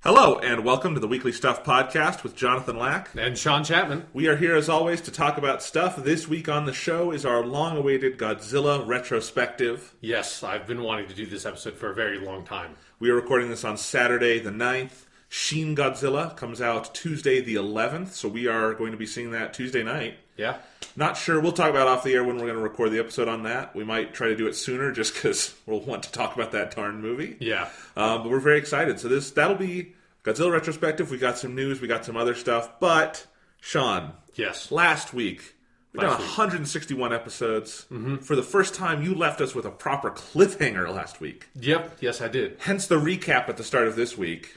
Hello, and welcome to the Weekly Stuff Podcast with Jonathan Lack. And Sean Chapman. We are here, as always, to talk about stuff. This week on the show is our long-awaited Godzilla Retrospective. Yes, I've been wanting to do this episode for a very long time. We are recording this on Saturday the 9th. Shin Godzilla comes out Tuesday the 11th, so we are going to be seeing that Tuesday night. Yeah. Not sure. We'll talk about off the air when we're going to record the episode on that. We might try to do it sooner just because we'll want to talk about that darn movie. Yeah. But we're very excited. So that'll be Godzilla Retrospective. We got some news. We got some other stuff. But, Sean. Yes. Last week, we've done 161 episodes. Mm-hmm. For the first time, you left us with a proper cliffhanger last week. Yep. Yes, I did. Hence the recap at the start of this week.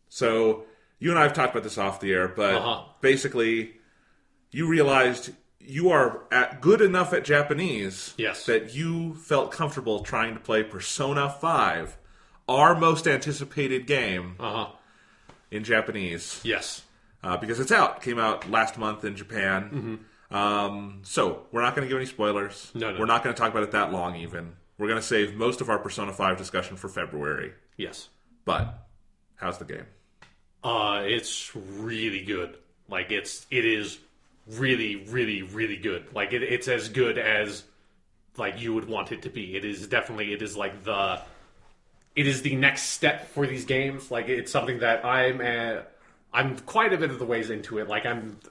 So, you and I have talked about this off the air, but basically, you realized you are good enough at Japanese that you felt comfortable trying to play Persona 5, our most anticipated game, in Japanese. Yes. Because it's out. It came out last month in Japan. Mm-hmm. So, we're not going to give any spoilers. No. We're not going to talk about it that long, even. We're going to save most of our Persona 5 discussion for February. Yes. But, how's the game? It's really good. Like, it is really, really, really good. Like, it's as good as, like, you would want it to be. It is the next step for these games. Like, it's something that I'm quite a bit of the ways into it. Like,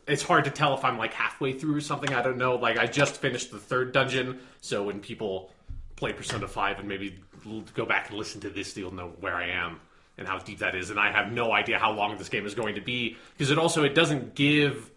it's hard to tell if I'm, like, halfway through or something. I don't know. Like, I just finished the third dungeon, so when people play Persona 5 and maybe go back and listen to this, you'll know where I am and how deep that is. And I have no idea how long this game is going to be, because it doesn't give,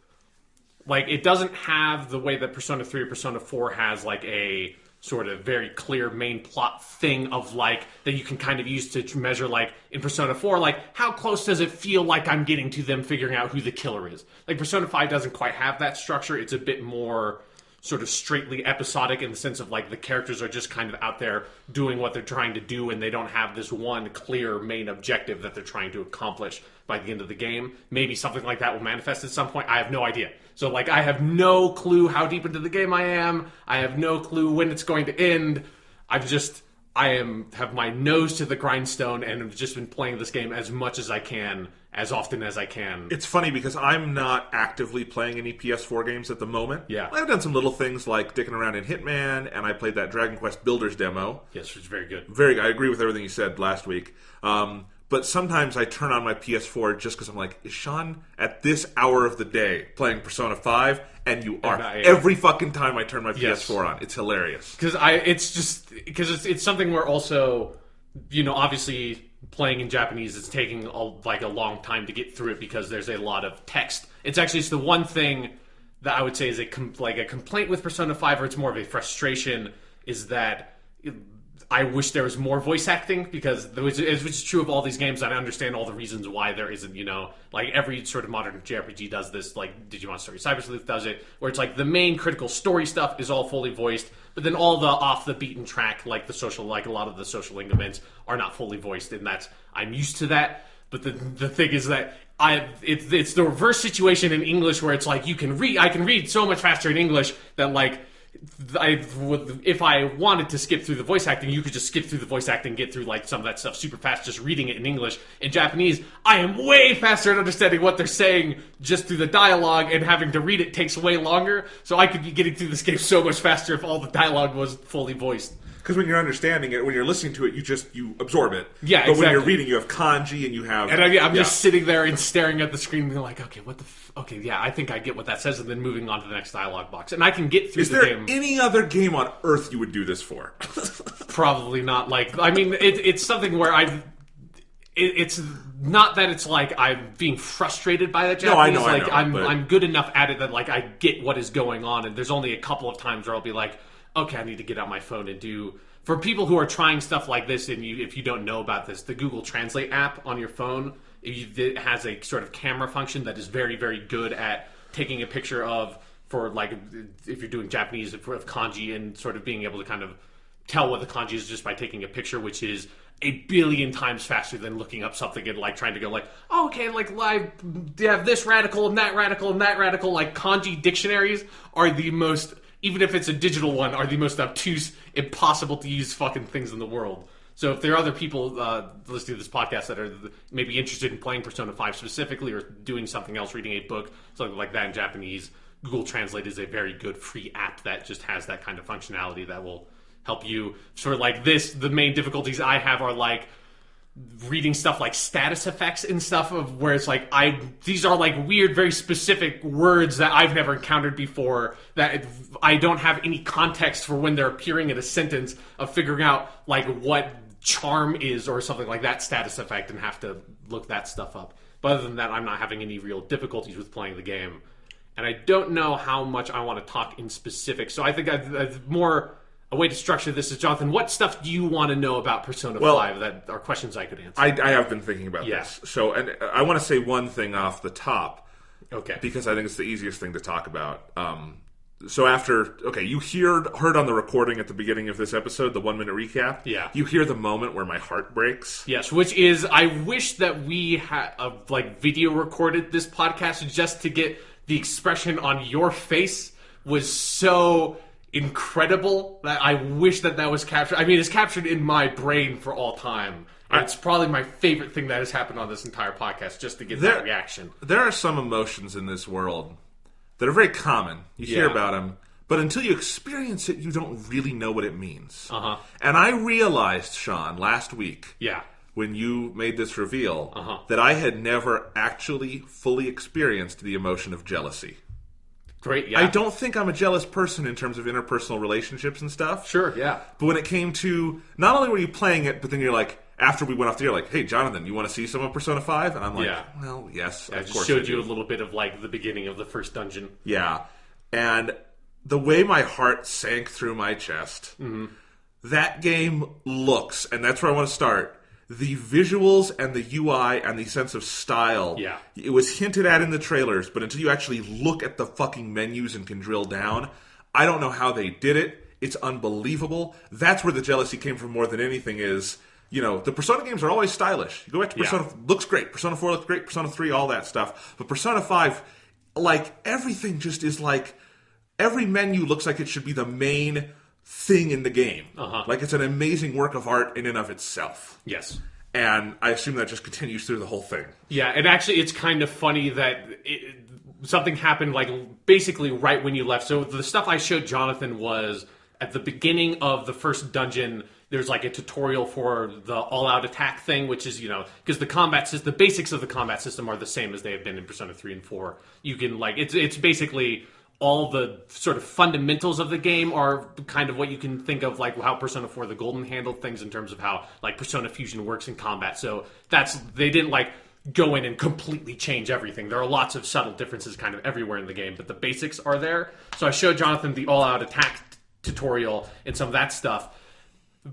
like, it doesn't have the way that Persona 3 or Persona 4 has, like, a sort of very clear main plot thing of, like, that you can kind of use to measure, like, in Persona 4, like, how close does it feel like I'm getting to them figuring out who the killer is? Like, Persona 5 doesn't quite have that structure. It's a bit more sort of straightly episodic in the sense of, like, the characters are just kind of out there doing what they're trying to do, and they don't have this one clear main objective that they're trying to accomplish by the end of the game. Maybe something like that will manifest at some point. I have no idea. So, like, I have no clue how deep into the game I am. I have no clue when it's going to end. Have my nose to the grindstone and have just been playing this game as much as I can, as often as I can. It's funny because I'm not actively playing any PS4 games at the moment. Yeah. I've done some little things like dicking around in Hitman, and I played that Dragon Quest Builders demo. Yes, which is very good. I agree with everything you said last week. But sometimes I turn on my PS4 just because I'm like, is Sean at this hour of the day playing Persona 5? And you are. Every fucking time I turn my PS4 on. It's hilarious. Because it's something where also, you know, obviously playing in Japanese, it's taking a long time to get through it because there's a lot of text. It's the one thing that I would say is a complaint with Persona 5, or it's more of a frustration, is that I wish there was more voice acting, because which is true of all these games, and I understand all the reasons why there isn't, you know, like every sort of modern JRPG does this, like Digimon Story Cyber Sleuth does it, where it's like the main critical story stuff is all fully voiced, but then all the off the beaten track, like a lot of the social link events are not fully voiced, and I'm used to that. But the thing is that it's the reverse situation in English, where it's like I can read so much faster in English that, like, if I wanted to skip through the voice acting, you could just skip through the voice acting, get through, like, some of that stuff super fast, just reading it in English. In Japanese, I am way faster at understanding what they're saying just through the dialogue, and having to read it takes way longer. So I could be getting through this game so much faster if all the dialogue was fully voiced. Because when you're understanding it, when you're listening to it, you absorb it. Yeah, but exactly. When you're reading, you have kanji and you have... And I'm just sitting there and staring at the screen and being like, okay, okay, yeah, I think I get what that says, and then moving on to the next dialogue box. And I can get through the game. Is there any other game on Earth you would do this for? Probably not. Like, I mean, it's something where it's not that it's like I'm being frustrated by the Japanese. No, I know. I'm good enough at it that, like, I get what is going on, and there's only a couple of times where I'll be like, okay, I need to get out my phone and do... For people who are trying stuff like this, and if you don't know about this, the Google Translate app on your phone It has a sort of camera function that is very, very good at taking a picture of, for like, if you're doing Japanese of kanji, and sort of being able to kind of tell what the kanji is just by taking a picture, which is a billion times faster than looking up something and like trying to go like, oh, okay, like they have this radical and that radical and that radical. Like kanji dictionaries are the most, even if it's a digital one, are the most obtuse, impossible to use fucking things in the world. So if there are other people listening to this podcast that are maybe interested in playing Persona 5 specifically, or doing something else, reading a book, something like that in Japanese, Google Translate is a very good free app that just has that kind of functionality that will help you. Sort of like this, the main difficulties I have are like reading stuff like status effects and stuff, of where it's like these are like weird, very specific words that I've never encountered before, that I don't have any context for when they're appearing in a sentence, of figuring out like what charm is or something like that status effect, and have to look that stuff up. But other than that, I'm not having any real difficulties with playing the game. And I don't know how much I want to talk in specific. So I think I've more... A way to structure this is, Jonathan, what stuff do you want to know about Persona 5 that are questions I could answer? I have been thinking about this. So, and I want to say one thing off the top. Okay. Because I think it's the easiest thing to talk about. So after, you heard on the recording at the beginning of this episode, the 1-minute recap. Yeah. You hear the moment where my heart breaks. Yes, which is, I wish that we had video recorded this podcast just to get the expression on your face was so incredible that I wish that was captured. I mean, it's captured in my brain for all time. It's probably my favorite thing that has happened on this entire podcast, just to get that reaction. There are some emotions in this world that are very common. You hear about them, but until you experience it, you don't really know what it means. And I realized, Sean, last week, when you made this reveal, that I had never actually fully experienced the emotion of jealousy. Great, yeah. I don't think I'm a jealous person in terms of interpersonal relationships and stuff. Sure, yeah. But when it came to, not only were you playing it, but then you're like, after we went off the air, like, hey, Jonathan, you want to see some of Persona 5? And I'm like, well, yes, of course I just showed you a little bit of, like, the beginning of the first dungeon. Yeah. And the way my heart sank through my chest, that game looks, and that's where I want to start, the visuals and the UI and the sense of style, it was hinted at in the trailers, but until you actually look at the fucking menus and can drill down, I don't know how they did it. It's unbelievable. That's where the jealousy came from more than anything is, the Persona games are always stylish. You go back to Persona, looks great. Persona 4 looks great. Persona 3, all that stuff. But Persona 5, like, everything just is like, every menu looks like it should be the main thing in the game. Like it's an amazing work of art in and of itself. Yes. And I assume that just continues through the whole thing. Yeah, and actually it's kind of funny that something happened like basically right when you left. So the stuff I showed Jonathan was at the beginning of the first dungeon. There's like a tutorial for the all-out attack thing, which is, because the basics of the combat system are the same as they have been in Persona 3 and 4. You can it's basically all the sort of fundamentals of the game are kind of what you can think of, like how Persona 4 the Golden handled things in terms of how like Persona Fusion works in combat. So they didn't like go in and completely change everything. There are lots of subtle differences kind of everywhere in the game, but the basics are there. So I showed Jonathan the all-out attack tutorial and some of that stuff.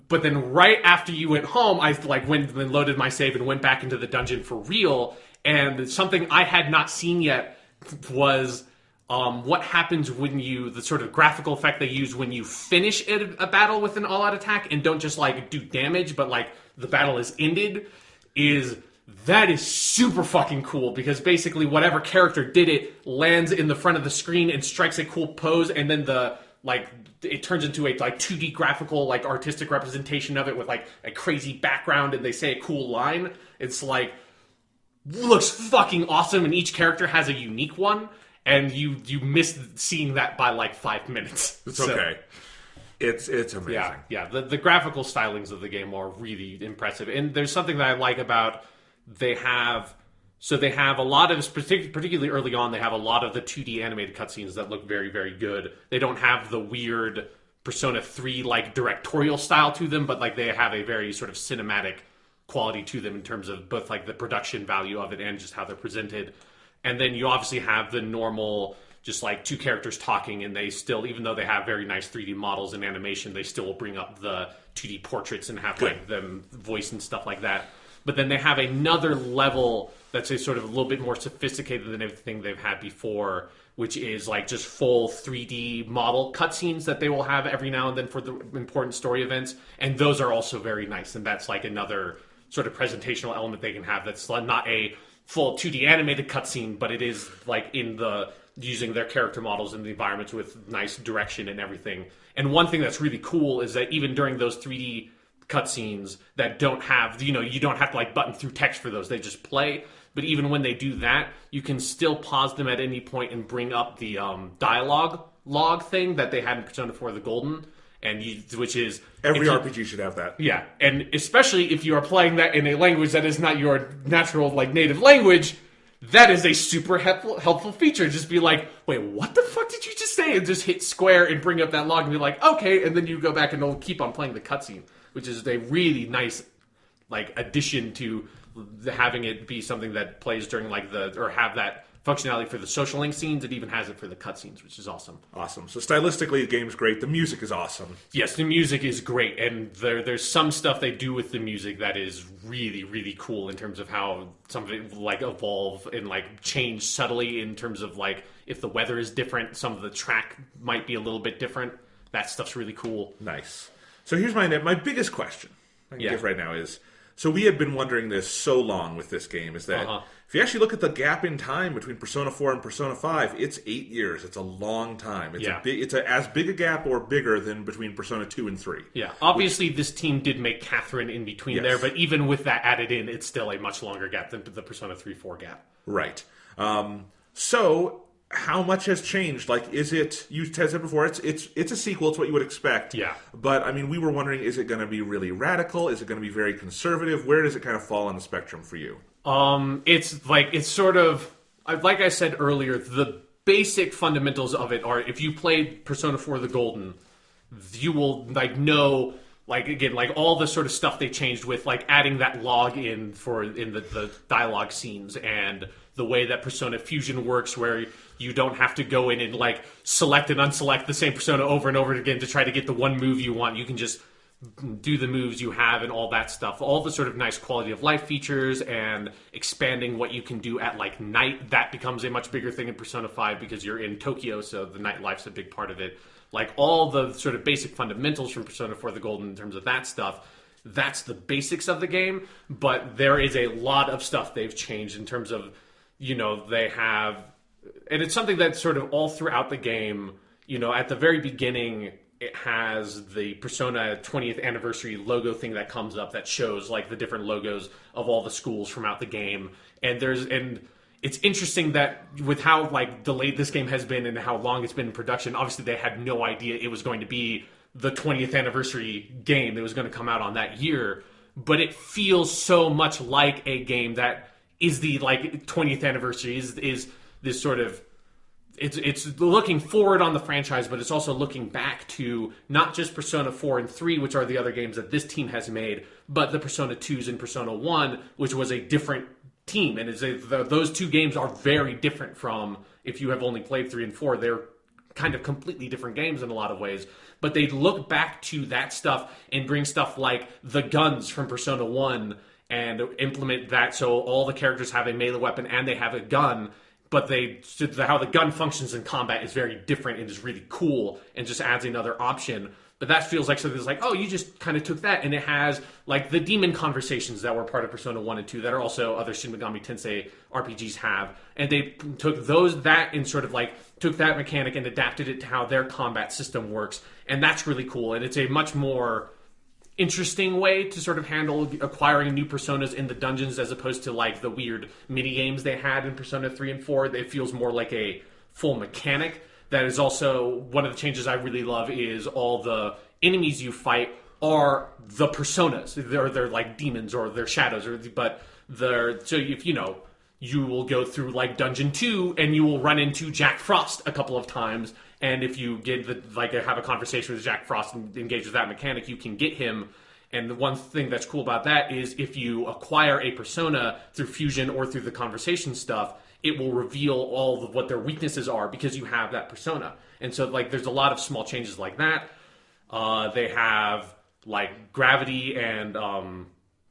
But then right after you went home, I went and loaded my save and went back into the dungeon for real. And something I had not seen yet was what happens when the sort of graphical effect they use when you finish a battle with an all-out attack and don't just like do damage, but like the battle is ended, that is super fucking cool, because basically whatever character did it lands in the front of the screen and strikes a cool pose, and then it turns into a like 2D graphical like artistic representation of it with like a crazy background, and they say a cool line. It's like looks fucking awesome, and each character has a unique one. And you missed seeing that by like 5 minutes. It's okay. It's amazing. Yeah. The graphical stylings of the game are really impressive. And there's something that I like about they have a lot of, particularly early on, they have a lot of the 2D animated cutscenes that look very, very good. They don't have the weird Persona 3 like directorial style to them, but like they have a very sort of cinematic quality to them in terms of both like the production value of it and just how they're presented. And then you obviously have the normal, just like two characters talking, and they still, even though they have very nice 3D models and animation, they still will bring up the 2D portraits and have like them voice and stuff like that. but then they have another level that's a sort of a little bit more sophisticated than everything they've had before, which is like just full 3D model cutscenes that they will have every now and then for the important story events, and those are also very nice, and that's like another sort of presentational element they can have that's not a full 2D animated cutscene, but it is like using their character models in the environments with nice direction and everything. And one thing that's really cool is that even during those 3D cutscenes that don't have, you don't have to like button through text for those, they just play. But even when they do that, you can still pause them at any point and bring up the dialogue log thing that they had in Persona 4 The Golden, which is... Every RPG should have that. Yeah, and especially if you are playing that in a language that is not your natural, like, native language, that is a super helpful feature. Just be like, wait, what the fuck did you just say? And just hit square and bring up that log and be like, okay, and then you go back and it'll keep on playing the cutscene, which is a really nice, like, addition to having it be something that plays during like or have that functionality for the social link scenes. It even has it for the cutscenes, which is awesome. Awesome. So stylistically, the game's great. The music is awesome. Yes, the music is great, and there's some stuff they do with the music that is really, really cool in terms of how some of it like evolve and like change subtly in terms of like if the weather is different, some of the track might be a little bit different. That stuff's really cool. Nice. So here's my biggest question I can give right now is. So we had been wondering this so long with this game, is that if you actually look at the gap in time between Persona 4 and Persona 5, it's 8 years. It's a long time. It's as big a gap or bigger than between Persona 2 and 3. Yeah, obviously this team did make Catherine in between there, but even with that added in, it's still a much longer gap than the Persona 3-4 gap. Right. So how much has changed? Like, is it, you said before, it's a sequel, it's what you would expect. Yeah. But, I mean, we were wondering, is it going to be really radical? Is it going to be very conservative? Where does it kind of fall on the spectrum for you? It's sort of, like I said earlier, the basic fundamentals of it are, if you played Persona 4 The Golden, you will, like, know, like, again, like, all the sort of stuff they changed with, like, adding that log in the dialogue scenes, and the way that Persona Fusion works, where you don't have to go in and like select and unselect the same persona over and over again to try to get the one move you want. You can just do the moves you have and all that stuff. All the sort of nice quality of life features and expanding what you can do at like night. That becomes a much bigger thing in Persona 5 because you're in Tokyo, so the nightlife's a big part of it. Like all the sort of basic fundamentals from Persona 4 The Golden in terms of that stuff, that's the basics of the game, but there is a lot of stuff they've changed in terms of, they have... And it's something that's sort of all throughout the game. At the very beginning, it has the Persona 20th anniversary logo thing that comes up that shows like the different logos of all the schools from out the game. And it's interesting that with how like delayed this game has been and how long it's been in production, obviously they had no idea it was going to be the 20th anniversary game that was going to come out on that year. But it feels so much like a game that is the like 20th anniversary, is this sort of, it's looking forward on the franchise, but it's also looking back to not just Persona 4 and 3, which are the other games that this team has made, but the Persona 2s and Persona 1, which was a different team. And those two games are very different from, if you have only played 3 and 4, they're kind of completely different games in a lot of ways. But they look back to that stuff and bring stuff like the guns from Persona 1 and implement that so all the characters have a melee weapon and they have a gun. But how the gun functions in combat is very different and is really cool and just adds another option. But that feels like something that's like, oh, you just kind of took that. And it has like the demon conversations that were part of Persona 1 and 2 that are also other Shin Megami Tensei RPGs have. And they took that and sort of like took that mechanic and adapted it to how their combat system works. And that's really cool. And it's a much more interesting way to sort of handle acquiring new personas in the dungeons as opposed to like the weird mini games they had in Persona 3 and 4. It feels more like a full mechanic. That is also one of the changes I really love is all the enemies you fight are the personas. They're like demons or they're shadows, so if you will go through like Dungeon 2 and you will run into Jack Frost a couple of times. And if you have a conversation with Jack Frost and engage with that mechanic, you can get him. And the one thing that's cool about that is if you acquire a persona through fusion or through the conversation stuff, it will reveal all of what their weaknesses are because you have that persona. And so like there's a lot of small changes like that. They have like gravity and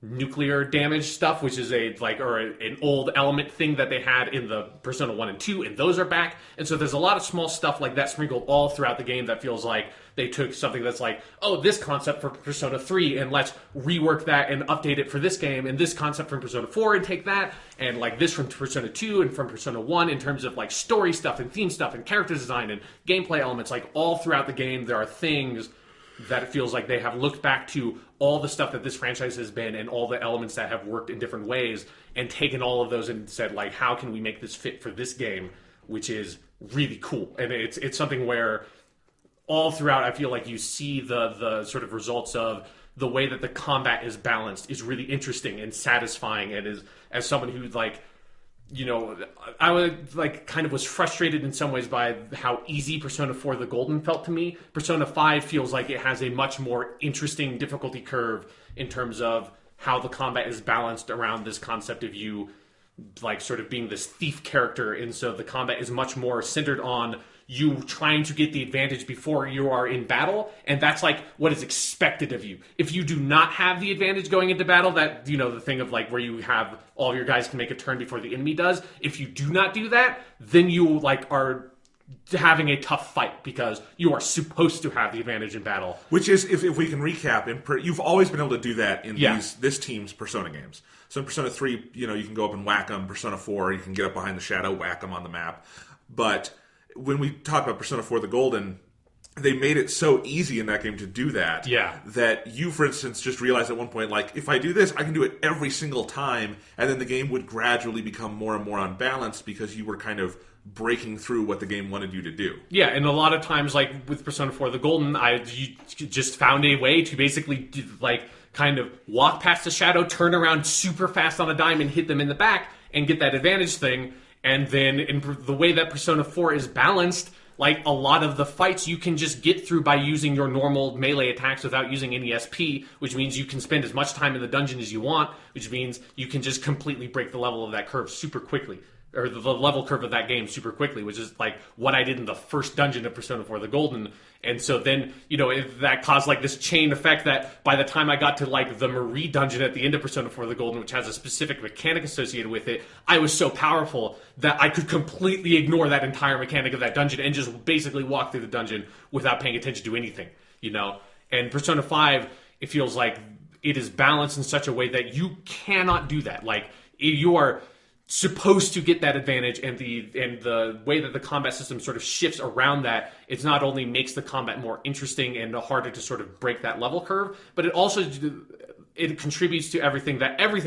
nuclear damage stuff, which is an old element thing that they had in the Persona 1 and 2, and those are back. And so there's a lot of small stuff like that sprinkled all throughout the game that feels like they took something that's like, oh, this concept for Persona 3, and let's rework that and update it for this game, and this concept from Persona 4 and take that, and like this from Persona 2 and from Persona 1 in terms of like story stuff and theme stuff and character design and gameplay elements. Like all throughout the game there are things that it feels like they have looked back to all the stuff that this franchise has been and all the elements that have worked in different ways and taken all of those and said, like, how can we make this fit for this game, which is really cool. And it's something where all throughout I feel like you see the sort of results of the way that the combat is balanced is really interesting and satisfying, and is, as someone who like, you know, I would like kind of was frustrated in some ways by how easy Persona 4 the Golden felt to me. Persona 5 feels like it has a much more interesting difficulty curve in terms of how the combat is balanced around this concept of you like sort of being this thief character, and so the combat is much more centered on you trying to get the advantage before you are in battle, and that's like what is expected of you. If you do not have the advantage going into battle, that, you know, the thing of like where you have all of your guys can make a turn before the enemy does, if you do not do that, then you like are having a tough fight because you are supposed to have the advantage in battle. Which is, if we can recap, you've always been able to do that in this team's Persona games. So in Persona 3, you know, you can go up and whack them. Persona 4, you can get up behind the shadow, whack them on the map. But when we talk about Persona 4 the Golden, they made it so easy in that game to do that. Yeah. That you, for instance, just realized at one point, like, if I do this, I can do it every single time, and then the game would gradually become more and more unbalanced because you were kind of breaking through what the game wanted you to do. Yeah, and a lot of times, like with Persona 4 the Golden, you just found a way to basically like kind of walk past the shadow, turn around super fast on a dime and hit them in the back and get that advantage thing. And then in the way that Persona 4 is balanced, like a lot of the fights you can just get through by using your normal melee attacks without using any SP, which means you can spend as much time in the dungeon as you want, which means you can just completely break the level of that curve super quickly. Or the level curve of that game super quickly, which is like what I did in the first dungeon of Persona 4 the Golden. And so then, you know, that caused like this chain effect that by the time I got to like the Marie dungeon at the end of Persona 4 the Golden, which has a specific mechanic associated with it, I was so powerful that I could completely ignore that entire mechanic of that dungeon and just basically walk through the dungeon without paying attention to anything, you know? And Persona 5, it feels like it is balanced in such a way that you cannot do that. Like, you are supposed to get that advantage, and the way that the combat system sort of shifts around that, it not only makes the combat more interesting and harder to sort of break that level curve, but it also contributes to everything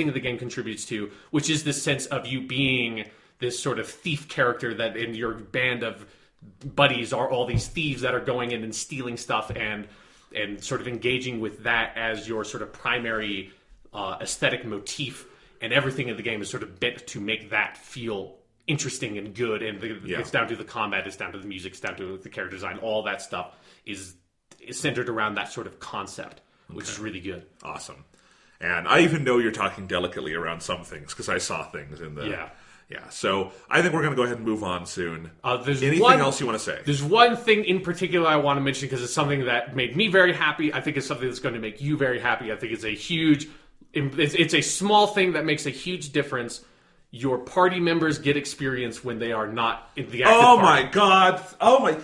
in the game contributes to, which is this sense of you being this sort of thief character, that in your band of buddies are all these thieves that are going in and stealing stuff and sort of engaging with that as your sort of primary aesthetic motif. And everything in the game is sort of bent to make that feel interesting and good. And it's down to the combat, it's down to the music, it's down to the character design. All that stuff is centered around that sort of concept, which is really good. Awesome. And I even know you're talking delicately around some things because I saw things in the... Yeah, so I think we're going to go ahead and move on soon. Anything else you want to say? There's one thing in particular I want to mention because it's something that made me very happy. I think it's something that's going to make you very happy. I think it's a huge... It's a small thing that makes a huge difference. Your party members get experience when they are not in the active party. My god!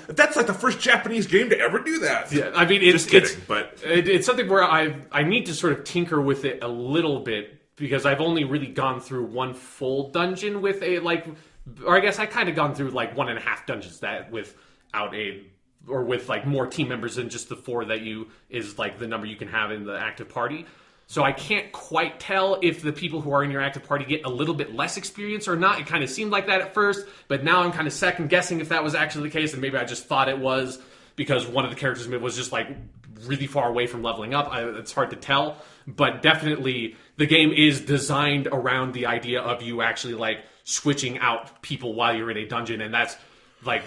That's like the first Japanese game to ever do that. Yeah, I mean, it's something where I need to sort of tinker with it a little bit because I've only really gone through one full dungeon with or I guess I kind of gone through like 1.5 dungeons with like more team members than just the 4 that is like the number you can have in the active party. So I can't quite tell if the people who are in your active party get a little bit less experience or not. It kind of seemed like that at first, but now I'm kind of second guessing if that was actually the case, and maybe I just thought it was because one of the characters was just like really far away from leveling up. It's hard to tell, but definitely the game is designed around the idea of you actually like switching out people while you're in a dungeon, and that's like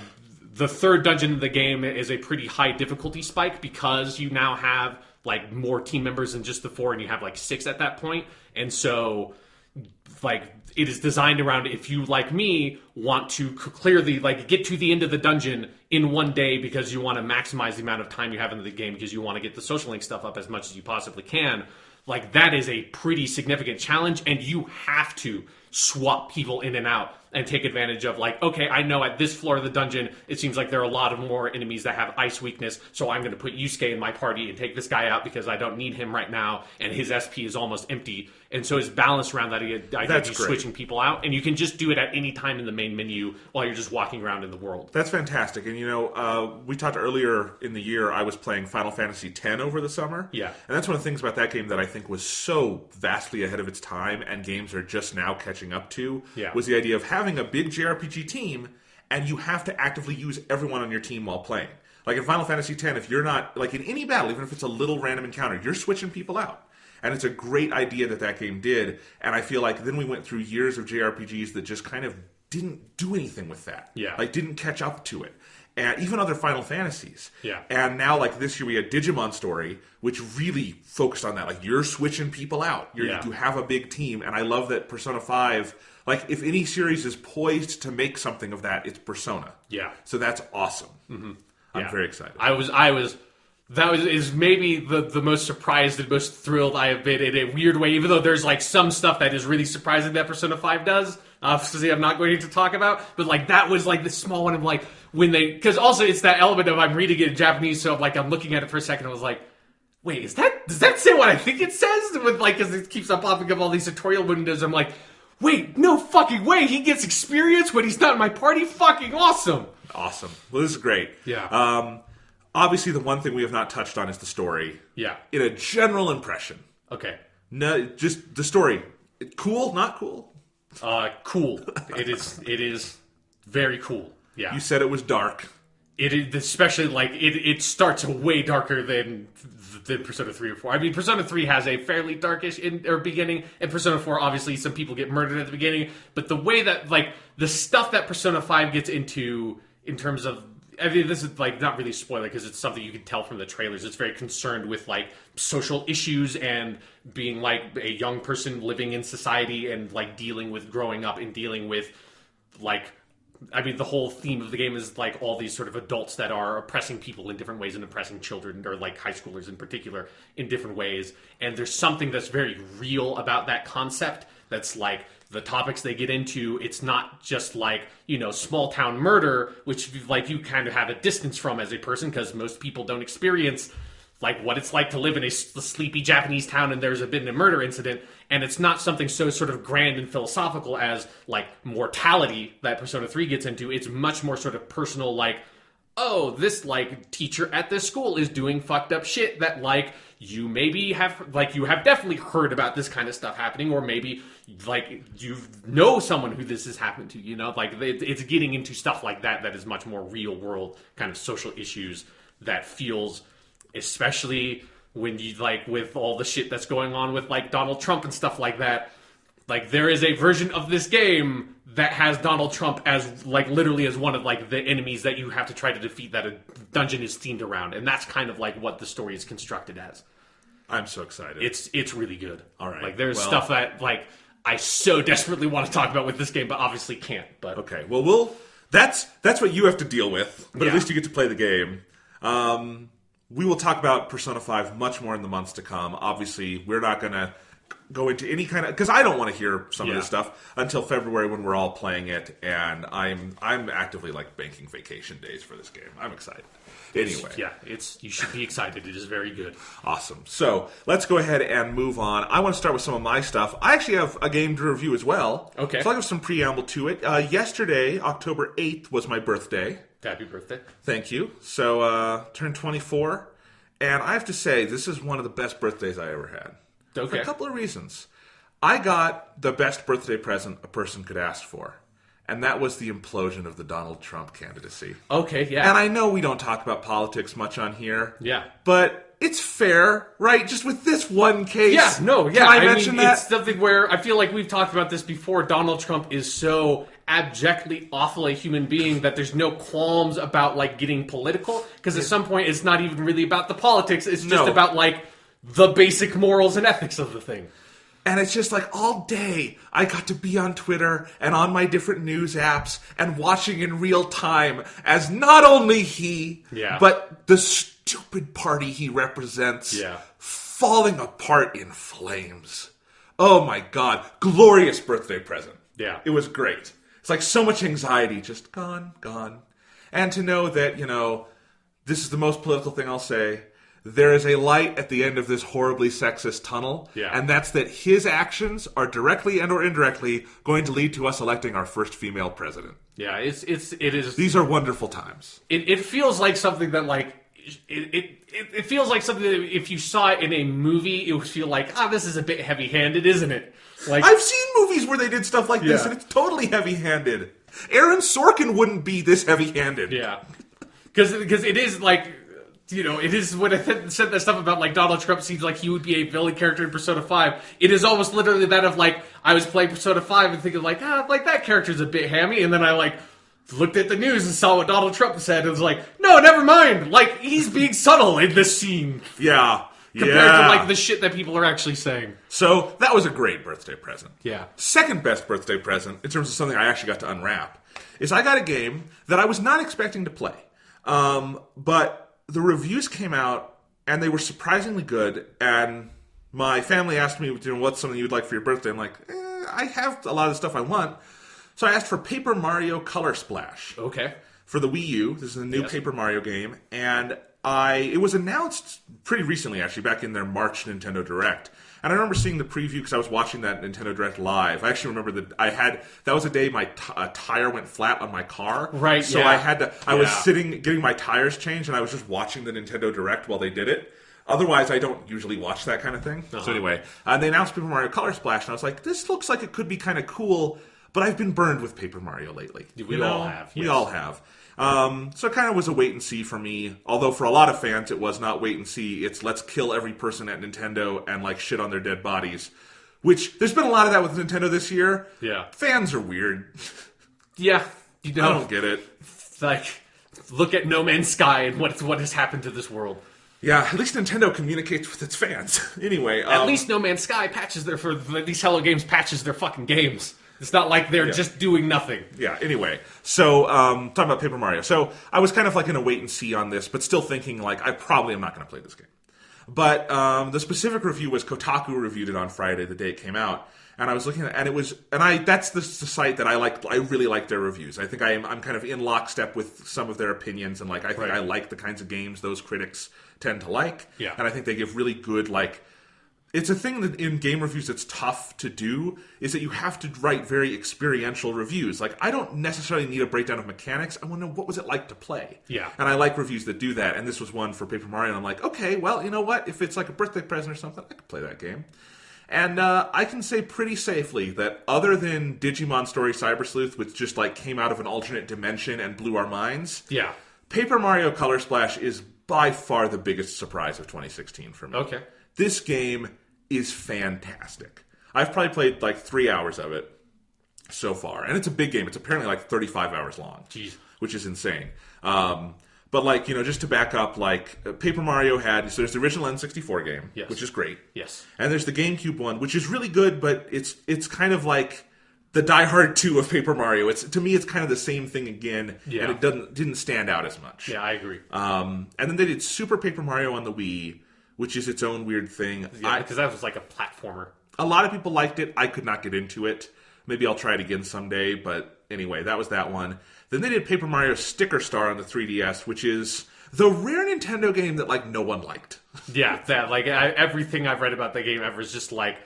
the 3rd dungeon in the game is a pretty high difficulty spike because you now have like more team members than just the 4, and you have like 6 at that point. And so like it is designed around if you, like me, want to clearly like get to the end of the dungeon in one day because you want to maximize the amount of time you have in the game because you want to get the social link stuff up as much as you possibly can. like that is a pretty significant challenge, and you have to swap people in and out and take advantage of, like, okay, I know at this floor of the dungeon, it seems like there are a lot of more enemies that have ice weakness, so I'm going to put Yusuke in my party and take this guy out because I don't need him right now, and his SP is almost empty. And so it's balanced around that idea of you switching people out, and you can just do it at any time in the main menu while you're just walking around in the world. That's fantastic. And, we talked earlier in the year, I was playing Final Fantasy X over the summer. Yeah. And that's one of the things about that game that I think was so vastly ahead of its time, and games are just now catching up to, was the idea of having a big JRPG team, and you have to actively use everyone on your team while playing. Like in Final Fantasy X, if you're not, like in any battle, even if it's a little random encounter, you're switching people out. And it's a great idea that game did, and I feel like then we went through years of JRPGs that just kind of didn't do anything with that. Yeah. Like, didn't catch up to it. And even other Final Fantasies. Yeah. And now, like, this year we had Digimon Story, which really focused on that. Like, you're switching people out. You have a big team, and I love that Persona 5, like, if any series is poised to make something of that, it's Persona. Yeah. So that's awesome. Mm-hmm. I'm very excited. That is maybe the most surprised and most thrilled I have been in a weird way, even though there's like some stuff that is really surprising that Persona 5 does. Obviously, I'm not going to talk about, but like that was like the small one of like when they, because also it's that element of I'm reading it in Japanese, so like I'm looking at it for a second, I was like, wait, does that say what I think it says? With like, because it keeps on popping up all these tutorial windows, I'm like, wait, no fucking way, he gets experience when he's not in my party? Fucking awesome. Awesome. Well, this is great. Yeah. Obviously, the one thing we have not touched on is the story. Yeah. In a general impression. Okay. No, just the story. Cool? Not cool? Cool. It is very cool. Yeah. You said it was dark. It is, especially like it starts way darker than Persona 3 or 4. I mean, Persona 3 has a fairly darkish beginning, and Persona 4, obviously, some people get murdered at the beginning. But the way that, like, the stuff that Persona 5 gets into in terms of, I mean, this is like not really a spoiler because it's something you can tell from the trailers. It's very concerned with like social issues and being like a young person living in society and like dealing with growing up and dealing with like, I mean, the whole theme of the game is like all these sort of adults that are oppressing people in different ways and oppressing children or like high schoolers in particular in different ways. And there's something that's very real about that concept that's like, the topics they get into, it's not just like, small town murder, which like you kind of have a distance from as a person because most people don't experience like what it's like to live in a sleepy Japanese town and there's been a murder incident. And it's not something so sort of grand and philosophical as like mortality that Persona 3 gets into. It's much more sort of personal, like, oh, this like teacher at this school is doing fucked up shit that like you maybe have, like, you have definitely heard about this kind of stuff happening, or maybe like you know someone who this has happened to, like it's getting into stuff like that is much more real world kind of social issues that feels, especially when you like with all the shit that's going on with like Donald Trump and stuff like that. Like there is a version of this game that has Donald Trump as like literally as one of like the enemies that you have to try to defeat that a dungeon is themed around, and that's kind of like what the story is constructed as. I'm so excited. It's really good. All right. Like there's stuff that like I so desperately want to talk about with this game, but obviously can't. But okay, well that's what you have to deal with. But at least you get to play the game. We will talk about Persona 5 much more in the months to come. Obviously, we're not going to go into any kind of, because I don't want to hear some of this stuff until February when we're all playing it, and I'm actively like banking vacation days for this game. I'm excited. Anyway, you should be excited. It is very good. Awesome. So let's go ahead and move on. I want to start with some of my stuff. I actually have a game to review as well. Okay. So I'll give some preamble to it. Yesterday, October 8th, was my birthday. Happy birthday. Thank you. So turned 24, and I have to say this is one of the best birthdays I ever had. Okay. For a couple of reasons. I got the best birthday present a person could ask for, and that was the implosion of the Donald Trump candidacy. Okay, yeah. And I know we don't talk about politics much on here. Yeah. But it's fair, right? Just with this one case. Yeah, no, yeah. Can I mention that? It's something where I feel like we've talked about this before. Donald Trump is so abjectly awful a human being that there's no qualms about like getting political, because at some point it's not even really about the politics. It's just about like the basic morals and ethics of the thing. And it's just like all day I got to be on Twitter and on my different news apps and watching in real time as not only he, but the stupid party he represents falling apart in flames. Oh my God. Glorious birthday present. Yeah. It was great. It's like so much anxiety just gone. And to know that, this is the most political thing I'll say. There is a light at the end of this horribly sexist tunnel, and that's that his actions are directly and or indirectly going to lead to us electing our first female president. Yeah, it is. These are wonderful times. It feels like something that it feels like something that if you saw it in a movie, it would feel like, this is a bit heavy-handed, isn't it? Like I've seen movies where they did stuff like this, and it's totally heavy-handed. Aaron Sorkin wouldn't be this heavy-handed. Yeah, because it is like. It is when I said that stuff about like Donald Trump seems like he would be a villain character in Persona 5. It is almost literally that of like I was playing Persona 5 and thinking like that character's a bit hammy, and then I like looked at the news and saw what Donald Trump said and was like, no, never mind. Like he's being subtle in this scene. Yeah. Compared to like the shit that people are actually saying. So that was a great birthday present. Yeah. Second best birthday present, in terms of something I actually got to unwrap, is I got a game that I was not expecting to play. But the reviews came out, and they were surprisingly good, and my family asked me, what's something you'd like for your birthday? I'm like, I have a lot of the stuff I want. So I asked for Paper Mario Color Splash. Okay. For the Wii U. This is a new Paper Mario game, and it was announced pretty recently, actually, back in their March Nintendo Direct. And I remember seeing the preview because I was watching that Nintendo Direct live. I actually remember that was a day my tire went flat on my car. Right, so I was sitting, getting my tires changed, and I was just watching the Nintendo Direct while they did it. Otherwise, I don't usually watch that kind of thing. Uh-huh. So anyway, they announced Paper Mario Color Splash, and I was like, this looks like it could be kind of cool, but I've been burned with Paper Mario lately. We all have. We all have. So it kind of was a wait and see for me. Although for a lot of fans, it was not wait and see. It's let's kill every person at Nintendo and like shit on their dead bodies. Which there's been a lot of that with Nintendo this year. Yeah, fans are weird. Yeah, I don't get it. It's like look at No Man's Sky and what has happened to this world. Yeah, at least Nintendo communicates with its fans. Anyway, at least No Man's Sky patches these Hello Games patches their fucking games. It's not like they're just doing nothing. Yeah, anyway. So, talking about Paper Mario. So, I was kind of like in a wait and see on this, but still thinking like, I probably am not going to play this game. But the specific review was Kotaku reviewed it on Friday, the day it came out. And I was looking at it, and that's the site that I like. I really like their reviews. I think I'm kind of in lockstep with some of their opinions, and like I think I like the kinds of games those critics tend to like. Yeah. And I think they give really good it's a thing that in game reviews that's tough to do, is that you have to write very experiential reviews. Like, I don't necessarily need a breakdown of mechanics. I want to know what was it like to play. Yeah. And I like reviews that do that. And this was one for Paper Mario. And I'm like, okay, well, you know what? If it's like a birthday present or something, I could play that game. And I can say pretty safely that other than Digimon Story Cyber Sleuth, which just like came out of an alternate dimension and blew our minds, Paper Mario Color Splash is by far the biggest surprise of 2016 for me. Okay. This game is fantastic. I've probably played like 3 hours of it so far. And it's a big game. It's apparently like 35 hours long. Jeez. Which is insane. But like, just to back up, like Paper Mario so there's the original N64 game, which is great. Yes. And there's the GameCube one, which is really good, but it's kind of like the Die Hard 2 of Paper Mario. To me, it's kind of the same thing again, and it didn't stand out as much. Yeah, I agree. And then they did Super Paper Mario on the Wii, which is its own weird thing. Yeah, because that was like a platformer. A lot of people liked it. I could not get into it. Maybe I'll try it again someday, but anyway, that was that one. Then they did Paper Mario Sticker Star on the 3DS, which is the rare Nintendo game that, like, no one liked. Yeah, everything I've read about the game ever is just like,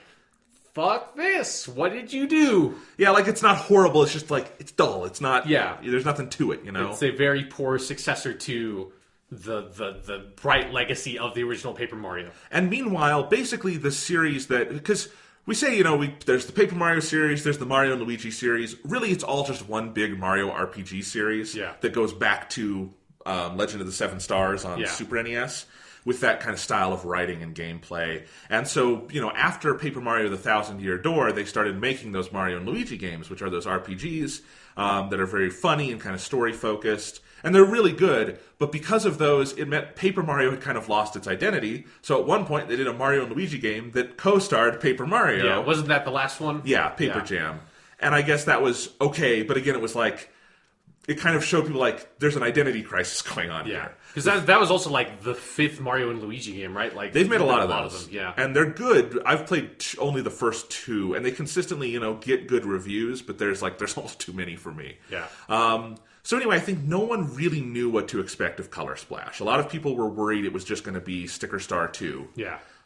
fuck this, what did you do? Yeah, like, it's not horrible, it's just, like, it's dull. It's not, yeah. There's nothing to it, It's a very poor successor to the bright legacy of the original Paper Mario. And meanwhile, basically the series because we say, there's the Paper Mario series, there's the Mario and Luigi series. Really, it's all just one big Mario RPG series that goes back to Legend of the Seven Stars on Super NES with that kind of style of writing and gameplay. And so, after Paper Mario The Thousand Year Door, they started making those Mario and Luigi games, which are those RPGs that are very funny and kind of story-focused. And they're really good, but because of those, it meant Paper Mario had kind of lost its identity. So at one point, they did a Mario and Luigi game that co-starred Paper Mario. Yeah, wasn't that the last one? Yeah, Paper Jam. And I guess that was okay, but again, it was like, it kind of showed people like there's an identity crisis going on here. Because that was also like the 5th Mario and Luigi game, right? Like they've made a lot of those, yeah, and they're good. I've played only the first 2, and they consistently, get good reviews. But there's almost too many for me. Yeah. So anyway, I think no one really knew what to expect of Color Splash. A lot of people were worried it was just going to be Sticker Star 2,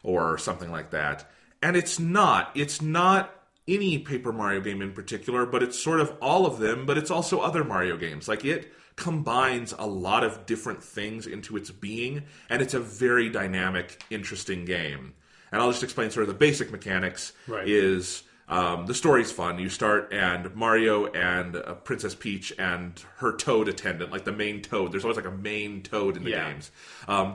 or something like that, and it's not. It's not any Paper Mario game in particular, but it's sort of all of them, but it's also other Mario games. Like, it combines a lot of different things into its being, and it's a very dynamic, interesting game. And I'll just explain sort of the basic mechanics. Is the story's fun. You start, and Mario and Princess Peach and her toad attendant, like the main toad. There's always like a main toad in the games.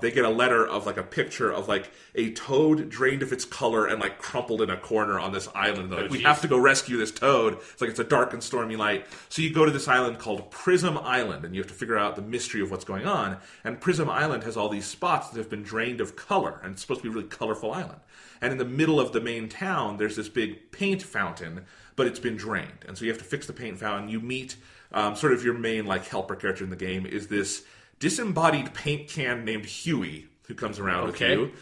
They get a letter of like a picture of like a toad drained of its color and like crumpled in a corner on this island. Like, we have to go rescue this toad. It's a dark and stormy night. So you go to this island called Prism Island, and you have to figure out the mystery of what's going on. And Prism Island has all these spots that have been drained of color, and it's supposed to be a really colorful island. And in the middle of the main town, there's this big paint fountain, but it's been drained. And so you have to fix the paint fountain. You meet sort of your main helper character in the game is this disembodied paint can named Huey, who comes around with you.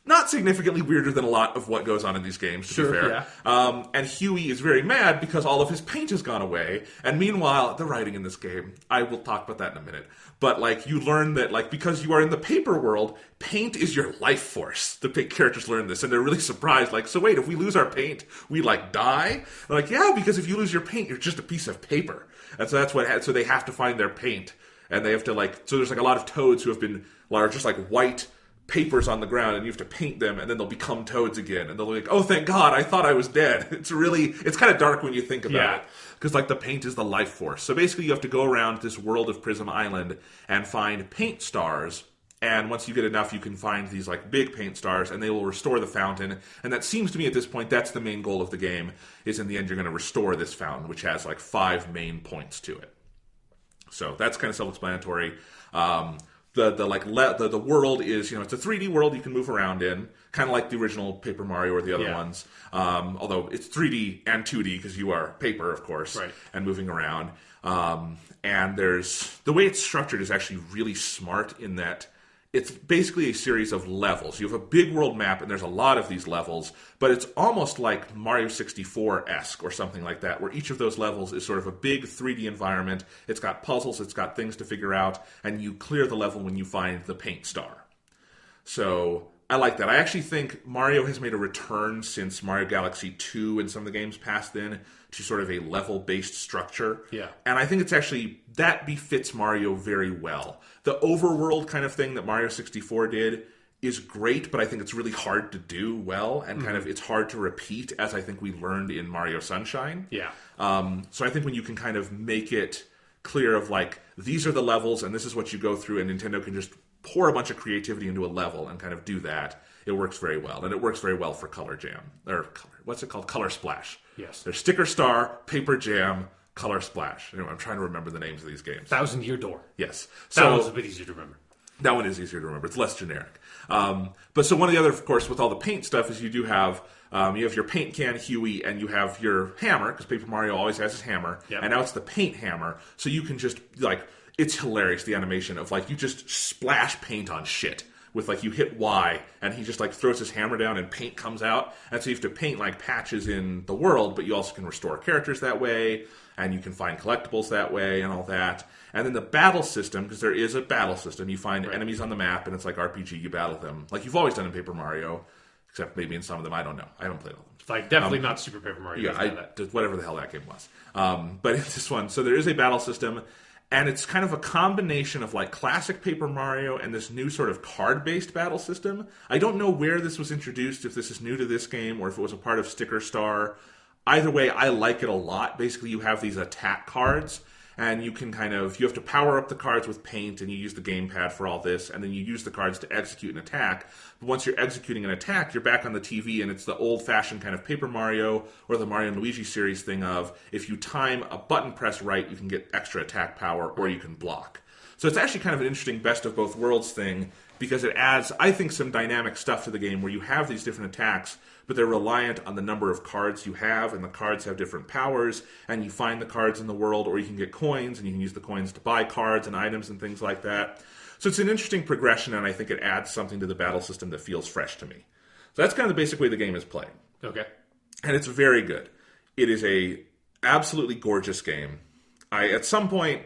Not significantly weirder than a lot of what goes on in these games, to be fair. Yeah. And Huey is very mad because all of his paint has gone away. And meanwhile, the writing in this game, I will talk about that in a minute. But you learn that because you are in the paper world, paint is your life force. The characters learn this, and they're really surprised. So wait, if we lose our paint, we die? They're like, yeah, because if you lose your paint, you're just a piece of paper. And so that's what. So they have to find their paint, and they have to So there's a lot of toads who have been just white papers on the ground, and you have to paint them, and then they'll become toads again, and they'll be like, oh, thank God, I thought I was dead. It's kind of dark when you think about it, because the paint is the life force. So basically you have to go around this world of Prism Island and find paint stars, and once you get enough, you can find these big paint stars, and they will restore the fountain. And that seems to me at this point, that's the main goal of the game, is in the end you're going to restore this fountain, which has 5 main points to it. So that's kind of self-explanatory. The world is, it's a 3D world you can move around in, kind of like the original Paper Mario or the other ones. Although it's 3D and 2D because you are paper, of course, and moving around. And the way it's structured is actually really smart in that it's basically a series of levels. You have a big world map, and there's a lot of these levels, but it's almost like Mario 64-esque or something like that, where each of those levels is sort of a big 3D environment. It's got puzzles, it's got things to figure out, and you clear the level when you find the paint star. So I like that. I actually think Mario has made a return since Mario Galaxy 2 and some of the games past then to sort of a level-based structure. Yeah. And I think it's actually, that befits Mario very well. The overworld kind of thing that Mario 64 did is great, but I think it's really hard to do well, and kind of it's hard to repeat, as I think we learned in Mario Sunshine. Yeah. So I think when you can kind of make it clear of these are the levels, and this is what you go through, and Nintendo can just pour a bunch of creativity into a level and kind of do that, it works very well. And it works very well for Color Jam. What's it called? Color Splash. Yes. There's Sticker Star, Paper Jam, Color Splash. Anyway, I'm trying to remember the names of these games. Thousand Year Door. Yes. That one's a bit easier to remember. That one is easier to remember. It's less generic. But so one of the other, of course, with all the paint stuff is you do have you have your paint can, Huey, and you have your hammer, because Paper Mario always has his hammer. Yep. And now it's the paint hammer. So you can just, it's hilarious, the animation of, you just splash paint on shit. With, you hit Y, and he just, throws his hammer down, and paint comes out. And so you have to paint, patches in the world, but you also can restore characters that way, and you can find collectibles that way, and all that. And then the battle system, because there is a battle system, you find enemies on the map, and it's like RPG, you battle them. Like you've always done in Paper Mario, except maybe in some of them, I don't know. I haven't played all of them. Definitely not Super Paper Mario. Yeah, whatever the hell that game was. But in this one, so there is a battle system, and it's kind of a combination of classic Paper Mario and this new sort of card-based battle system. I don't know where this was introduced, if this is new to this game, or if it was a part of Sticker Star. Either way, I like it a lot. Basically, you have these attack cards, and you can you have to power up the cards with paint, and you use the gamepad for all this, and then you use the cards to execute an attack. But once you're executing an attack, you're back on the TV, and it's the old-fashioned kind of Paper Mario or the Mario and Luigi series thing of, if you time a button press right, you can get extra attack power, or you can block. So it's actually kind of an interesting best of both worlds thing, because it adds, I think, some dynamic stuff to the game where you have these different attacks, but they're reliant on the number of cards you have, and the cards have different powers, and you find the cards in the world, or you can get coins, and you can use the coins to buy cards and items and things like that. So it's an interesting progression, and I think it adds something to the battle system that feels fresh to me. So that's kind of the basic way the game is played. Okay. And it's very good. It is a absolutely gorgeous game. At some point,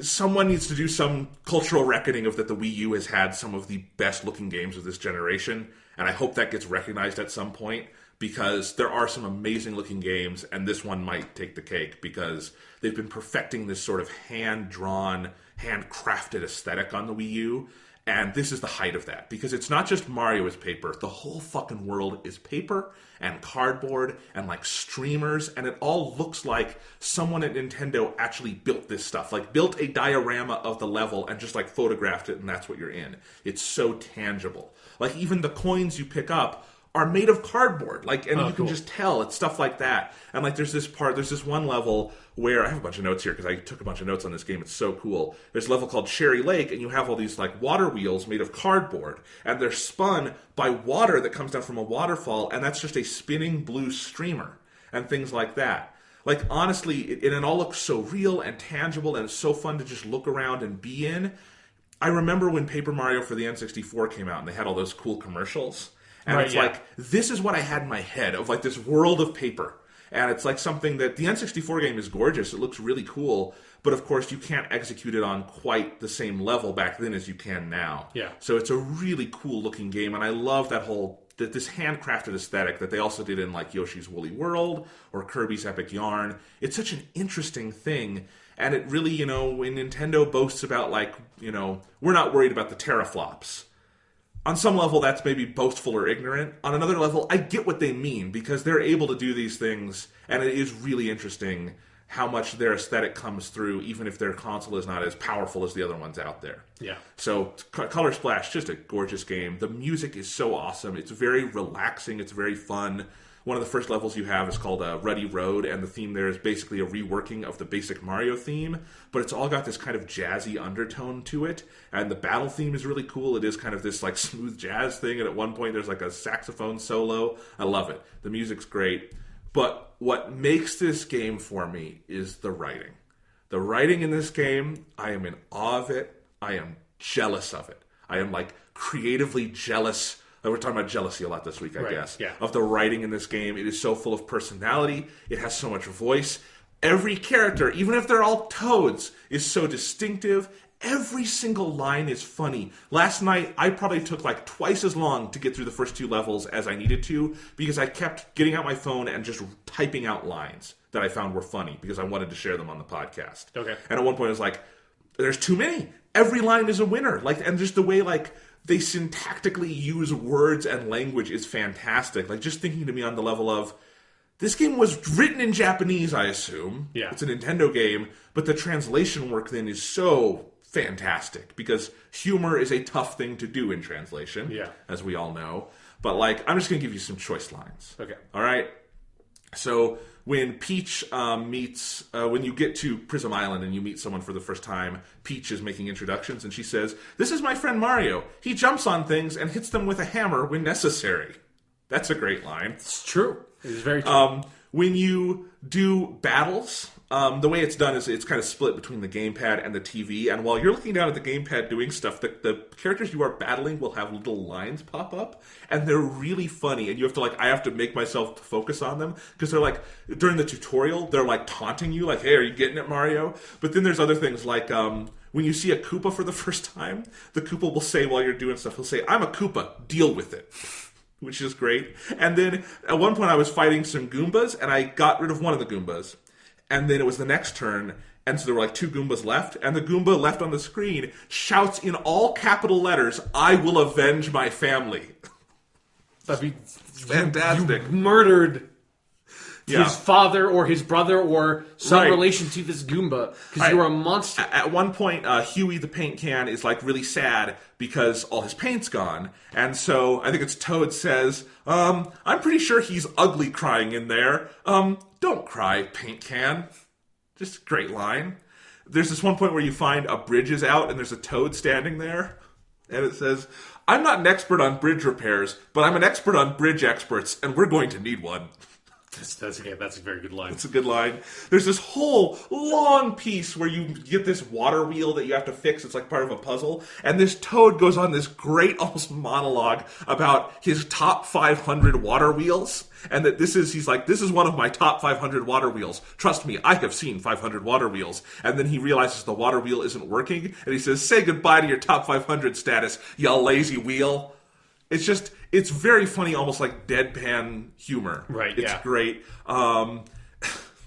someone needs to do some cultural reckoning of that the Wii U has had some of the best looking games of this generation, and I hope that gets recognized at some point, because there are some amazing looking games, and this one might take the cake because they've been perfecting this sort of hand-drawn, handcrafted aesthetic on the Wii U. And this is the height of that, because it's not just Mario is paper. The whole fucking world is paper and cardboard and like streamers, and it all looks like someone at Nintendo actually built this stuff. Like built a diorama of the level and just like photographed it, and that's what you're in. It's so tangible. Like even the coins you pick up are made of cardboard, like, and you can just tell it's stuff like that. And like, there's this one level where I have a bunch of notes here because I took a bunch of notes on this game. It's so cool. There's a level called Cherry Lake, and you have all these like water wheels made of cardboard, and they're spun by water that comes down from a waterfall, and that's just a spinning blue streamer and things like that. Like honestly, it all looks so real and tangible, and it's so fun to just look around and be in. I remember when Paper Mario for the N64 came out, and they had all those cool commercials. And it's like, this is what I had in my head, of like this world of paper. And it's like something that the N64 game is gorgeous. It looks really cool. But of course, you can't execute it on quite the same level back then as you can now. Yeah. So it's a really cool looking game. And I love this handcrafted aesthetic that they also did in like Yoshi's Woolly World or Kirby's Epic Yarn. It's such an interesting thing. And it really, when Nintendo boasts about like, we're not worried about the teraflops. On some level, that's maybe boastful or ignorant. On another level, I get what they mean, because they're able to do these things, and it is really interesting how much their aesthetic comes through, even if their console is not as powerful as the other ones out there. Yeah. So, Color Splash, just a gorgeous game. The music is so awesome. It's very relaxing. It's very fun. One of the first levels you have is called Ruddy Road, and the theme there is basically a reworking of the basic Mario theme, but it's all got this kind of jazzy undertone to it, and the battle theme is really cool. It is kind of this like smooth jazz thing, and at one point there's like a saxophone solo. I love it. The music's great. But what makes this game for me is the writing. The writing in this game, I am in awe of it. I am jealous of it. I am like creatively jealous. We're talking about jealousy a lot this week, I guess, of the writing in this game. It is so full of personality. It has so much voice. Every character, even if they're all toads, is so distinctive. Every single line is funny. Last night, I probably took like twice as long to get through the first 2 levels as I needed to, because I kept getting out my phone and just typing out lines that I found were funny, because I wanted to share them on the podcast. Okay. And at one point, I was like, there's too many. Every line is a winner. And just the way, they syntactically use words and language is fantastic. Like, just thinking to me on the level of, this game was written in Japanese, I assume. Yeah. It's a Nintendo game, but the translation work then is so fantastic, because humor is a tough thing to do in translation, as we all know. But, I'm just going to give you some choice lines. Okay. All right? So, when Peach meets, when you get to Prism Island and you meet someone for the first time, Peach is making introductions, and she says, "This is my friend Mario. He jumps on things and hits them with a hammer when necessary." That's a great line. It's true. It is very true. When you do battles, the way it's done is it's kind of split between the gamepad and the TV, and while you're looking down at the gamepad doing stuff, the characters you are battling will have little lines pop up, and they're really funny, and you have to I have to make myself focus on them, because they're during the tutorial, they're taunting you, hey, are you getting it, Mario? But then there's other things when you see a Koopa for the first time, the Koopa will say while you're doing stuff, he'll say, "I'm a Koopa, deal with it." Which is great. And then at one point I was fighting some Goombas, and I got rid of one of the Goombas. And then it was the next turn, and so there were 2 Goombas left, and the Goomba left on the screen shouts in all capital letters, "I will avenge my family." That'd be fantastic. You murdered his father or his brother or some relation to this Goomba, because you were a monster. At one point, Huey the paint can is really sad because all his paint's gone. And so I think it's Toad says, "I'm pretty sure he's ugly crying in there. Don't cry, paint can." Just a great line. There's this one point where you find a bridge is out and there's a Toad standing there. And it says, I'm not an expert on bridge repairs, but I'm an expert on bridge experts, and we're going to need one. That's a very good line. It's a good line. There's this whole long piece where you get this water wheel that you have to fix. It's like part of a puzzle. And this toad goes on this great almost monologue about his top 500 water wheels. And that he's like, this is one of my top 500 water wheels. Trust me, I have seen 500 water wheels. And then he realizes the water wheel isn't working. And he says, say goodbye to your top 500 status, you lazy wheel. It's very funny, almost like deadpan humor. Right, It's great.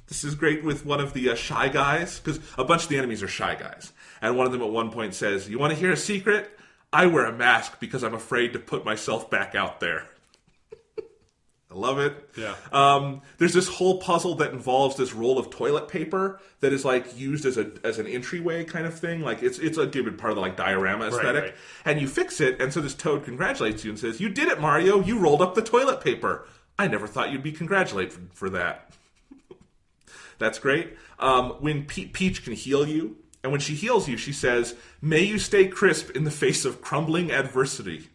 This is great with one of the Shy Guys, because a bunch of the enemies are Shy Guys. And one of them at one point says, you want to hear a secret? I wear a mask because I'm afraid to put myself back out there. I love it. Yeah. There's this whole puzzle that involves this roll of toilet paper that is like used as an entryway kind of thing. Like it's a given part of the like diorama aesthetic. Right. And you fix it, and so this toad congratulates you and says, you did it, Mario. You rolled up the toilet paper. I never thought you'd be congratulated for that. That's great. When Peach can heal you, and when she heals you, she says, may you stay crisp in the face of crumbling adversity.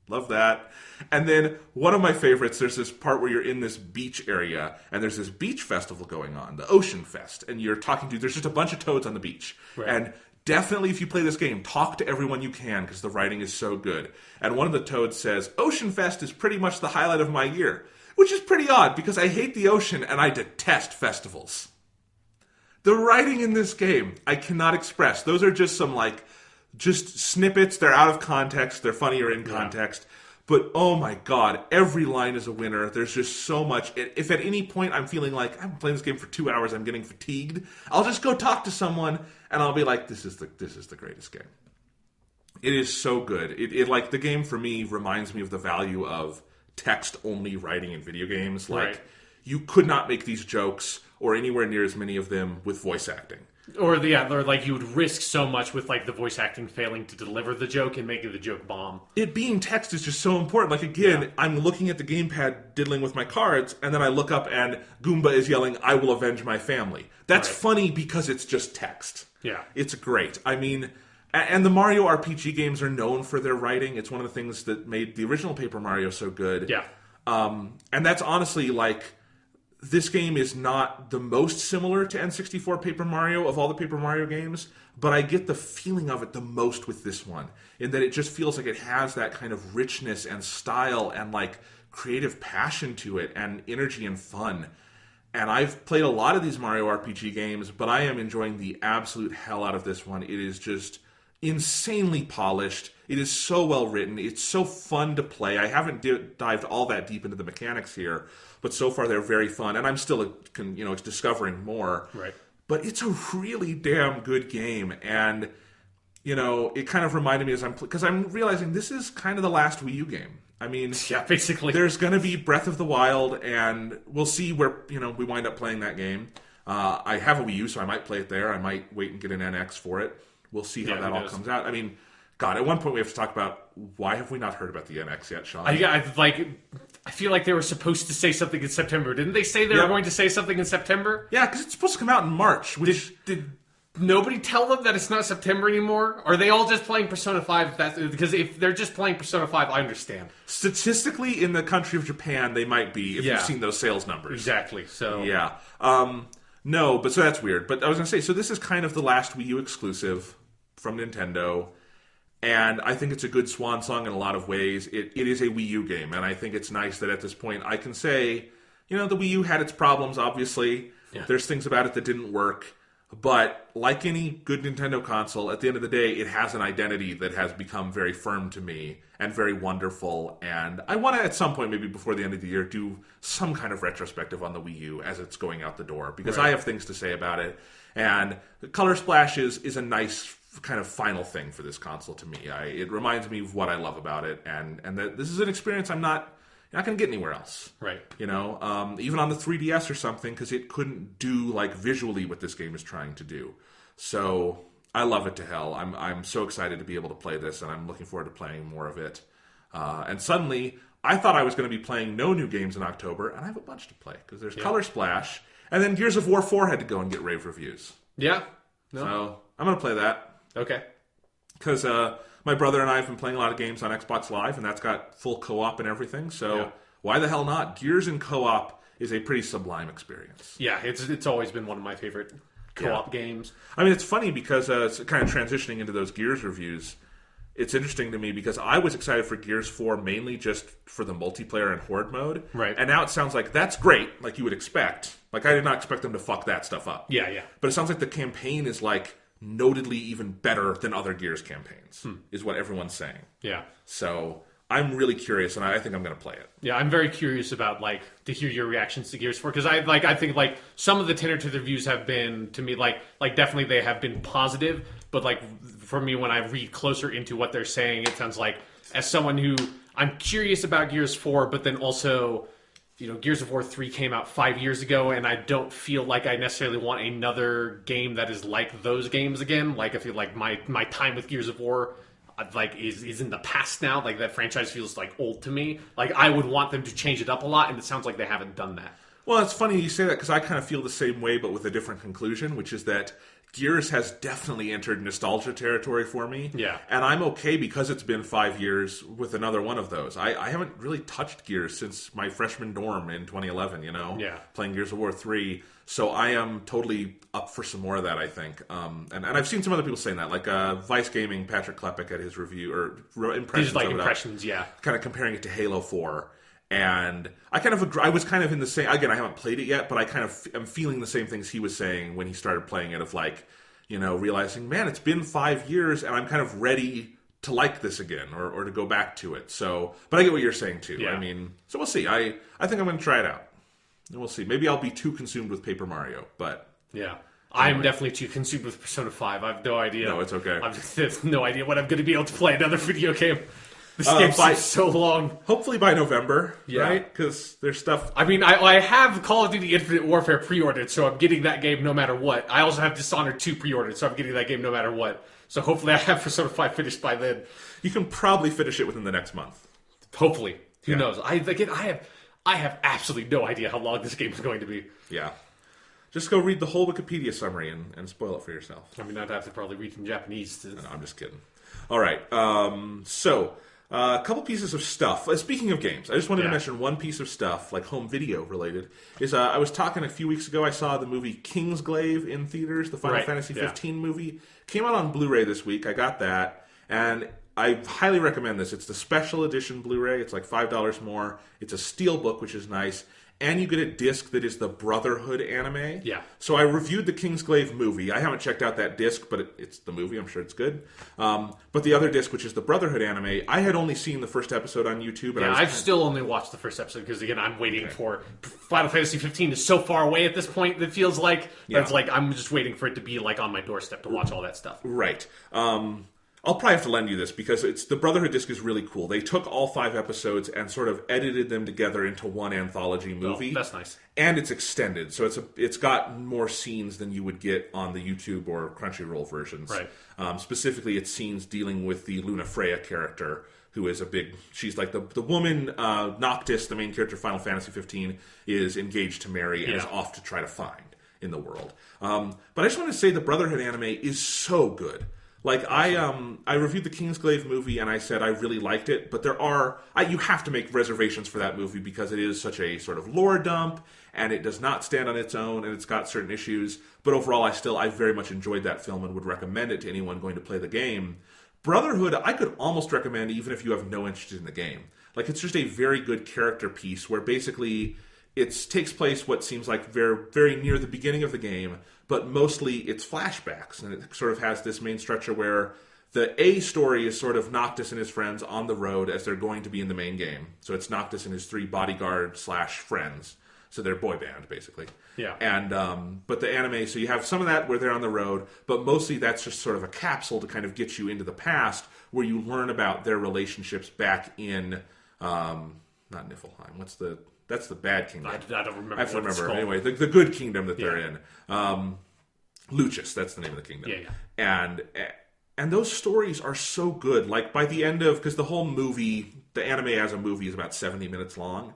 Love that. And then one of my favorites, there's this part where you're in this beach area, and there's this beach festival going on, the Ocean Fest, and you're talking to, there's just a bunch of toads on the beach. Right. And definitely, if you play this game, talk to everyone you can, because the writing is so good. And one of the toads says, Ocean Fest is pretty much the highlight of my year, which is pretty odd, because I hate the ocean, and I detest festivals. The writing in this game, I cannot express. Those are just some, just snippets. They're out of context. They're funnier in context. But, oh my god, every line is a winner. There's just so much. If at any point I'm feeling like, I've been playing this game for 2 hours, I'm getting fatigued, I'll just go talk to someone, and I'll be like, this is the greatest game. It is so good. It like, the game for me reminds me of the value of text-only writing in video games. Like, you could not make these jokes, or anywhere near as many of them, with voice acting. Or like you would risk so much with like the voice acting failing to deliver the joke and making the joke bomb. It being text is just so important. Like again, I'm looking at the gamepad diddling with my cards, and then I look up and Goomba is yelling, I will avenge my family. That's funny because it's just text. Yeah. It's great. I mean, and the Mario RPG games are known for their writing. It's one of the things that made the original Paper Mario so good. Yeah. And that's honestly like, this game is not the most similar to N64 Paper Mario of all the Paper Mario games, but I get the feeling of it the most with this one, in that it just feels like it has that kind of richness and style and like creative passion to it and energy and fun. And I've played a lot of these Mario RPG games, but I am enjoying the absolute hell out of this one. It is just insanely polished. It is so well written. It's so fun to play. I haven't dived all that deep into the mechanics here, but so far they're very fun, and I'm still, discovering more. Right. But it's a really damn good game, and it kind of reminded me because I'm realizing this is kind of the last Wii U game. I mean, yeah, basically, there's going to be Breath of the Wild, and we'll see where we wind up playing that game. I have a Wii U, so I might play it there. I might wait and get an NX for it. We'll see how that all comes out. I mean, God, at one point we have to talk about why have we not heard about the NX yet, Sean? I feel like they were supposed to say something in September. Didn't they say they were going to say something in September? Yeah, because it's supposed to come out in March. Did nobody tell them that it's not September anymore? Are they all just playing Persona 5? Because if they're just playing Persona 5, I understand. Statistically, in the country of Japan, they might be, if you've seen those sales numbers. Exactly. So yeah. No, but so that's weird. But I was going to say, so this is kind of the last Wii U exclusive from Nintendo. And I think it's a good swan song in a lot of ways. It is a Wii U game, and I think it's nice that at this point I can say, the Wii U had its problems, obviously. Yeah. There's things about it that didn't work. But like any good Nintendo console, at the end of the day, it has an identity that has become very firm to me and very wonderful. And I want to, at some point, maybe before the end of the year, do some kind of retrospective on the Wii U as it's going out the door. Because I have things to say about it. And the Color Splash is a nice kind of final thing for this console to me. It reminds me of what I love about it, and that this is an experience I'm not going to get anywhere else. Right. Even on the 3DS or something, because it couldn't do visually what this game is trying to do. So I love it to hell. I'm so excited to be able to play this, and I'm looking forward to playing more of it. And suddenly, I thought I was going to be playing no new games in October, and I have a bunch to play because there's Color Splash, and then Gears of War 4 had to go and get rave reviews. Yeah. No. So I'm going to play that. Okay. because my brother and I have been playing a lot of games on Xbox Live, and that's got full co-op and everything. So why the hell not? Gears in co-op is a pretty sublime experience. Yeah, it's always been one of my favorite co-op games. I mean, it's funny because it's kind of transitioning into those Gears reviews. It's interesting to me because I was excited for Gears 4 mainly just for the multiplayer and horde mode. Right. And now it sounds like that's great, like you would expect. Like, I did not expect them to fuck that stuff up. Yeah. But it sounds like the campaign is, like, notedly even better than other Gears campaigns, is what everyone's saying. Yeah. So I'm really curious, and I think I'm going to play it. Yeah, I'm very curious about, like, to hear your reactions to Gears 4, because I think, like, some of the tentative reviews have been, to me, like definitely they have been positive, but, like, for me, when I read closer into what they're saying, it sounds like, as someone who, I'm curious about Gears 4, but then also, you know, Gears of War 3 came out 5 years ago, and I don't feel like I necessarily want another game that is like those games again. Like, I feel like my time with Gears of War, like, is in the past now. Like, that franchise feels, like, old to me. Like, I would want them to change it up a lot, and it sounds like they haven't done that. Well, it's funny you say that, because I kind of feel the same way, but with a different conclusion, which is that Gears has definitely entered nostalgia territory for me. Yeah. And I'm okay because it's been 5 years with another one of those. I haven't really touched Gears since my freshman dorm in 2011, you know? Yeah. Playing Gears of War 3. So I am totally up for some more of that, I think. And I've seen some other people saying that, like Vice Gaming, Patrick Klepek at his review, or impressions These, like, of it, impressions, yeah. kind of comparing it to Halo 4. And I was kind of in the same, again, I haven't played it yet, but I kind of am feeling the same things he was saying when he started playing it, of like, you know, realizing, man, it's been 5 years and I'm kind of ready to like this again, or to go back to it. So, but I get what you're saying too. Yeah. I mean, so we'll see. I think I'm going to try it out. And we'll see. Maybe I'll be too consumed with Paper Mario, but... Yeah. I'm definitely too consumed with Persona 5. I have no idea. No, it's okay. I have no idea when I'm going to be able to play another video game. This game seems so long. Hopefully by November, right? Because there's stuff... I mean, I have Call of Duty Infinite Warfare pre-ordered, so I'm getting that game no matter what. I also have Dishonored 2 pre-ordered, so I'm getting that game no matter what. So hopefully I have Persona 5 finished by then. You can probably finish it within the next month. Hopefully. Who knows? I have absolutely no idea how long this game is going to be. Yeah. Just go read the whole Wikipedia summary and spoil it for yourself. I mean, I'd have to probably read in Japanese. No, I'm just kidding. All right. So... a couple pieces of stuff. Speaking of games, I just wanted to mention one piece of stuff, like home video related. Is I was talking a few weeks ago, I saw the movie Kingsglaive in theaters, the Final Fantasy 15 movie. Came out on Blu-ray this week. I got that. And I highly recommend this. It's the special edition Blu-ray. It's like $5 more. It's a steelbook, which is nice. And you get a disc that is the Brotherhood anime. Yeah. So I reviewed the Kingsglaive movie. I haven't checked out that disc, but it's the movie. I'm sure it's good. But the other disc, which is the Brotherhood anime, I had only seen the first episode on YouTube. And I've still only watched the first episode because, again, I'm waiting for... Final Fantasy 15 is so far away at this point, it feels like. It's like I'm just waiting for it to be like on my doorstep to watch all that stuff. Right. I'll probably have to lend you this because the Brotherhood disc is really cool. They took all 5 episodes and sort of edited them together into one anthology movie. Oh, that's nice. And it's extended, so it's got more scenes than you would get on the YouTube or Crunchyroll versions. Right. Specifically, it's scenes dealing with the Luna Freya character, who is she's like the woman Noctis, the main character of Final Fantasy 15, is engaged to marry and is off to try to find in the world. But I just want to say the Brotherhood anime is so good. Like, I reviewed the Kingsglaive movie, and I said I really liked it, but you have to make reservations for that movie because it is such a sort of lore dump, and it does not stand on its own, and it's got certain issues. But overall, I very much enjoyed that film and would recommend it to anyone going to play the game. Brotherhood, I could almost recommend even if you have no interest in the game. Like, it's just a very good character piece where basically it takes place what seems like very, very near the beginning of the game, but mostly it's flashbacks, and it sort of has this main structure where the A story is sort of Noctis and his friends on the road as they're going to be in the main game. So it's Noctis and his 3 bodyguard/friends. So they're boy band, basically. Yeah. And but the anime, so you have some of that where they're on the road, but mostly that's just sort of a capsule to kind of get you into the past, where you learn about their relationships back in not Niflheim. That's the bad kingdom. I don't remember. I have to remember. Anyway, the good kingdom that they're in. Lucius, that's the name of the kingdom. Yeah. And those stories are so good. Like, by the end of... Because the whole movie, the anime as a movie is about 70 minutes long.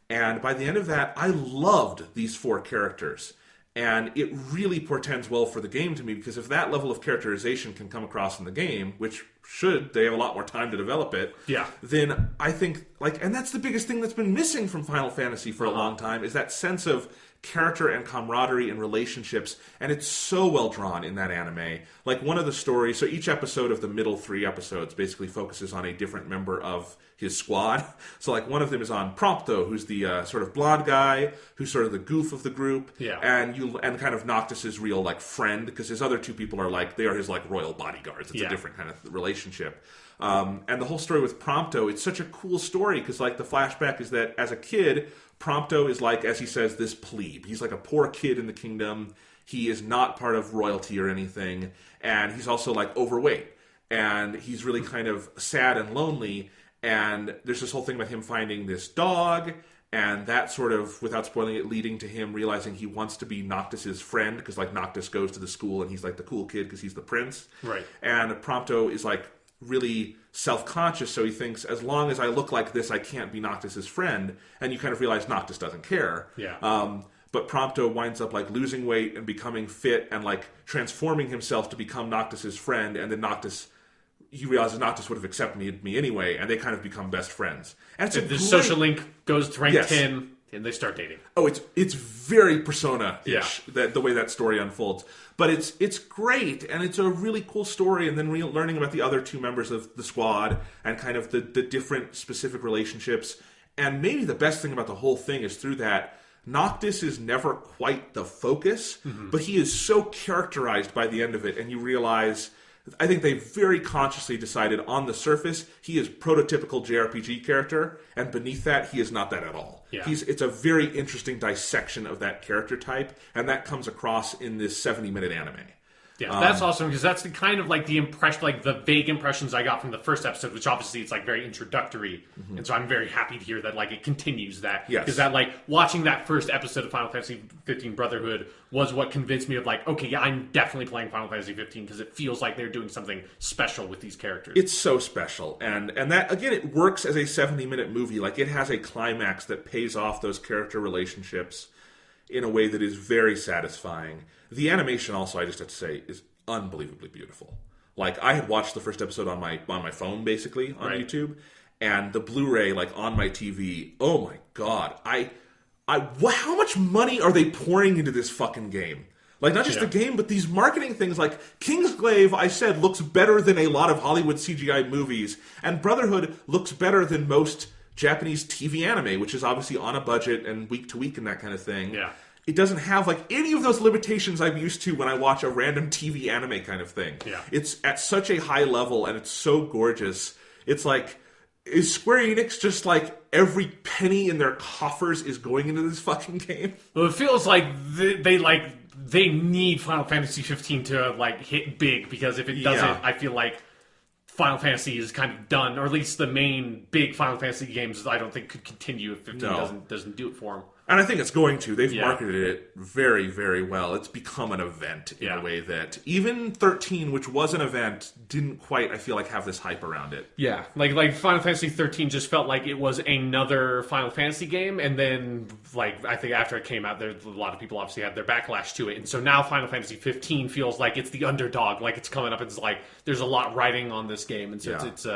And by the end of that, I loved these 4 characters. And it really portends well for the game to me, because if that level of characterization can come across in the game, which they have a lot more time to develop it, then I think, and that's the biggest thing that's been missing from Final Fantasy for a long time, is that sense of character and camaraderie and relationships, and it's so well drawn in that anime. Like, one of the stories, so each episode of the middle 3 episodes basically focuses on a different member of his squad. So, like, one of them is on Prompto, who's the sort of blonde guy, who's sort of the goof of the group, and kind of Noctis's real, like, friend, because his other 2 people are like, they are his, like, royal bodyguards. It's a different kind of relationship. And the whole story with Prompto, it's such a cool story, because, like, the flashback is that as a kid, Prompto is like, as he says, this plebe. He's like a poor kid in the kingdom. He is not part of royalty or anything. And he's also, like, overweight. And he's really kind of sad and lonely. And there's this whole thing about him finding this dog, and that sort of, without spoiling it, leading to him realizing he wants to be Noctis's friend, because, like, Noctis goes to the school and he's like the cool kid because he's the prince. Right. And Prompto is, like, really self-conscious, so he thinks, as long as I look like this, I can't be Noctis's friend. And you kind of realize Noctis doesn't care. But Prompto winds up, like, losing weight and becoming fit and, like, transforming himself to become Noctis's friend, and then he realizes Noctis would have accepted me anyway, and they kind of become best friends. And the social link goes to rank 10, and they start dating. Oh, it's very Persona-ish, the way that story unfolds. But it's great, and it's a really cool story, and then learning about the other 2 members of the squad, and kind of the different specific relationships. And maybe the best thing about the whole thing is through that, Noctis is never quite the focus, but he is so characterized by the end of it, and you realize, I think they very consciously decided, on the surface, he is prototypical JRPG character, and beneath that, he is not that at all. It's a very interesting dissection of that character type, and that comes across in this 70-minute anime. Yeah, that's awesome, because that's the kind of, like, the impression, like, the vague impressions I got from the first episode, which obviously it's, like, very introductory, and so I'm very happy to hear that, like, it continues that. Because that, like, watching that first episode of Final Fantasy 15 Brotherhood was what convinced me of, like, okay, yeah, I'm definitely playing Final Fantasy 15, because it feels like they're doing something special with these characters. It's so special, and that, again, it works as a 70-minute movie. Like, it has a climax that pays off those character relationships in a way that is very satisfying. The animation also, I just have to say, is unbelievably beautiful. Like, I had watched the first episode on my phone, basically, on YouTube, and the Blu-ray, like, on my TV, oh my god, how much money are they pouring into this fucking game? Like, not just the game, but these marketing things. Like, Kingsglaive, I said, looks better than a lot of Hollywood CGI movies, and Brotherhood looks better than most Japanese TV anime, which is obviously on a budget and week to week and that kind of thing. It doesn't have, like, any of those limitations I'm used to when I watch a random TV anime kind of thing. It's at such a high level, and it's so gorgeous. It's like, is Square Enix just like, every penny in their coffers is going into this fucking game? Well, it feels like they need Final Fantasy 15 to, like, hit big, because if it doesn't, I feel like Final Fantasy is kind of done, or at least the main big Final Fantasy games I don't think could continue if 15 doesn't do it for them. And I think it's going to. They've marketed it very, very well. It's become an event in a way that even 13, which was an event, didn't quite, I feel like, have this hype around it. Yeah. Like Final Fantasy 13 just felt like it was another Final Fantasy game, and then, like, I think after it came out, there a lot of people obviously had their backlash to it. And so now Final Fantasy 15 feels like it's the underdog, like it's coming up, it's like there's a lot riding on this game, and so it's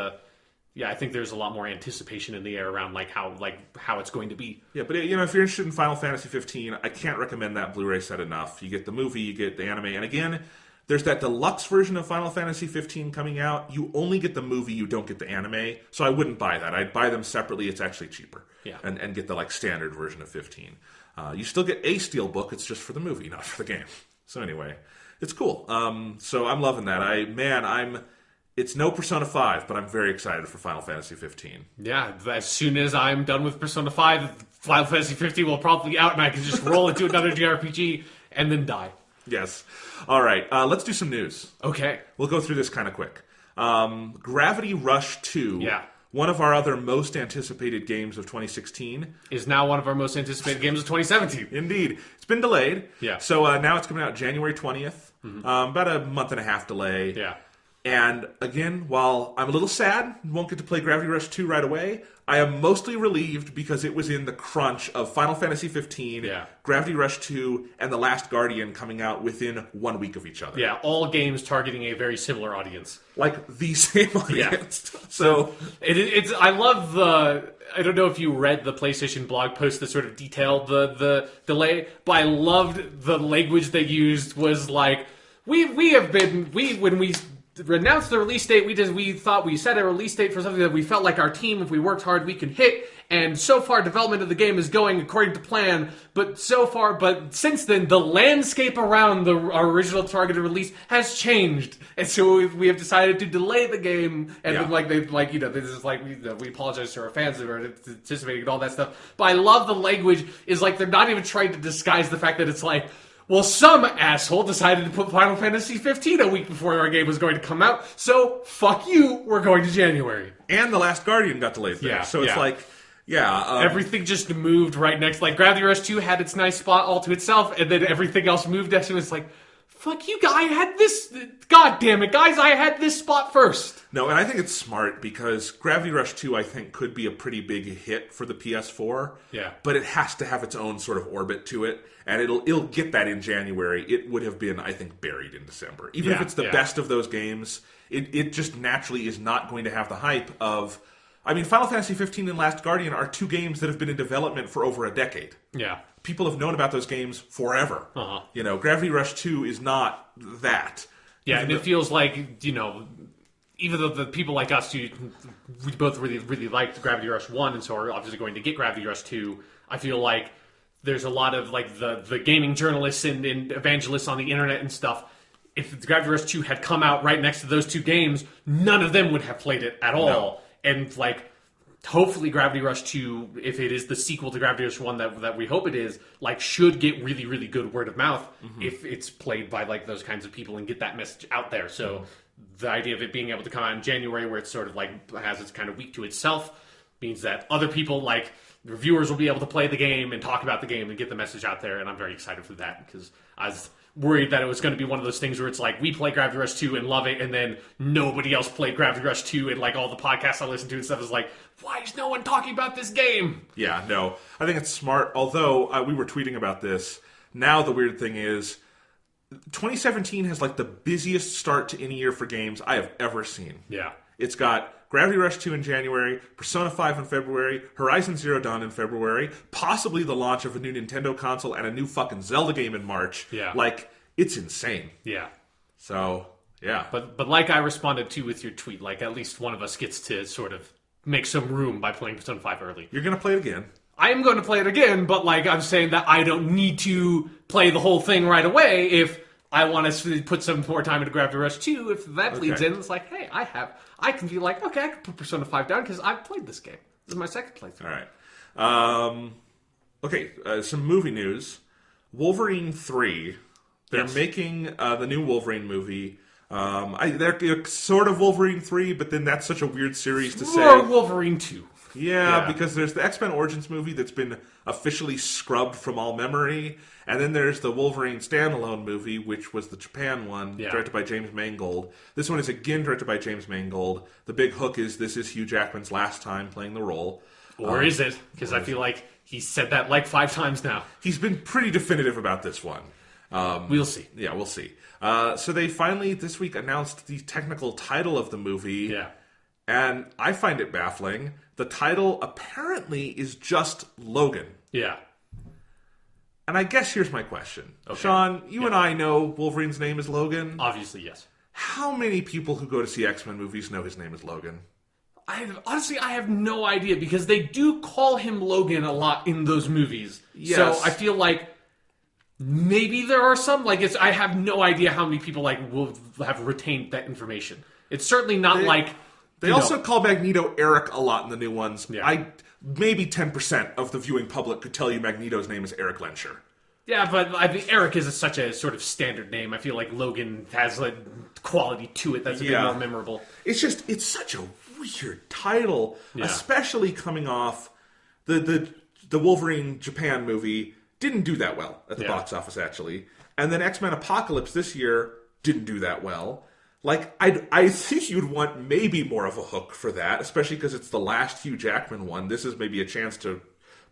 I think there's a lot more anticipation in the air around how it's going to be. Yeah, but if you're interested in Final Fantasy 15, I can't recommend that Blu-ray set enough. You get the movie, you get the anime, and again, there's that deluxe version of Final Fantasy 15 coming out. You only get the movie, you don't get the anime, so I wouldn't buy that. I'd buy them separately. It's actually cheaper. And get the standard version of 15. You still get a steelbook. It's just for the movie, not for the game. So anyway, it's cool. So I'm loving that. It's no Persona 5, but I'm very excited for Final Fantasy 15. Yeah, as soon as I'm done with Persona 5, Final Fantasy 15 will probably be out, and I can just roll into another JRPG and then die. Yes. All right, let's do some news. Okay. We'll go through this kind of quick. Gravity Rush 2, one of our other most anticipated games of 2016, is now one of our most anticipated games of 2017. Indeed. It's been delayed. Yeah. So now it's coming out January 20th. About a month and a half delay. Yeah. And again, while I'm a little sad, won't get to play Gravity Rush 2 right away, I am mostly relieved because it was in the crunch of Final Fantasy 15, Gravity Rush 2, and The Last Guardian coming out within 1 week of each other. Yeah, all games targeting a very similar audience. Like the same audience. Yeah. So it's I love the... I don't know if you read the PlayStation blog post that sort of detailed the delay, but I loved the language they used was like, when we announced the release date, we thought we set a release date for something that we felt like our team, if we worked hard, we can hit. And so far, development of the game is going according to plan. But since then, the landscape around our original targeted release has changed, and so we have decided to delay the game. And this is like we apologize to our fans that are anticipating and all that stuff. But I love the language is like they're not even trying to disguise the fact that it's like, well, some asshole decided to put Final Fantasy 15 a week before our game was going to come out, so fuck you, we're going to January. And The Last Guardian got delayed there. So it's like, everything just moved right next. Like, Gravity Rush 2 had its nice spot all to itself, and then everything else moved next to it. It's like, fuck you, I had this... God damn it, guys, I had this spot first. No, and I think it's smart because Gravity Rush 2, I think, could be a pretty big hit for the PS4. Yeah. But it has to have its own sort of orbit to it, and it'll get that in January. It would have been, I think, buried in December. Even if it's the best of those games, it just naturally is not going to have the hype of... I mean, Final Fantasy 15 and Last Guardian are two games that have been in development for over a decade. Yeah. People have known about those games forever. Uh-huh. Gravity Rush 2 is not that. Yeah, and it feels like, even though the people like us, we both really, really liked Gravity Rush 1, and so are obviously going to get Gravity Rush 2, I feel like there's a lot of, like, the gaming journalists and evangelists on the internet and stuff. If Gravity Rush 2 had come out right next to those two games, none of them would have played it at all. No. And, like, hopefully Gravity Rush 2, if it is the sequel to Gravity Rush 1 that we hope it is, like, should get really, really good word of mouth if it's played by, like, those kinds of people and get that message out there. So the idea of it being able to come out in January where it's sort of, like, has its kind of week to itself means that other people, like, reviewers will be able to play the game and talk about the game and get the message out there, and I'm very excited for that because I was worried that it was going to be one of those things where it's like, we play Gravity Rush 2 and love it, and then nobody else played Gravity Rush 2, and like all the podcasts I listen to and stuff is like, why is no one talking about this game? Yeah, no. I think it's smart, although we were tweeting about this. Now the weird thing is, 2017 has like the busiest start to any year for games I have ever seen. Yeah. It's got Gravity Rush 2 in January, Persona 5 in February, Horizon Zero Dawn in February, possibly the launch of a new Nintendo console and a new fucking Zelda game in March. Yeah. Like, it's insane. Yeah. So, yeah. But like I responded to with your tweet, like at least one of us gets to sort of make some room by playing Persona 5 early. You're going to play it again. I am going to play it again, but like I'm saying that I don't need to play the whole thing right away if I want to put some more time into Gravity Rush 2. If that bleeds in, it's like, hey, I can be like, okay, I can put Persona 5 down because I've played this game. This is my second playthrough. All right. Some movie news. Wolverine 3. They're making the new Wolverine movie. They're sort of Wolverine 3, but then that's such a weird series to say. Or Wolverine 2. Yeah, because there's the X-Men Origins movie that's been officially scrubbed from all memory, and then there's the Wolverine standalone movie, which was the Japan one, directed by James Mangold. This one is again directed by James Mangold. The big hook is this is Hugh Jackman's last time playing the role. Or is it? Because I feel like he's said that like 5 times now. He's been pretty definitive about this one. We'll see. Yeah, we'll see. So they finally, this week, announced the technical title of the movie. Yeah. And I find it baffling. The title apparently is just Logan. Yeah. And I guess here's my question. Okay. Sean, you and I know Wolverine's name is Logan. Obviously, yes. How many people who go to see X-Men movies know his name is Logan? Honestly, I have no idea because they do call him Logan a lot in those movies. Yes. So I feel like maybe there are some. Like I have no idea how many people like will have retained that information. It's certainly not They also call Magneto Eric a lot in the new ones. Yeah. Maybe 10% of the viewing public could tell you Magneto's name is Eric Lenscher. Yeah, but I mean, Eric is such a sort of standard name. I feel like Logan has a quality to it that's a bit more memorable. It's such a weird title, especially coming off the Wolverine Japan movie didn't do that well at the box office, actually. And then X-Men Apocalypse this year didn't do that well. Like, I think you'd want maybe more of a hook for that, especially because it's the last Hugh Jackman one. This is maybe a chance to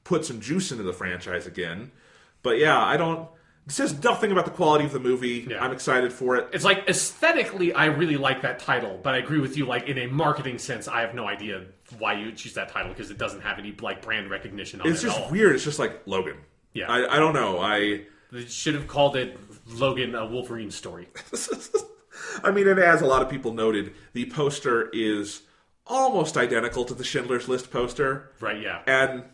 put some juice into the franchise again. But yeah, This says nothing about the quality of the movie. Yeah. I'm excited for it. It's like, aesthetically, I really like that title, but I agree with you, like, in a marketing sense, I have no idea why you would choose that title, because it doesn't have any, like, brand recognition on it at all. It's just weird. It's just like, Logan. Yeah. I don't know. They should have called it Logan, a Wolverine story. I mean, and as a lot of people noted, the poster is almost identical to the Schindler's List poster. Right, yeah. And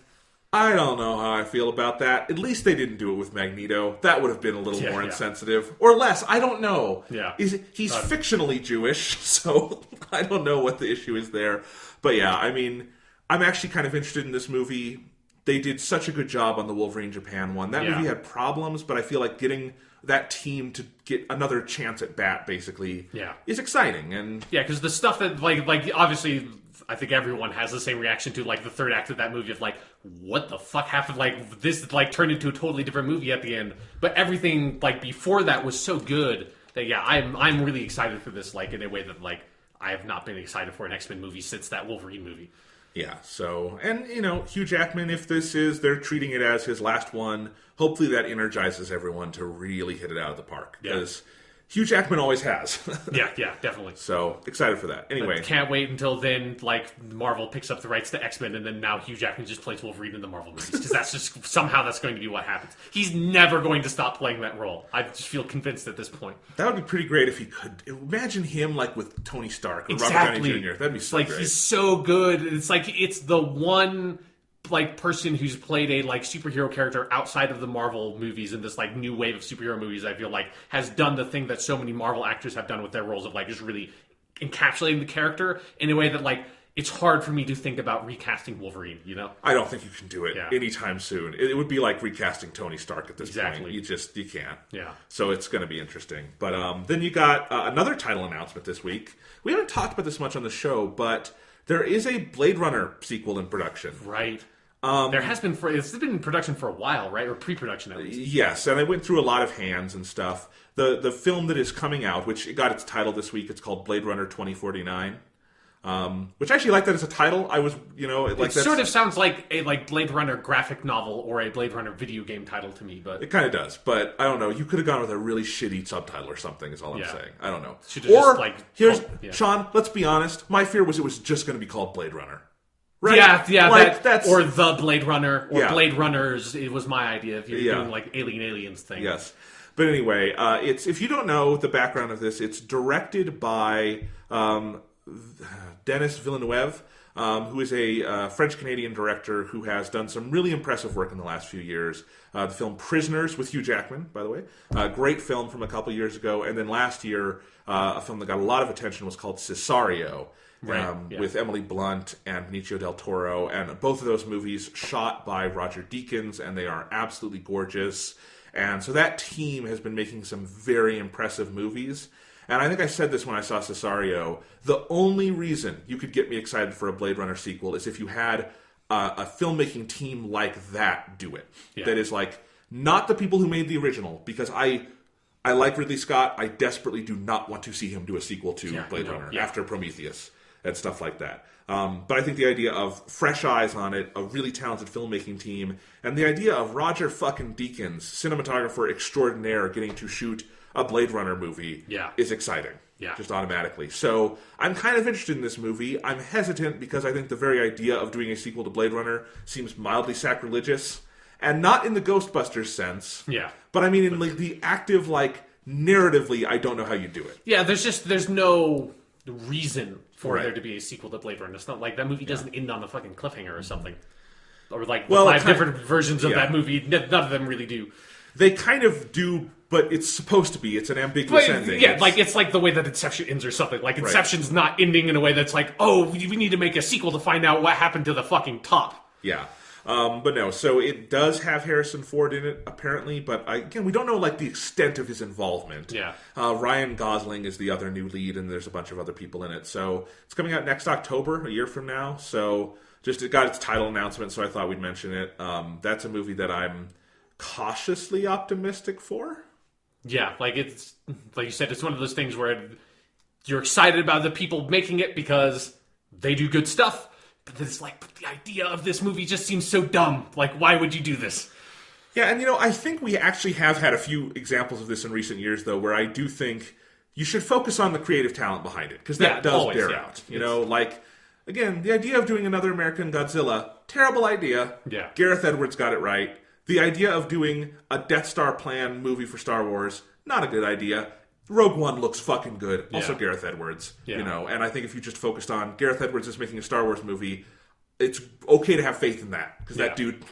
I don't know how I feel about that. At least they didn't do it with Magneto. That would have been a little more insensitive. Or less. I don't know. Yeah. He's fictionally Jewish, so I don't know what the issue is there. But yeah, I mean, I'm actually kind of interested in this movie. They did such a good job on the Wolverine Japan one. That movie had problems, but I feel like getting that team to get another chance at bat, basically, is exciting. And yeah, because the stuff that, like obviously, I think everyone has the same reaction to, like, the third act of that movie of, like, what the fuck happened? Like, this, like, turned into a totally different movie at the end. But everything, like, before that was so good that, yeah, I'm really excited for this, like, in a way that, like, I have not been excited for an X-Men movie since that Wolverine movie. Yeah, so, and, Hugh Jackman, if they're treating it as his last one, hopefully that energizes everyone to really hit it out of the park. Because Hugh Jackman always has. Yeah, definitely. So, excited for that. Anyway. But can't wait until then, like, Marvel picks up the rights to X-Men, and then now Hugh Jackman just plays Wolverine in the Marvel movies. Because that's just, somehow that's going to be what happens. He's never going to stop playing that role. I just feel convinced at this point. That would be pretty great if he could. Imagine him, like, with Tony Stark or Robert Downey Jr. That'd be so great. He's so good. It's like, it's the one, like, person who's played a, like, superhero character outside of the Marvel movies in this, like, new wave of superhero movies, I feel like has done the thing that so many Marvel actors have done with their roles of, like, just really encapsulating the character in a way that, like, it's hard for me to think about recasting Wolverine, I don't think you can do it anytime soon. It would be like recasting Tony Stark at this point. You can't. Yeah. So it's going to be interesting. But then you got another title announcement this week. We haven't talked about this much on the show, but there is a Blade Runner sequel in production. Right. There has been it's been in production for a while, right? Or pre-production at least. Yes, and it went through a lot of hands and stuff. The film that is coming out, which it got its title this week, it's called Blade Runner 2049. Which I actually like that as a title. I was, it sort of sounds like a Blade Runner graphic novel or a Blade Runner video game title to me, but it kind of does. But I don't know. You could have gone with a really shitty subtitle or something. Is all I'm saying. I don't know. Sean. Let's be honest. My fear was it was just going to be called Blade Runner. Right? Yeah, that's or the Blade Runner or Blade Runners. It was my idea if you're doing like aliens thing. Yes, but anyway, it's if you don't know the background of this, it's directed by Denis Villeneuve, who is a French-Canadian director who has done some really impressive work in the last few years. The film Prisoners with Hugh Jackman, by the way, great film from a couple years ago, and then last year a film that got a lot of attention was called Cesario. With Emily Blunt and Benicio del Toro, and both of those movies shot by Roger Deakins, and they are absolutely gorgeous. And so that team has been making some very impressive movies. And I think I said this when I saw Cesario. The only reason you could get me excited for a Blade Runner sequel is if you had a filmmaking team like that do it. Yeah. That is like, not the people who made the original, because I like Ridley Scott. I desperately do not want to see him do a sequel to Blade Runner after Prometheus and stuff like that. But I think the idea of fresh eyes on it, a really talented filmmaking team, and the idea of Roger fucking Deakins, cinematographer extraordinaire, getting to shoot a Blade Runner movie is exciting. Yeah. Just automatically. So I'm kind of interested in this movie. I'm hesitant because I think the very idea of doing a sequel to Blade Runner seems mildly sacrilegious. And not in the Ghostbusters sense. Yeah. But I mean in like the active, like, narratively, I don't know how you do it. Yeah, there's no reason for there to be a sequel to Blade Runner. It's not like that movie doesn't end on a fucking cliffhanger or something. Or like five different versions of that movie. None of them really do. They kind of do, but it's supposed to be. It's an ambiguous ending. Yeah, it's like the way that Inception ends or something. Like Inception's not ending in a way that's like, oh, we need to make a sequel to find out what happened to the fucking top. Yeah. But no, so it does have Harrison Ford in it, apparently, but again, we don't know, like, the extent of his involvement. Yeah. Ryan Gosling is the other new lead, and there's a bunch of other people in it. So it's coming out next October, a year from now. So just it got its title announcement, so I thought we'd mention it. That's a movie that I'm cautiously optimistic for. Yeah, like it's like you said, it's one of those things where you're excited about the people making it because they do good stuff. But it's like, the idea of this movie just seems so dumb. Like, why would you do this? Yeah, and I think we actually have had a few examples of this in recent years, though, where I do think you should focus on the creative talent behind it, because that does always bear out. Like, again, the idea of doing another American Godzilla, terrible idea. Yeah. Gareth Edwards got it right. The idea of doing a Death Star plan movie for Star Wars, not a good idea. Rogue One looks fucking good. Also Gareth Edwards. And I think if you just focused on Gareth Edwards is making a Star Wars movie, it's okay to have faith in that, because that dude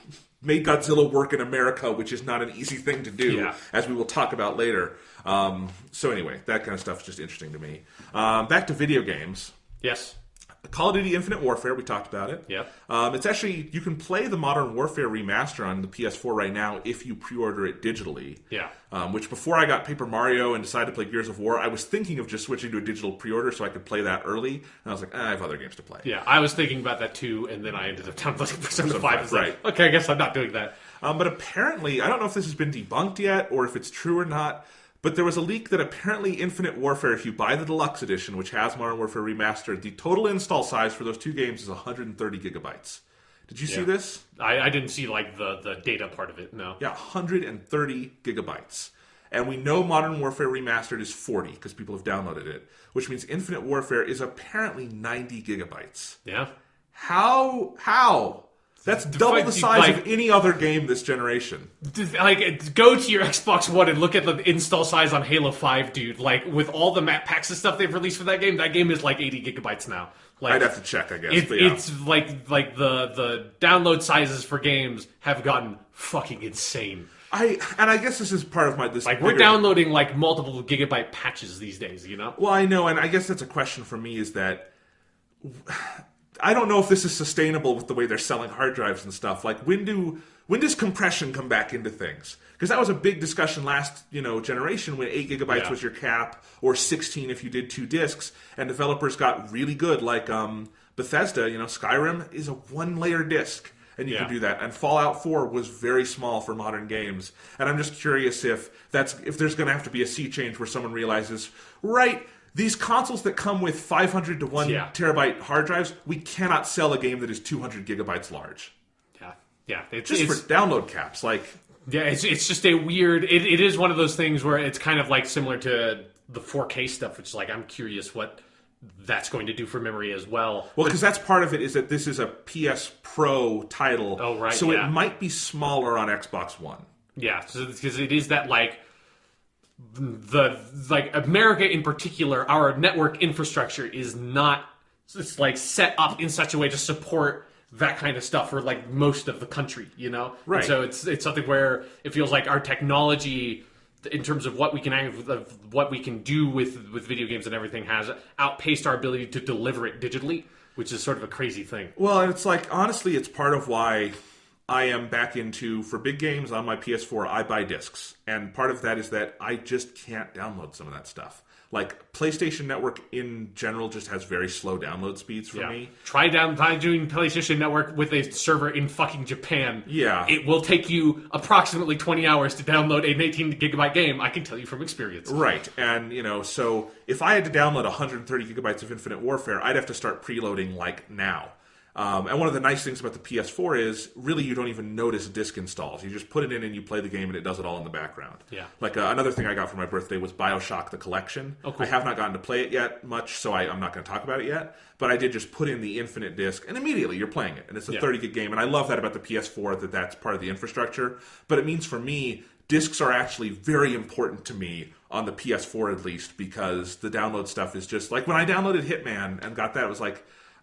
made Godzilla work in America, which is not an easy thing to do, as we will talk about later. So anyway, that kind of stuff is just interesting to me. Back to video games. Yes. Call of Duty Infinite Warfare, we talked about it. Yeah. It's actually, you can play the Modern Warfare remaster on the PS4 right now if you pre-order it digitally. Yeah. Which before I got Paper Mario and decided to play Gears of War, I was thinking of just switching to a digital pre-order so I could play that early. And I was like, I have other games to play. Yeah, I was thinking about that too, and then I ended up downloading Persona 5. Right. Like, okay, I guess I'm not doing that. But apparently, I don't know if this has been debunked yet or if it's true or not, but there was a leak that apparently Infinite Warfare, if you buy the Deluxe Edition, which has Modern Warfare Remastered, the total install size for those two games is 130 gigabytes. Did you see this? I didn't see like the data part of it, no. Yeah, 130 gigabytes. And we know Modern Warfare Remastered is 40 because people have downloaded it, which means Infinite Warfare is apparently 90 gigabytes. Yeah. How? That's double the size of any other game this generation. Like, go to your Xbox One and look at the install size on Halo 5, dude. Like, with all the map packs and stuff they've released for that game is like 80 gigabytes now. Like, I'd have to check, I guess. It's like the download sizes for games have gotten fucking insane. I guess this is part of this. Like, we're downloading like multiple gigabyte patches these days, you know? Well, I know, and I guess that's a question for me is that I don't know if this is sustainable with the way they're selling hard drives and stuff. Like, when does compression come back into things? Because that was a big discussion last generation when 8 gigabytes was your cap, or 16 if you did 2 discs, and developers got really good. Like Bethesda, Skyrim is a 1-layer disc, and you can do that. And Fallout 4 was very small for modern games. And I'm just curious if there's going to have to be a sea change where someone realizes, right, these consoles that come with 500 to 1 terabyte hard drives, we cannot sell a game that is 200 gigabytes large. Yeah. It's for download caps. It's just a weird... It is one of those things where it's kind of like similar to the 4K stuff, which is like, I'm curious what that's going to do for memory as well. Well, because that's part of it, is that this is a PS Pro title. Oh, right, so it might be smaller on Xbox One. Yeah, because it is that, America in particular, our network infrastructure is not set up in such a way to support that kind of stuff for most of the country, Right. And so it's something where it feels like our technology, in terms of what we can do with video games and everything, has outpaced our ability to deliver it digitally, which is sort of a crazy thing. Well, and it's honestly, it's part of why I am back into, for big games on my PS4, I buy discs. And part of that is that I just can't download some of that stuff. PlayStation Network in general just has very slow download speeds for me. Try doing PlayStation Network with a server in fucking Japan. Yeah. It will take you approximately 20 hours to download an 18 gigabyte game, I can tell you from experience. Right. And, so if I had to download 130 gigabytes of Infinite Warfare, I'd have to start preloading now. And one of the nice things about the PS4 is, really, you don't even notice disk installs. You just put it in and you play the game, and it does it all in the background. Yeah. Another thing I got for my birthday was BioShock the Collection. Oh, cool. I have not gotten to play it yet much, so I'm not going to talk about it yet. But I did just put in the Infinite disc, and immediately you're playing it. And it's a 30-gig game, and I love that about the PS4, that's part of the infrastructure. But it means, for me, discs are actually very important to me, on the PS4 at least, because the download stuff is just... when I downloaded Hitman and got that, it was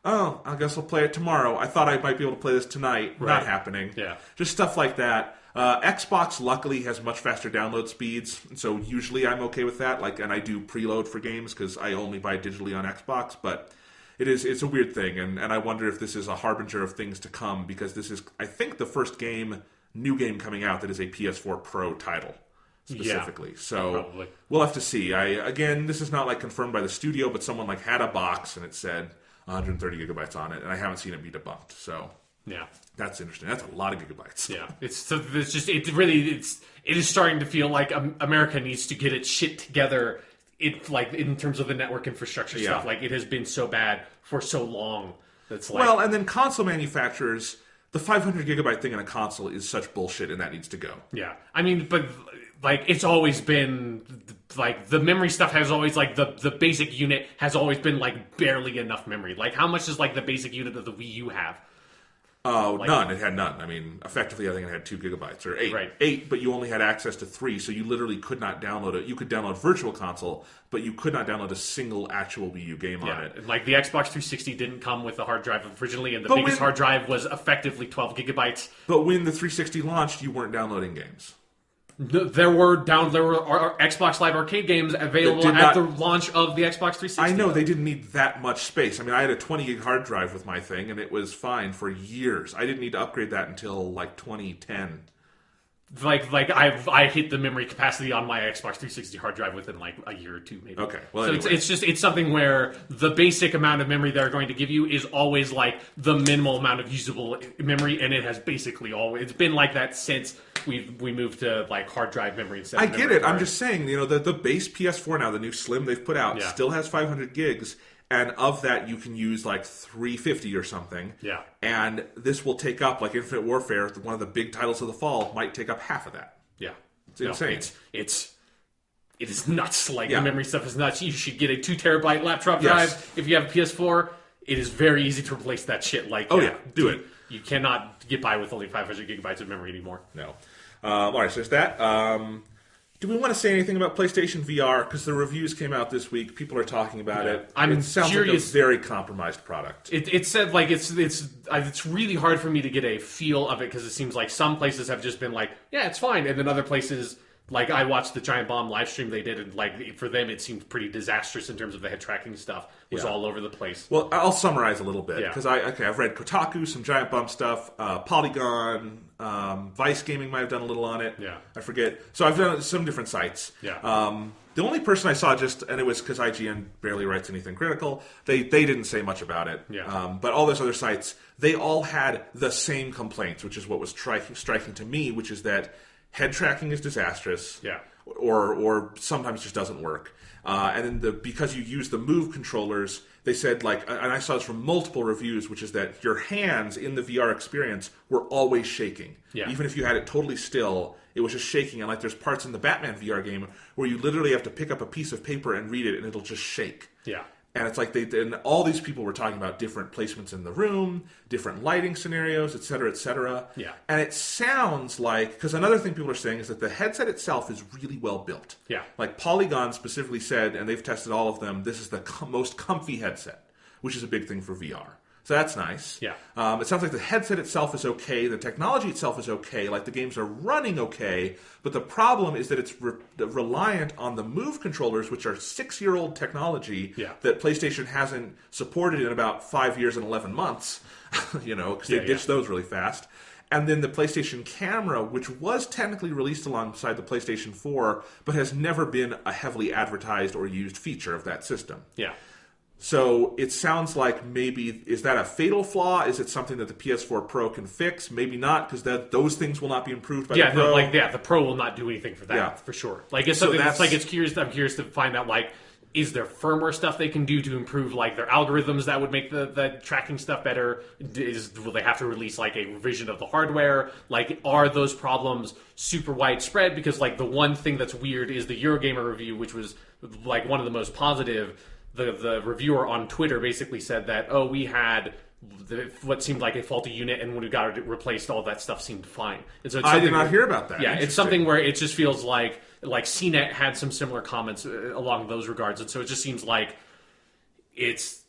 oh, I guess I'll play it tomorrow. I thought I might be able to play this tonight. Right. Not happening. Yeah. Just stuff like that. Xbox, luckily, has much faster download speeds, so usually I'm okay with that. And I do preload for games because I only buy digitally on Xbox, but it's a weird thing, and I wonder if this is a harbinger of things to come, because this is, I think, the first new game coming out that is a PS4 Pro title. Specifically. Yeah, so probably. We'll have to see. This is not confirmed by the studio, but someone had a box and it said 130 gigabytes on it, and I haven't seen it be debunked. So yeah, that's interesting. That's a lot of gigabytes. Yeah, it is starting to feel like America needs to get its shit together it like in terms of the network infrastructure stuff, like it has been so bad for so long. That's like, well, and then console manufacturers, the 500 gigabyte thing in a console is such bullshit, and that needs to go. Yeah, I mean, but like it's always been like the memory stuff has always like the basic unit has always been like barely enough memory. Like how much does like the basic unit of the Wii U have? Oh, none. It had none. I mean, effectively, I think it had 2 gigabytes or 8. Right. 8, but you only had access to 3, so you literally could not download it. You could download Virtual Console, but you could not download a single actual Wii U game on it. Like the Xbox 360 didn't come with a hard drive originally, and the biggest hard drive was effectively 12 gigabytes. But when the 360 launched, you weren't downloading games. There were Xbox Live Arcade games available at the launch of the Xbox 360. I know they didn't need that much space. I mean, I had a 20 gig hard drive with my thing, and it was fine for years. I didn't need to upgrade that until like 2010. I hit the memory capacity on my Xbox 360 hard drive within like a year or two, maybe. Okay, well, so anyway. it's something where the basic amount of memory they're going to give you is always like the minimal amount of usable memory, and it has basically always it's been like that since we moved to like hard drive memory instead. I get it. I'm just saying, the base PS4 now, the new Slim they've put out, still has 500 gigs. And of that, you can use like 350 or something. Yeah. And this will take up, like Infinite Warfare, one of the big titles of the fall, might take up half of that. Yeah. It's insane. It is nuts. Like, the memory stuff is nuts. You should get a 2 terabyte laptop drive. If you have a PS4, it is very easy to replace that shit. Like, do it. You cannot get by with only 500 gigabytes of memory anymore. No. All right, so there's that. Do we want to say anything about PlayStation VR? Because the reviews came out this week. People are talking about it. It sounds curious. Like a very compromised product. It said like it's really hard for me to get a feel of it because it seems like some places have just been like, yeah, it's fine, and then other places like I watched the Giant Bomb live stream they did, and like for them it seemed pretty disastrous in terms of the head tracking stuff. It was all over the place. Well, I'll summarize a little bit because I've read Kotaku, some Giant Bomb stuff, Polygon. Vice Gaming might have done a little on it. Yeah. I forget. So I've done some different sites. Yeah. The only person I saw and it was because IGN barely writes anything critical, they didn't say much about it. Yeah. But all those other sites, they all had the same complaints, which is what was striking to me, which is that head tracking is disastrous. Yeah. Or sometimes just doesn't work. And then because you use the Move controllers, they said, and I saw this from multiple reviews, which is that your hands in the VR experience were always shaking. Yeah. Even if you had it totally still, it was just shaking. And there's parts in the Batman VR game where you literally have to pick up a piece of paper and read it, and it'll just shake. Yeah. And it's like and all these people were talking about different placements in the room, different lighting scenarios, et cetera, et cetera. Yeah. And it sounds like, because another thing people are saying is that the headset itself is really well built. Yeah. Like Polygon specifically said, and they've tested all of them, this is the most comfy headset, which is a big thing for VR. So that's nice. Yeah. It sounds like the headset itself is okay. The technology itself is okay. Like the games are running okay. But the problem is that it's reliant on the Move controllers, which are 6-year-old technology that PlayStation hasn't supported in about 5 years and 11 months. Because they ditched those really fast. And then the PlayStation Camera, which was technically released alongside the PlayStation 4, but has never been a heavily advertised or used feature of that system. Yeah. So it sounds like maybe, is that a fatal flaw? Is it something that the PS4 Pro can fix? Maybe not, because those things will not be improved by the Pro. The Pro will not do anything for that, for sure. Like it's something I'm curious to find out, like, is there firmware stuff they can do to improve like their algorithms that would make the tracking stuff better? Will they have to release like a revision of the hardware? Like, are those problems super widespread? Because like the one thing that's weird is the Eurogamer review, which was like one of the most positive. The reviewer on Twitter basically said that, we had what seemed like a faulty unit, and when we got it replaced, all that stuff seemed fine. And so I did not hear about that. Yeah, it's something where it just feels like CNET had some similar comments along those regards, and so it just seems like it's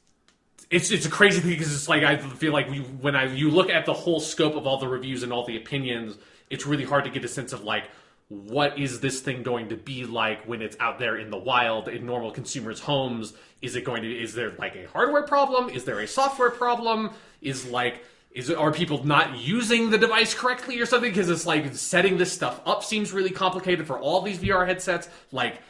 a crazy thing because it's like I feel like when you look at the whole scope of all the reviews and all the opinions, it's really hard to get a sense of like, what is this thing going to be like when it's out there in the wild in normal consumers' homes? Is there like a hardware problem? Is there a software problem? Are people not using the device correctly or something? Because it's like setting this stuff up seems really complicated for all these VR headsets. Like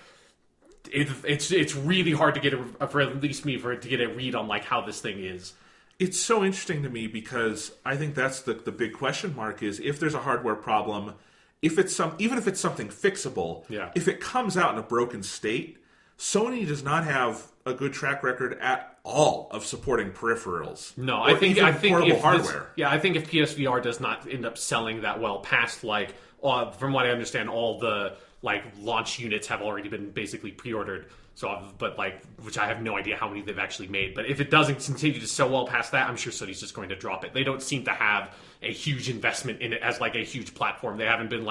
it's really hard to get for at least me to get a read on like how this thing is. It's so interesting to me because I think that's the big question mark is if there's a hardware problem. Even if it's something fixable, if it comes out in a broken state, Sony does not have a good track record at all of supporting peripherals. No, I think portable hardware. I think if PSVR does not end up selling that well past from what I understand, all the launch units have already been basically pre-ordered. So, which I have no idea how many they've actually made. But if it doesn't continue to sell well past that, I'm sure Sony's just going to drop it. They don't seem to have a huge investment in it as a huge platform. They haven't been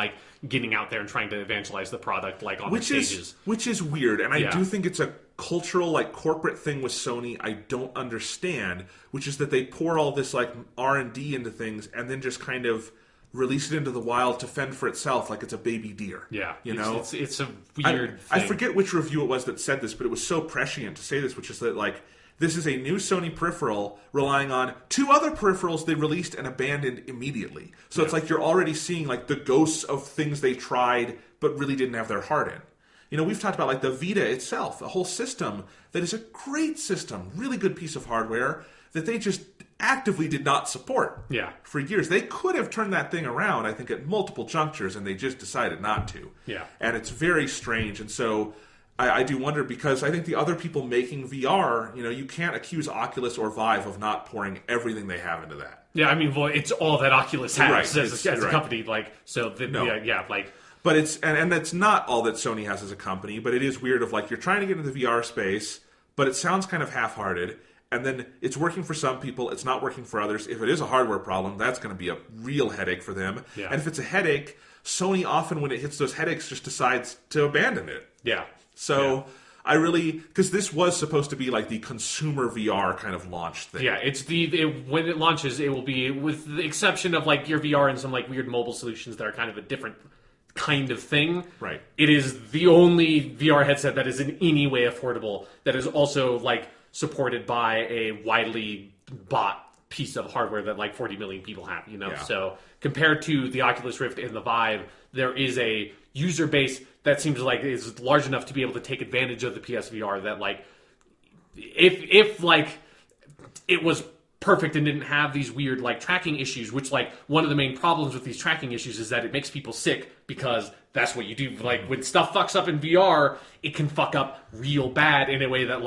getting out there and trying to evangelize the product on the stages. Which is weird, and I do think it's a cultural corporate thing with Sony I don't understand, which is that they pour all this R&D into things and then just kind of release it into the wild to fend for itself like it's a baby deer. Yeah, it's a thing. weird I forget which review it was that said this, but it was so prescient to say this, which is that this is a new Sony peripheral relying on 2 other peripherals they released and abandoned immediately. So it's you're already seeing the ghosts of things they tried but really didn't have their heart in. We've talked about the Vita itself, a whole system that is a great system, really good piece of hardware that they just actively did not support for years. They could have turned that thing around, I think, at multiple junctures, and they just decided not to. Yeah. And it's very strange. And so I do wonder, because I think the other people making VR, you can't accuse Oculus or Vive of not pouring everything they have into that. Yeah, I mean, it's all that Oculus has as a company. But it's and that's not all that Sony has as a company, but it is weird of you're trying to get into the VR space, but it sounds kind of half-hearted. And then it's working for some people, it's not working for others. If it is a hardware problem, that's going to be a real headache for them. Yeah. And if it's a headache, Sony often, when it hits those headaches, just decides to abandon it. Yeah. So because this was supposed to be the consumer VR kind of launch thing. Yeah, when it launches, it will be, with the exception of your VR and some weird mobile solutions that are kind of a different kind of thing. Right. It is the only VR headset that is in any way affordable, that is also supported by a widely bought piece of hardware that 40 million people have, So compared to the Oculus Rift and the Vive, there is a user base that seems is large enough to be able to take advantage of the PSVR, that if it was perfect and didn't have these weird tracking issues, which one of the main problems with these tracking issues is that it makes people sick, because that's what you do. When stuff fucks up in VR, it can fuck up real bad in a way that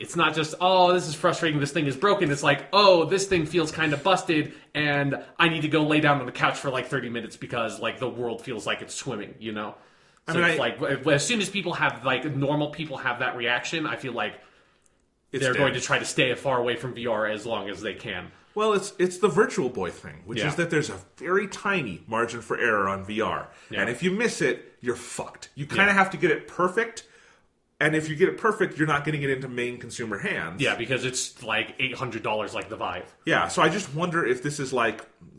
it's not just, oh, this is frustrating, this thing is broken. It's oh, this thing feels kind of busted, and I need to go lay down on the couch for 30 minutes because the world feels like it's swimming, So as soon as people have normal people have that reaction, I feel they're going to try to stay far away from VR as long as they can. Well, it's the Virtual Boy thing, which is that there's a very tiny margin for error on VR. Yeah. And if you miss it, you're fucked. You kind of have to get it perfect. And if you get it perfect, you're not getting it into main consumer hands. Yeah, because it's $800 like the Vive. Yeah, so I just wonder if this is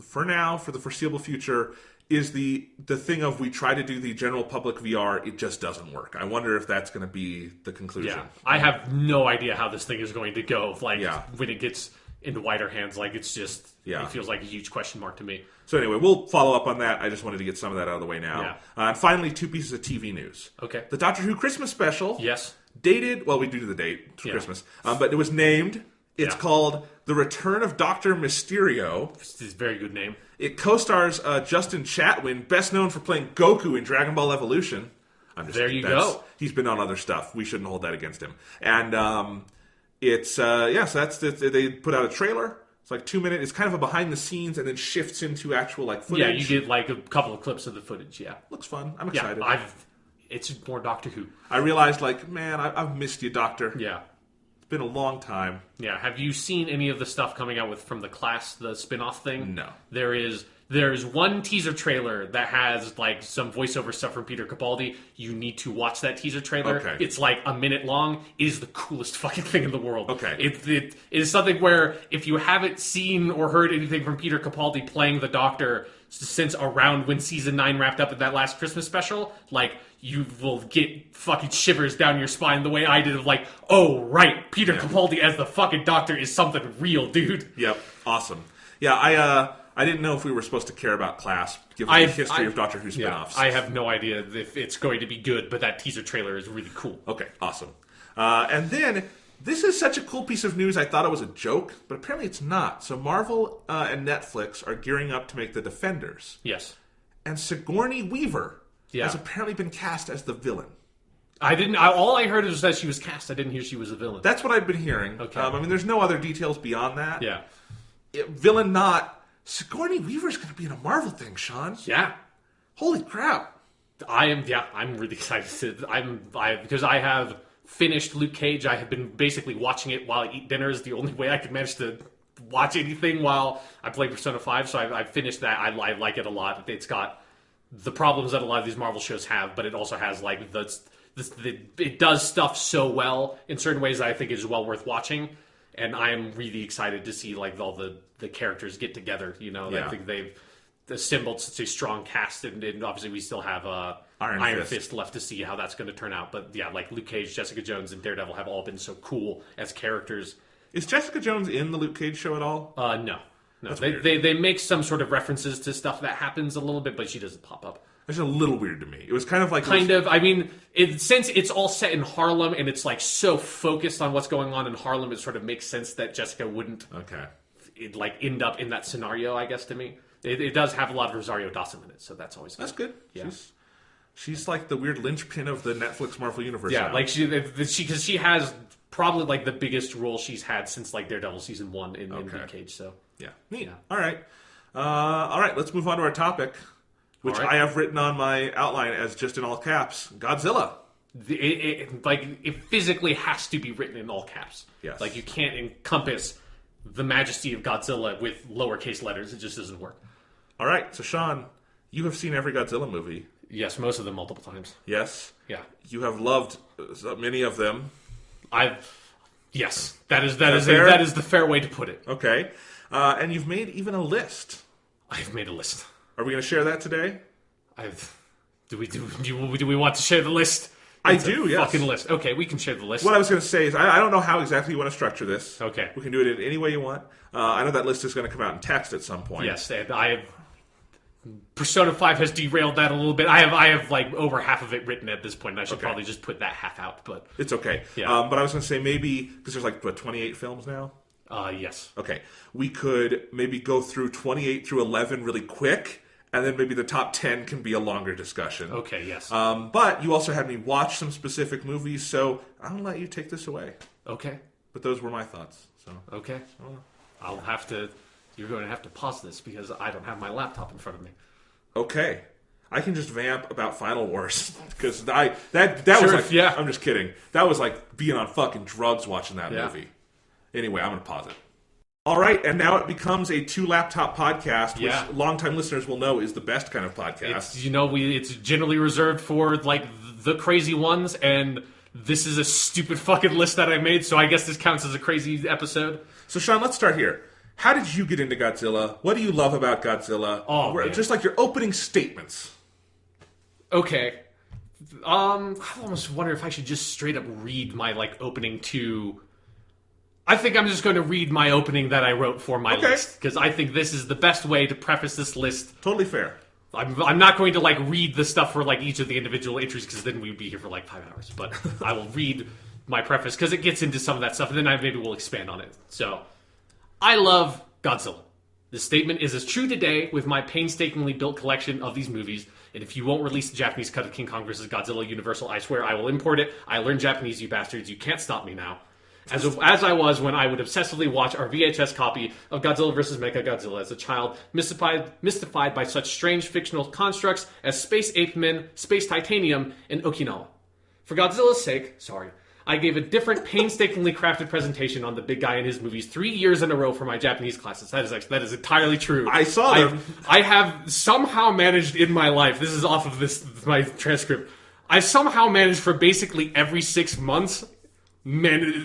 for now, for the foreseeable future, is the thing of we try to do the general public VR, it just doesn't work. I wonder if that's going to be the conclusion. Yeah, I have no idea how this thing is going to go. When it gets into wider hands, it's just, it feels like a huge question mark to me. So anyway, we'll follow up on that. I just wanted to get some of that out of the way now. Yeah. And finally, 2 pieces of TV news. Okay. The Doctor Who Christmas special. Yes. Dated, well, we do the date for Christmas, but it was named. It's called The Return of Dr. Mysterio. It's a very good name. It co-stars Justin Chatwin, best known for playing Goku in Dragon Ball Evolution. There you go. He's been on other stuff. We shouldn't hold that against him. And it's, so that's, they put out a trailer. It's 2 minutes. It's kind of a behind the scenes, and then shifts into actual footage. Yeah, you get a couple of clips of the footage. Yeah, looks fun. I'm excited. Yeah, it's more Doctor Who. I realized, man, I've missed you, Doctor. Yeah, it's been a long time. Yeah, have you seen any of the stuff coming out from the Class, the spin-off thing? No. There's one teaser trailer that has some voiceover stuff from Peter Capaldi. You need to watch that teaser trailer. Okay. It's a minute long. It is the coolest fucking thing in the world. Okay. It is something where if you haven't seen or heard anything from Peter Capaldi playing the Doctor since around when season 9 wrapped up in that last Christmas special, you will get fucking shivers down your spine the way I did of oh right, Peter Capaldi as the fucking Doctor is something real, dude. Yep. Awesome. Yeah, I didn't know if we were supposed to care about Class, given the history of Doctor Who spinoffs. I have no idea if it's going to be good, but that teaser trailer is really cool. Okay, awesome. And then, this is such a cool piece of news, I thought it was a joke, but apparently it's not. So Marvel and Netflix are gearing up to make The Defenders. Yes. And Sigourney Weaver has apparently been cast as the villain. I didn't. All I heard was that she was cast. I didn't hear she was a villain. That's what I've been hearing. Okay. I mean, there's no other details beyond that. Yeah. Villain not. Sigourney Weaver's going to be in a Marvel thing, Sean. Yeah. Holy crap. I'm really excited. Because I have finished Luke Cage. I have been basically watching it while I eat dinner. Is the only way I could manage to watch anything while I play Persona 5. So I've finished that. I like it a lot. It's got the problems that a lot of these Marvel shows have, but it also has like it does stuff so well in certain ways that I think is well worth watching, and I am really excited to see like all the characters get together. I think they've assembled such a strong cast, and obviously we still have Iron Fist left to see how that's going to turn out. But yeah, like Luke Cage, Jessica Jones, and Daredevil have all been so cool as characters. Is Jessica Jones in the Luke Cage show at all? No. They make some sort of references to stuff that happens a little bit, but she doesn't pop up. It's a little weird to me. It was kind of like... I mean, since it's all set in Harlem and it's like so focused on what's going on in Harlem, it sort of makes sense that Jessica wouldn't end up in that scenario, I guess, to me. It does have a lot of Rosario Dawson in it, so that's always good. That's good. Yeah. She's like the weird linchpin of the Netflix Marvel Universe now. Like because she has probably like the biggest role she's had since like Daredevil season 1 in Luke Cage, so... Yeah. Neat. Yeah. All right, let's move on to our topic, which I have written on my outline as just in all caps, Godzilla. It physically has to be written in all caps. Yes. Like, you can't encompass the majesty of Godzilla with lowercase letters. It just doesn't work. All right, so Sean, you have seen every Godzilla movie. Yes, most of them multiple times. Yes? Yeah. You have loved many of them. Yes. That is the fair way to put it. Okay. And you've made even a list. I've made a list. Are we going to share that today? Do we want to share the list? I do, yes. Fucking list. Okay, we can share the list. What I was going to say is, I don't know how exactly you want to structure this. Okay. We can do it in any way you want. I know that list is going to come out in text at some point. Yes, and I have... Persona 5 has derailed that a little bit. I have like over half of it written at this point, and I should probably just put that half out, but... It's okay. Yeah. But I was going to say maybe, because there's like, 28 films now? Yes. Okay. We could maybe go through 28 through 11 really quick, and then maybe the top 10 can be a longer discussion. Okay, yes. But you also had me watch some specific movies, so I'm going to let you take this away. Okay. But those were my thoughts. So okay. I'll have to... You're going to have to pause this because I don't have my laptop in front of me. Okay. I can just vamp about Final Wars because that was like... Yeah. I'm just kidding. That was like being on fucking drugs watching that movie. Anyway, I'm going to pause it. All right, and now it becomes a two-laptop podcast, which longtime listeners will know is the best kind of podcast. It's generally reserved for, like, the crazy ones, and this is a stupid fucking list that I made, so I guess this counts as a crazy episode. So, Sean, let's start here. How did you get into Godzilla? What do you love about Godzilla? Just like your opening statements. Okay. I almost wonder if I should just straight up read my, like, opening to... I think I'm just going to read my opening that I wrote for my list, because I think this is the best way to preface this list. Totally fair. I'm not going to, like, read the stuff for, like, each of the individual entries, because then we'd be here for, like, 5 hours. But I will read my preface, because it gets into some of that stuff, and then maybe we'll expand on it. So, I love Godzilla. This statement is as true today with my painstakingly built collection of these movies, and if you won't release the Japanese cut of King Kong vs. Godzilla Universal, I swear I will import it. I learned Japanese, you bastards. You can't stop me now. As I was when I would obsessively watch our VHS copy of Godzilla vs. Mechagodzilla as a child, mystified by such strange fictional constructs as space ape men, space titanium, and Okinawa. For Godzilla's sake, I gave a different, painstakingly crafted presentation on the big guy in his movies 3 years in a row for my Japanese classes. That is entirely true. I saw them. I have somehow managed in my life, this is off of my transcript, I somehow managed for basically every 6 months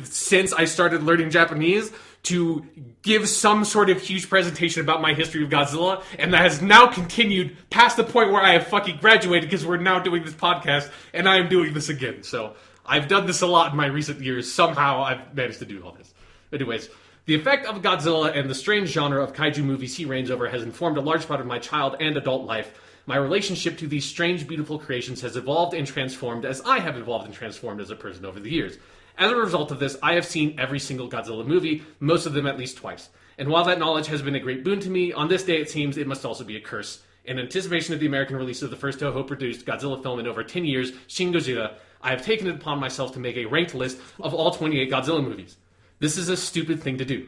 since I started learning Japanese to give some sort of huge presentation about my history of Godzilla, and that has now continued past the point where I have fucking graduated because we're now doing this podcast, and I am doing this again. So I've done this a lot in my recent years. Somehow I've managed to do all this. Anyways, the effect of Godzilla and the strange genre of kaiju movies he reigns over has informed a large part of my child and adult life. My relationship to these strange, beautiful creations has evolved and transformed as I have evolved and transformed as a person over the years. As a result of this, I have seen every single Godzilla movie, most of them at least twice. And while that knowledge has been a great boon to me, on this day it seems it must also be a curse. In anticipation of the American release of the first Toho-produced Godzilla film in over 10 years, Shin Godzilla, I have taken it upon myself to make a ranked list of all 28 Godzilla movies. This is a stupid thing to do.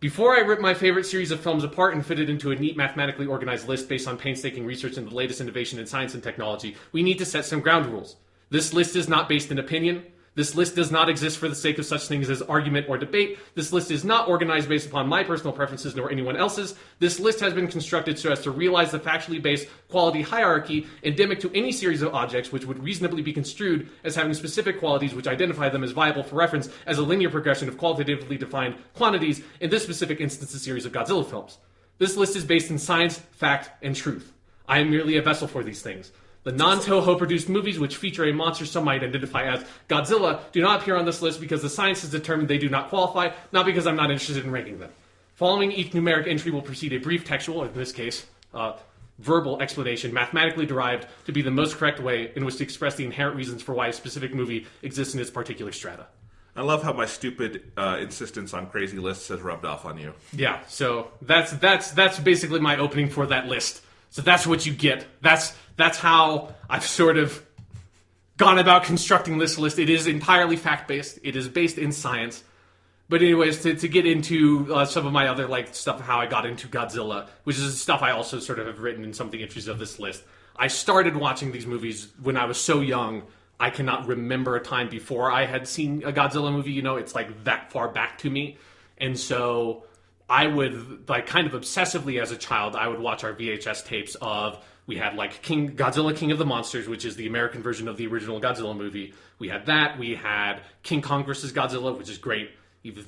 Before I rip my favorite series of films apart and fit it into a neat, mathematically organized list based on painstaking research into the latest innovation in science and technology, we need to set some ground rules. This list is not based in opinion. This list does not exist for the sake of such things as argument or debate. This list is not organized based upon my personal preferences nor anyone else's. This list has been constructed so as to realize the factually based quality hierarchy endemic to any series of objects which would reasonably be construed as having specific qualities which identify them as viable for reference as a linear progression of qualitatively defined quantities, in this specific instance a series of Godzilla films. This list is based in science, fact, and truth. I am merely a vessel for these things. The non-Toho produced movies which feature a monster some might identify as Godzilla do not appear on this list because the science has determined they do not qualify, not because I'm not interested in ranking them. Following each numeric entry will precede a brief textual, or in this case, verbal explanation, mathematically derived to be the most correct way in which to express the inherent reasons for why a specific movie exists in its particular strata. I love how my stupid insistence on crazy lists has rubbed off on you. Yeah, so that's basically my opening for that list. So that's what you get. That's how I've sort of gone about constructing this list. It is entirely fact-based. It is based in science. But anyways, to get into some of my other stuff, how I got into Godzilla, which is stuff I also sort of have written in some of the entries of this list. I started watching these movies when I was so young, I cannot remember a time before I had seen a Godzilla movie. It's that far back to me. And so I would, kind of obsessively as a child, I would watch our VHS tapes of, we had Godzilla King of the Monsters, which is the American version of the original Godzilla movie. We had that. We had King Kong vs. Godzilla, which is great. Even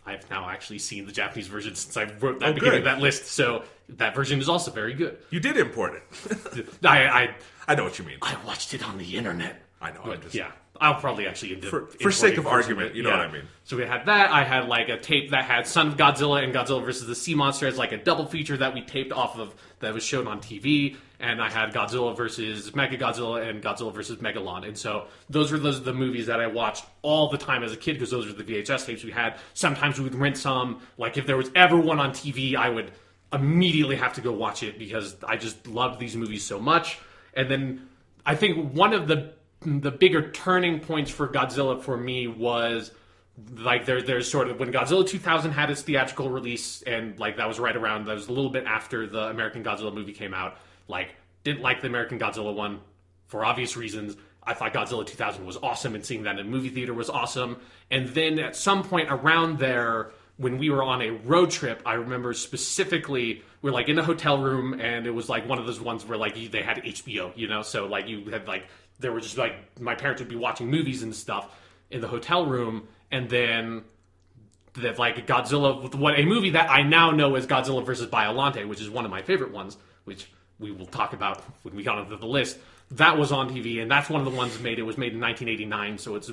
I've now actually seen the Japanese version since I wrote that beginning of that list. So that version is also very good. You did import it. I know what you mean. I watched it on the internet. I know. Yeah. I'll probably actually end up for sake of argument, you know what I mean. So we had that. I had a tape that had Son of Godzilla and Godzilla versus the Sea Monster as a double feature that we taped off of that was shown on TV. And I had Godzilla versus Mechagodzilla and Godzilla versus Megalon. And so those were the movies that I watched all the time as a kid because those were the VHS tapes we had. Sometimes we would rent some. If there was ever one on TV, I would immediately have to go watch it because I just loved these movies so much. And then I think one of the bigger turning points for Godzilla for me was there's sort of when Godzilla 2000 had its theatrical release, and that was that was a little bit after the American Godzilla movie came out. Didn't like the American Godzilla one for obvious reasons. I thought Godzilla 2000 was awesome, and seeing that in a movie theater was awesome. And then at some point around there, when we were on a road trip, I remember specifically we're in a hotel room, and it was one of those ones where they had HBO, so you had there were just my parents would be watching movies and stuff in the hotel room, and then that Godzilla, a movie that I now know as Godzilla vs. Biollante, which is one of my favorite ones, which we will talk about when we got onto the list. That was on TV, and that's one of the ones made. It was made in 1989, so it's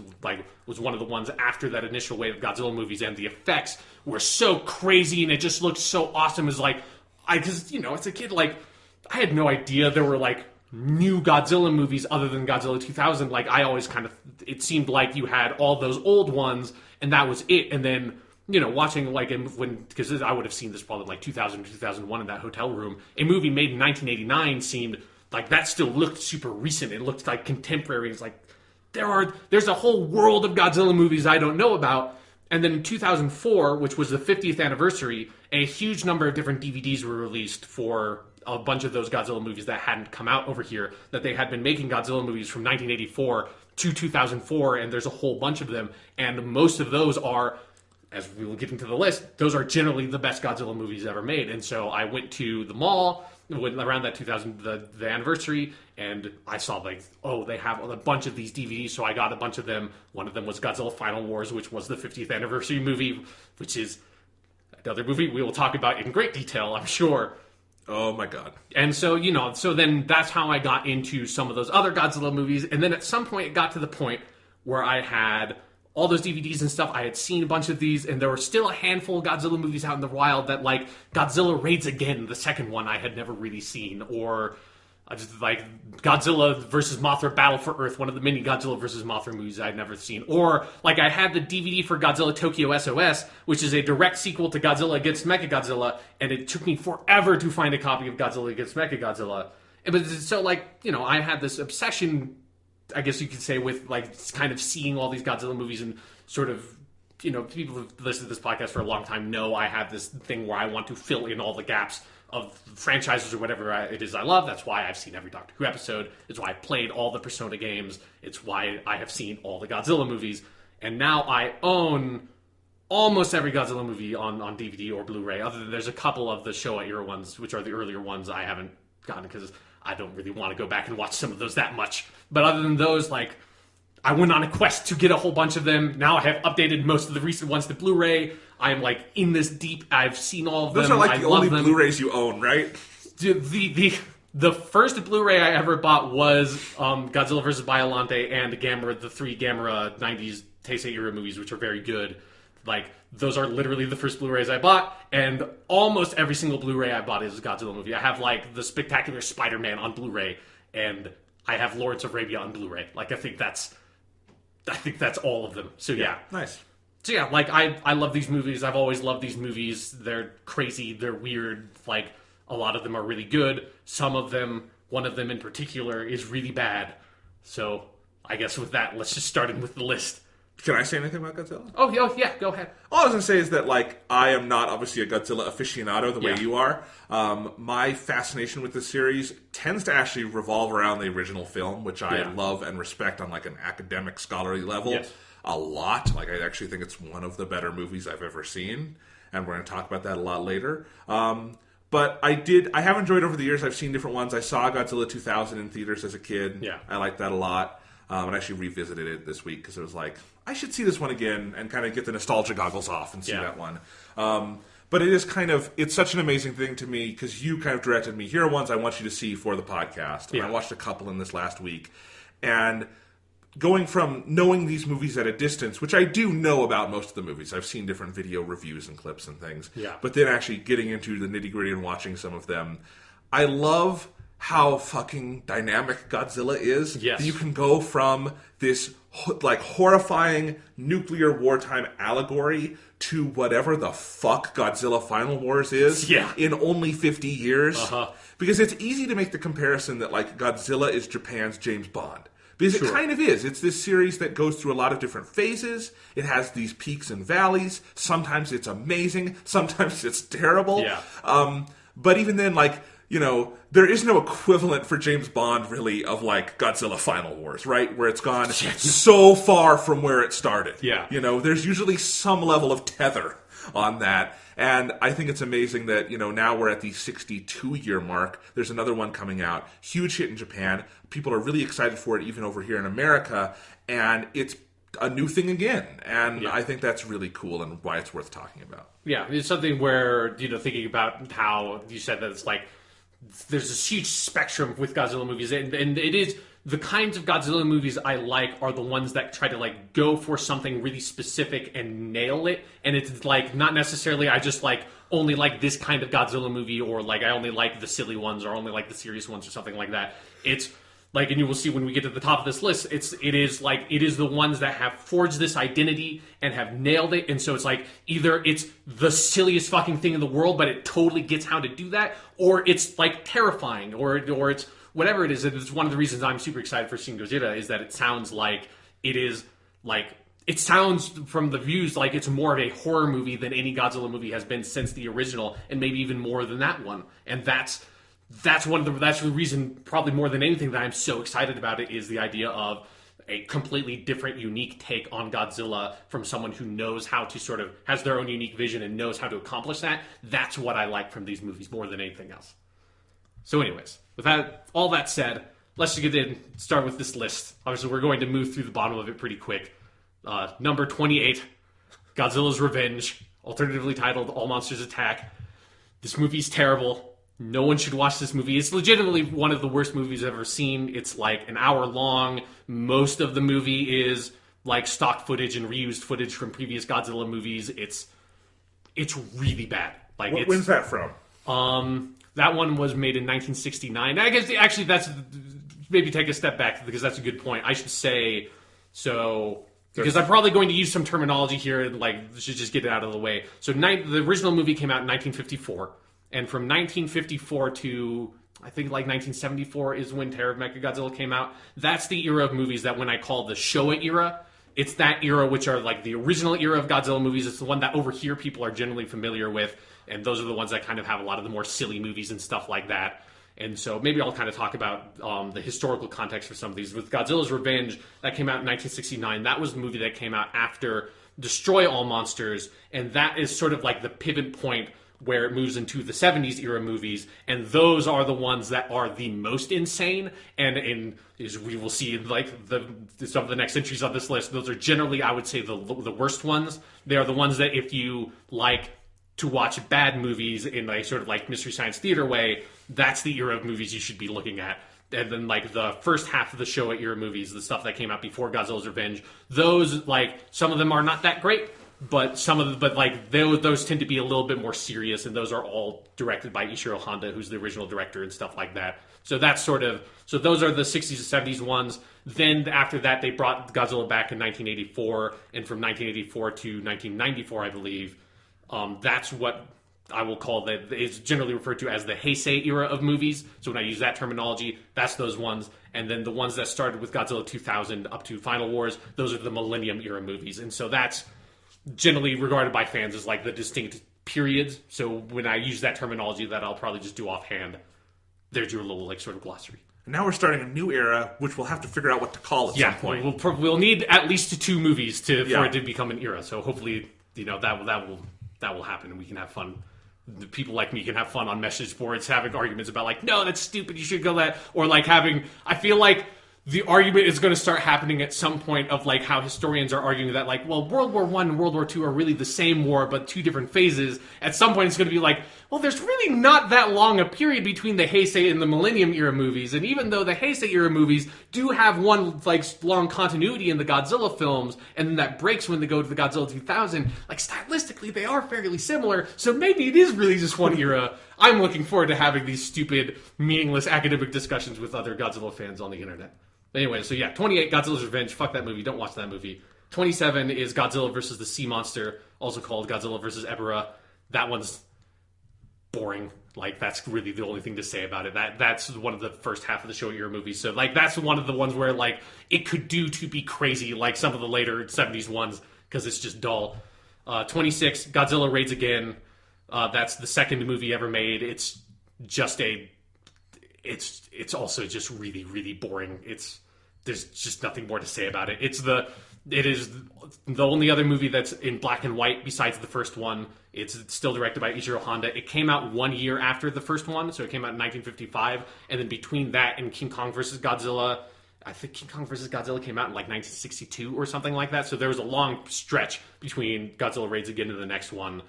was one of the ones after that initial wave of Godzilla movies, and the effects were so crazy, and it just looked so awesome. It's because as a kid, I had no idea there were new Godzilla movies other than Godzilla 2000. I always it seemed like you had all those old ones, and that was it. And then watching because I would have seen this probably 2000 or 2001 in that hotel room. A movie made in 1989 seemed that still looked super recent. It looked contemporary. It's there's a whole world of Godzilla movies I don't know about. And then in 2004, which was the 50th anniversary, a huge number of different DVDs were released for a bunch of those Godzilla movies that hadn't come out over here, that they had been making Godzilla movies from 1984 to 2004, and there's a whole bunch of them. And most of those are, as we will get into the list, those are generally the best Godzilla movies ever made. And so I went to the mall around that 2000, the anniversary, and I saw they have a bunch of these DVDs, so I got a bunch of them. One of them was Godzilla Final Wars, which was the 50th anniversary movie, which is another movie we will talk about in great detail, I'm sure. Oh my god. And so, so then that's how I got into some of those other Godzilla movies, and then at some point it got to the point where I had all those DVDs and stuff. I had seen a bunch of these, and there were still a handful of Godzilla movies out in the wild that, Godzilla Raids Again, the second one, I had never really seen, or Godzilla vs. Mothra Battle for Earth, one of the many Godzilla vs. Mothra movies I'd never seen, or I had the DVD for Godzilla Tokyo SOS, which is a direct sequel to Godzilla against Mechagodzilla, and it took me forever to find a copy of Godzilla against Mechagodzilla. But so I had this obsession I guess you could say with like kind of seeing all these Godzilla movies and sort of, you know, people who've listened to this podcast for a long time know I have this thing where I want to fill in all the gaps of franchises or whatever it is I love. That's why I've seen every Doctor Who episode. It's why I played all the Persona games. It's why I have seen all the Godzilla movies. And now I own almost every Godzilla movie on DVD or Blu-ray, other than there's a couple of the Showa era ones, which are the earlier ones I haven't gotten because I don't really want to go back and watch some of those that much. But other than those, like, I went on a quest to get a whole bunch of them. Now I have updated most of the recent ones to Blu-ray. I'm like in this deep. I've seen all of them. Those are like I the love only them. Blu-rays you own, right? The first Blu-ray I ever bought was Godzilla vs. Biollante and Gamera, the three Gamera 90s Heisei era movies, which are very good. Like, those are literally the first Blu-rays I bought, and almost every single Blu-ray I bought is a Godzilla movie. I have, like, the Spectacular Spider-Man on Blu-ray, and I have Lawrence of Arabia on Blu-ray. Like, I think that's all of them. So, yeah. Nice. So, yeah, like, I love these movies. I've always loved these movies. They're crazy. They're weird. Like, a lot of them are really good. Some of them, one of them in particular, is really bad. So, I guess with that, let's just start in with the list. Can I say anything about Godzilla? Oh, yeah, go ahead. All I was going to say is that, like, I am not obviously a Godzilla aficionado the way you are. My fascination with the series tends to actually revolve around the original film, which I love and respect on, like, an academic, scholarly level a lot. Like, I actually think it's one of the better movies I've ever seen, and we're going to talk about that a lot later. But I have enjoyed over the years. I've seen different ones. I saw Godzilla 2000 in theaters as a kid. Yeah. I liked that a lot. And I actually revisited it this week because it was like, I should see this one again and kind of get the nostalgia goggles off and see that one. But it is it's such an amazing thing to me because you kind of directed me, here are ones I want you to see for the podcast. And I watched a couple in this last week. And going from knowing these movies at a distance, which I do know about most of the movies. I've seen different video reviews and clips and things. Yeah. But then actually getting into the nitty-gritty and watching some of them, I love how fucking dynamic Godzilla is. Yes. You can go from this like horrifying nuclear wartime allegory to whatever the fuck Godzilla Final Wars is in only 50 years. Because it's easy to make the comparison that like Godzilla is Japan's James Bond. Because it kind of is. It's this series that goes through a lot of different phases. It has these peaks and valleys. Sometimes it's amazing. Sometimes it's terrible. Yeah. But even then, like, you know, there is no equivalent for James Bond, really, of, like, Godzilla Final Wars, right? Where it's gone so far from where it started. Yeah. You know, there's usually some level of tether on that. And I think it's amazing that, you know, now we're at the 62-year mark. There's another one coming out. Huge hit in Japan. People are really excited for it, even over here in America. And it's a new thing again. And I think that's really cool and why it's worth talking about. Yeah, it's something where, you know, thinking about how you said that it's like, there's this huge spectrum with Godzilla movies, and it is the kinds of Godzilla movies I like are the ones that try to like go for something really specific and nail it. And it's like not necessarily I just like only like this kind of Godzilla movie, or like I only like the silly ones, or only like the serious ones, or something like that. It's like, and you will see when we get to the top of this list, it is the ones that have forged this identity and have nailed it. And so it's like either it's the silliest fucking thing in the world, but it totally gets how to do that, or it's like terrifying, or it's whatever it is. It's one of the reasons I'm super excited for Shin Godzilla is that it sounds like it is like it sounds from the views like it's more of a horror movie than any Godzilla movie has been since the original, and maybe even more than that one. And that's the reason, probably more than anything, that I'm so excited about it is the idea of a completely different, unique take on Godzilla from someone who knows how to sort of has their own unique vision and knows how to accomplish that. That's what I like from these movies more than anything else. So, anyways, with that, all that said, let's just start with this list. Obviously, we're going to move through the bottom of it pretty quick. Number 28, Godzilla's Revenge, alternatively titled All Monsters Attack. This movie's terrible. No one should watch this movie. It's legitimately one of the worst movies I've ever seen. It's like an hour long. Most of the movie is like stock footage and reused footage from previous Godzilla movies. It's really bad. Like, when's that from? That one was made in 1969. I guess actually that's maybe take a step back because that's a good point. I should say so. Because I'm probably going to use some terminology here and like should just get it out of the way. So the original movie came out in 1954. And from 1954 to I think like 1974 is when Terror of Mechagodzilla came out. That's the era of movies that when I call the Showa era, it's that era which are like the original era of Godzilla movies. It's the one that over here people are generally familiar with, and those are the ones that kind of have a lot of the more silly movies and stuff like that. And so maybe I'll kind of talk about the historical context for some of these. With Godzilla's Revenge, that came out in 1969. That was the movie that came out after Destroy All Monsters, and that is sort of like the pivot point where it moves into the 70s era movies, and those are the ones that are the most insane. And as we will see in like some of the next entries on this list, those are generally, I would say, the worst ones. They are the ones that if you like to watch bad movies in a sort of like Mystery Science Theater way, that's the era of movies you should be looking at. And then like the first half of the Showa era movies, the stuff that came out before Godzilla's Revenge, those like some of them are not that great, but those tend to be a little bit more serious, and those are all directed by Ishiro Honda, who's the original director and stuff like that. So that's so those are the 60s and 70s ones. Then after that, they brought Godzilla back in 1984, and from 1984 to 1994, I believe, that's what I will call that is generally referred to as the Heisei era of movies. So when I use that terminology, that's those ones. And then the ones that started with Godzilla 2000 up to Final Wars, those are the Millennium era movies. And so that's generally regarded by fans as like the distinct periods. So when I use that terminology that I'll probably just do offhand, there's your little like sort of glossary. Now we're starting a new era, which we'll have to figure out what to call at some point. We'll need at least 2 movies for it to become an era. So hopefully, that will happen, and we can have fun. The people like me can have fun on message boards having arguments about like, no, that's stupid, you should go that, or like I feel like the argument is going to start happening at some point of like how historians are arguing that like, well, World War I and World War II are really the same war, but 2 different phases. At some point it's going to be like, well, there's really not that long a period between the Heisei and the Millennium era movies. And even though the Heisei era movies do have one like long continuity in the Godzilla films, and then that breaks when they go to the Godzilla 2000, like stylistically they are fairly similar. So maybe it is really just one era. I'm looking forward to having these stupid, meaningless academic discussions with other Godzilla fans on the internet. Anyway, so yeah, 28, Godzilla's Revenge. Fuck that movie. Don't watch that movie. 27 is Godzilla versus the Sea Monster, also called Godzilla versus Ebirah. That one's boring. Like, that's really the only thing to say about it. That's one of the first half of the Showa era movies. So, like, that's one of the ones where, like, it could do to be crazy, like some of the later 70s ones, because it's just dull. 26, Godzilla Raids Again. That's the second movie ever made. It's just it's also just really, really boring. There's just nothing more to say about it. It is the only other movie that's in black and white besides the first one. It's still directed by Ishiro Honda. It came out 1 year after the first one, so it came out in 1955. And then between that and King Kong vs. Godzilla, I think King Kong vs. Godzilla came out in like 1962 or something like that. So there was a long stretch between Godzilla Raids Again and the next one.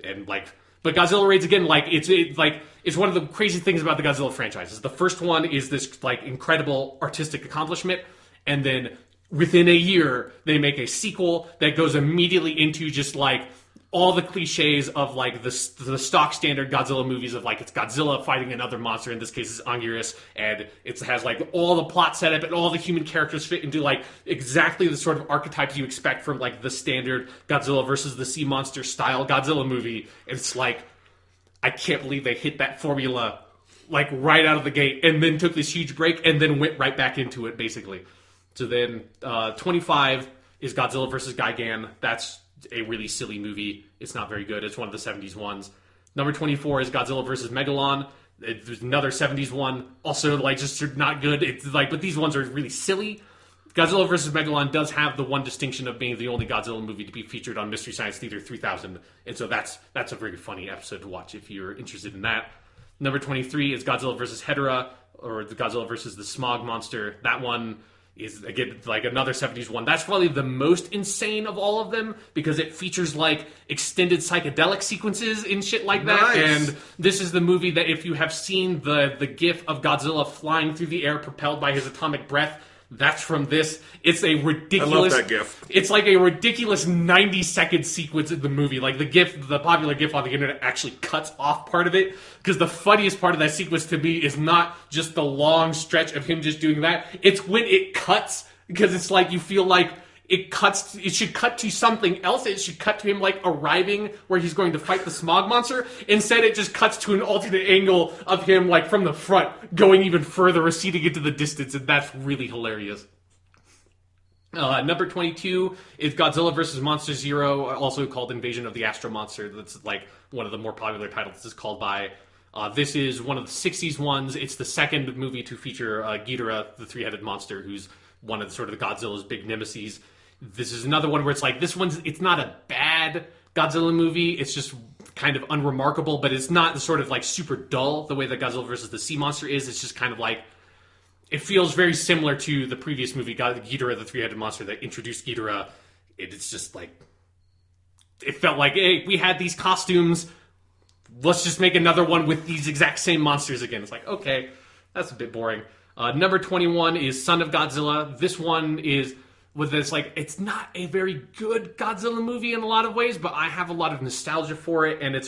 And like, but Godzilla Raids Again, like it's one of the crazy things about the Godzilla franchise. Is the first one is this like incredible artistic accomplishment, and then within a year they make a sequel that goes immediately into just like all the cliches of like the stock standard Godzilla movies of like it's Godzilla fighting another monster. In this case, it's Anguirus, and it has like all the plot setup and all the human characters fit into like exactly the sort of archetypes you expect from like the standard Godzilla versus the Sea Monster style Godzilla movie. And it's like, I can't believe they hit that formula like right out of the gate, and then took this huge break and then went right back into it basically. So then 25 is Godzilla versus Gigan. That's a really silly movie. It's not very good. It's one of the 70s ones. Number 24 is Godzilla versus Megalon. There's another 70s one, also like just not good. It's like, but these ones are really silly. Godzilla vs. Megalon does have the one distinction of being the only Godzilla movie to be featured on Mystery Science Theater 3000, and so that's a very funny episode to watch if you're interested in that. Number 23 is Godzilla vs. Hedorah, or the Godzilla vs. the Smog Monster. That one is, again, like another 70s one. That's probably the most insane of all of them, because it features like extended psychedelic sequences and shit like that. Nice. And this is the movie that if you have seen the gif of Godzilla flying through the air propelled by his atomic breath, that's from this. It's a ridiculous... I love that gif. It's like a ridiculous 90-second sequence in the movie. Like the popular gif on the internet actually cuts off part of it, because the funniest part of that sequence to me is not just the long stretch of him just doing that. It's when it cuts, because it's like you feel like it should cut to something else. It should cut to him like arriving where he's going to fight the smog monster. Instead, it just cuts to an alternate angle of him like from the front, going even further, receding into the distance, and that's really hilarious. Number 22 is Godzilla vs. Monster Zero, also called Invasion of the Astro Monster. That's like one of the more popular titles this is called by. This is one of the 60s ones. It's the second movie to feature Ghidorah, the three-headed monster, who's one of the Godzilla's big nemeses. This is another one where it's like, it's not a bad Godzilla movie. It's just kind of unremarkable, but it's not the sort of like super dull the way that Godzilla vs. the Sea Monster is. It's just kind of like, it feels very similar to the previous movie, Ghidorah, the three-headed monster, that introduced Ghidorah. It's just like, it felt like, hey, we had these costumes, let's just make another one with these exact same monsters again. It's like, okay, that's a bit boring. Number 21 is Son of Godzilla. This one is, it's not a very good Godzilla movie in a lot of ways, but I have a lot of nostalgia for it, and it's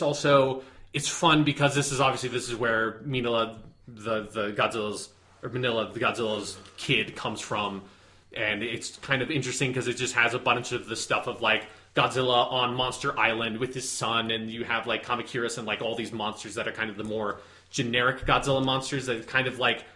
fun because this is where Minilla, the Godzilla's kid, comes from, and it's kind of interesting because it just has a bunch of the stuff of like Godzilla on Monster Island with his son, and you have like Kamakiris and like all these monsters that are kind of the more generic Godzilla monsters that kind of like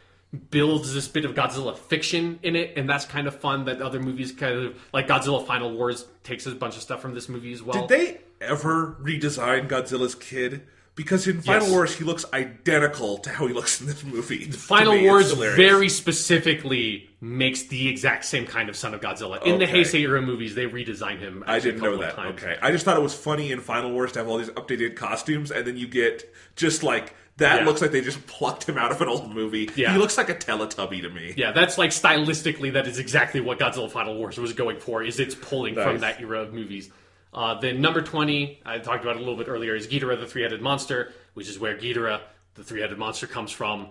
builds this bit of Godzilla fiction in it, and that's kind of fun that other movies kind of, like Godzilla Final Wars takes a bunch of stuff from this movie as well. Did they ever redesign Godzilla's kid? Because in Final Wars, he looks identical to how he looks in this movie. Final Wars very specifically makes the exact same kind of Son of Godzilla. In the Heisei era movies, they redesigned him. I didn't know that. Okay. I just thought it was funny in Final Wars to have all these updated costumes, and then you get just like, that looks like they just plucked him out of an old movie. Yeah. He looks like a Teletubby to me. Yeah, that's like stylistically, that is exactly what Godzilla Final Wars was going for, is it's pulling from that era of movies. Then number 20, I talked about it a little bit earlier, is Ghidorah, the three-headed monster, which is where Ghidorah, the three-headed monster, comes from.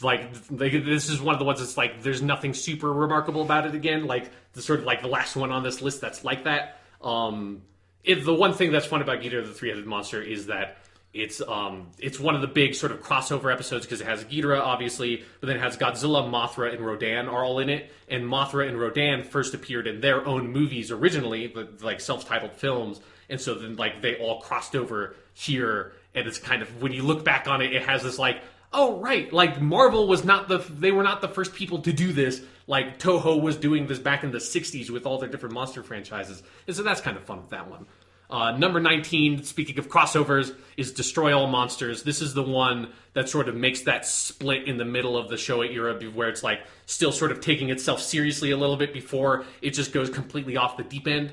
Like, this is one of the ones that's like, there's nothing super remarkable about it again. Like, the sort of like the last one on this list that's like that. The one thing that's fun about Ghidorah, the three-headed monster, is that it's one of the big sort of crossover episodes because it has Ghidorah, obviously, but then it has Godzilla, Mothra, and Rodan are all in it. And Mothra and Rodan first appeared in their own movies originally, like self-titled films. And so then like they all crossed over here, and it's kind of, when you look back on it, it has this like, oh right, like Marvel they were not the first people to do this. Like Toho was doing this back in the 60s with all their different monster franchises. And so that's kind of fun with that one. Number 19, speaking of crossovers, is Destroy All Monsters. This is the one that sort of makes that split in the middle of the Showa era, where it's like still sort of taking itself seriously a little bit before it just goes completely off the deep end.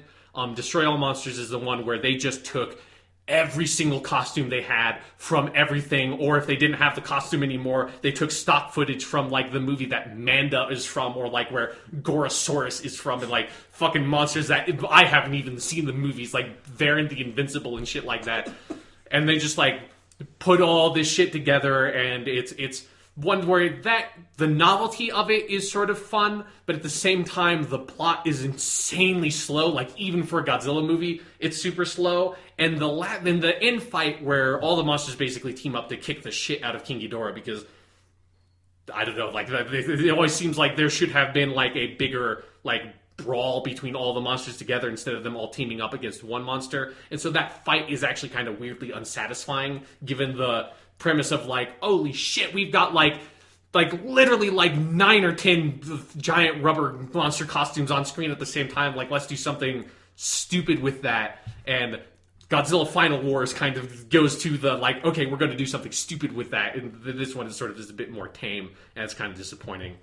Destroy All Monsters is the one where they just took every single costume they had from everything, or if they didn't have the costume anymore, they took stock footage from like the movie that Manda is from, or like where Gorosaurus is from, and like fucking monsters that I haven't even seen the movies, like Varen the Invincible and shit like that, and they just like put all this shit together, and it's one where the novelty of it is sort of fun, but at the same time, the plot is insanely slow. Like, even for a Godzilla movie, it's super slow. And the end fight where all the monsters basically team up to kick the shit out of King Ghidorah, because, I don't know, like, it always seems like there should have been, like, a bigger, like, brawl between all the monsters together instead of them all teaming up against one monster. And so that fight is actually kind of weirdly unsatisfying, given the premise of like, holy shit, we've got like literally like 9 or 10 giant rubber monster costumes on screen at the same time. Like, let's do something stupid with that. And Godzilla Final Wars kind of goes to the like, okay, we're going to do something stupid with that. And this one is sort of just a bit more tame, and it's kind of disappointing.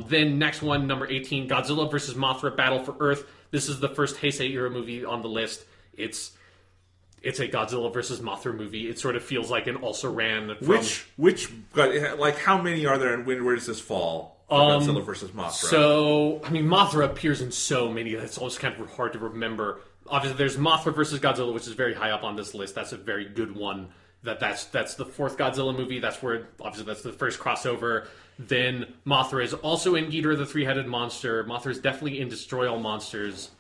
Then next one, number 18, Godzilla vs. Mothra, Battle for Earth. This is the first Heisei era movie on the list. It's a Godzilla versus Mothra movie. It sort of feels like an also ran from... Which like, how many are there, and where does this fall? Godzilla versus Mothra. So, I mean, Mothra appears in so many that it's always kind of hard to remember. Obviously, there's Mothra versus Godzilla, which is very high up on this list. That's a very good one. That's the fourth Godzilla movie. That's where, obviously, that's the first crossover. Then Mothra is also in Ghidorah, the three-headed monster. Mothra is definitely in Destroy All Monsters.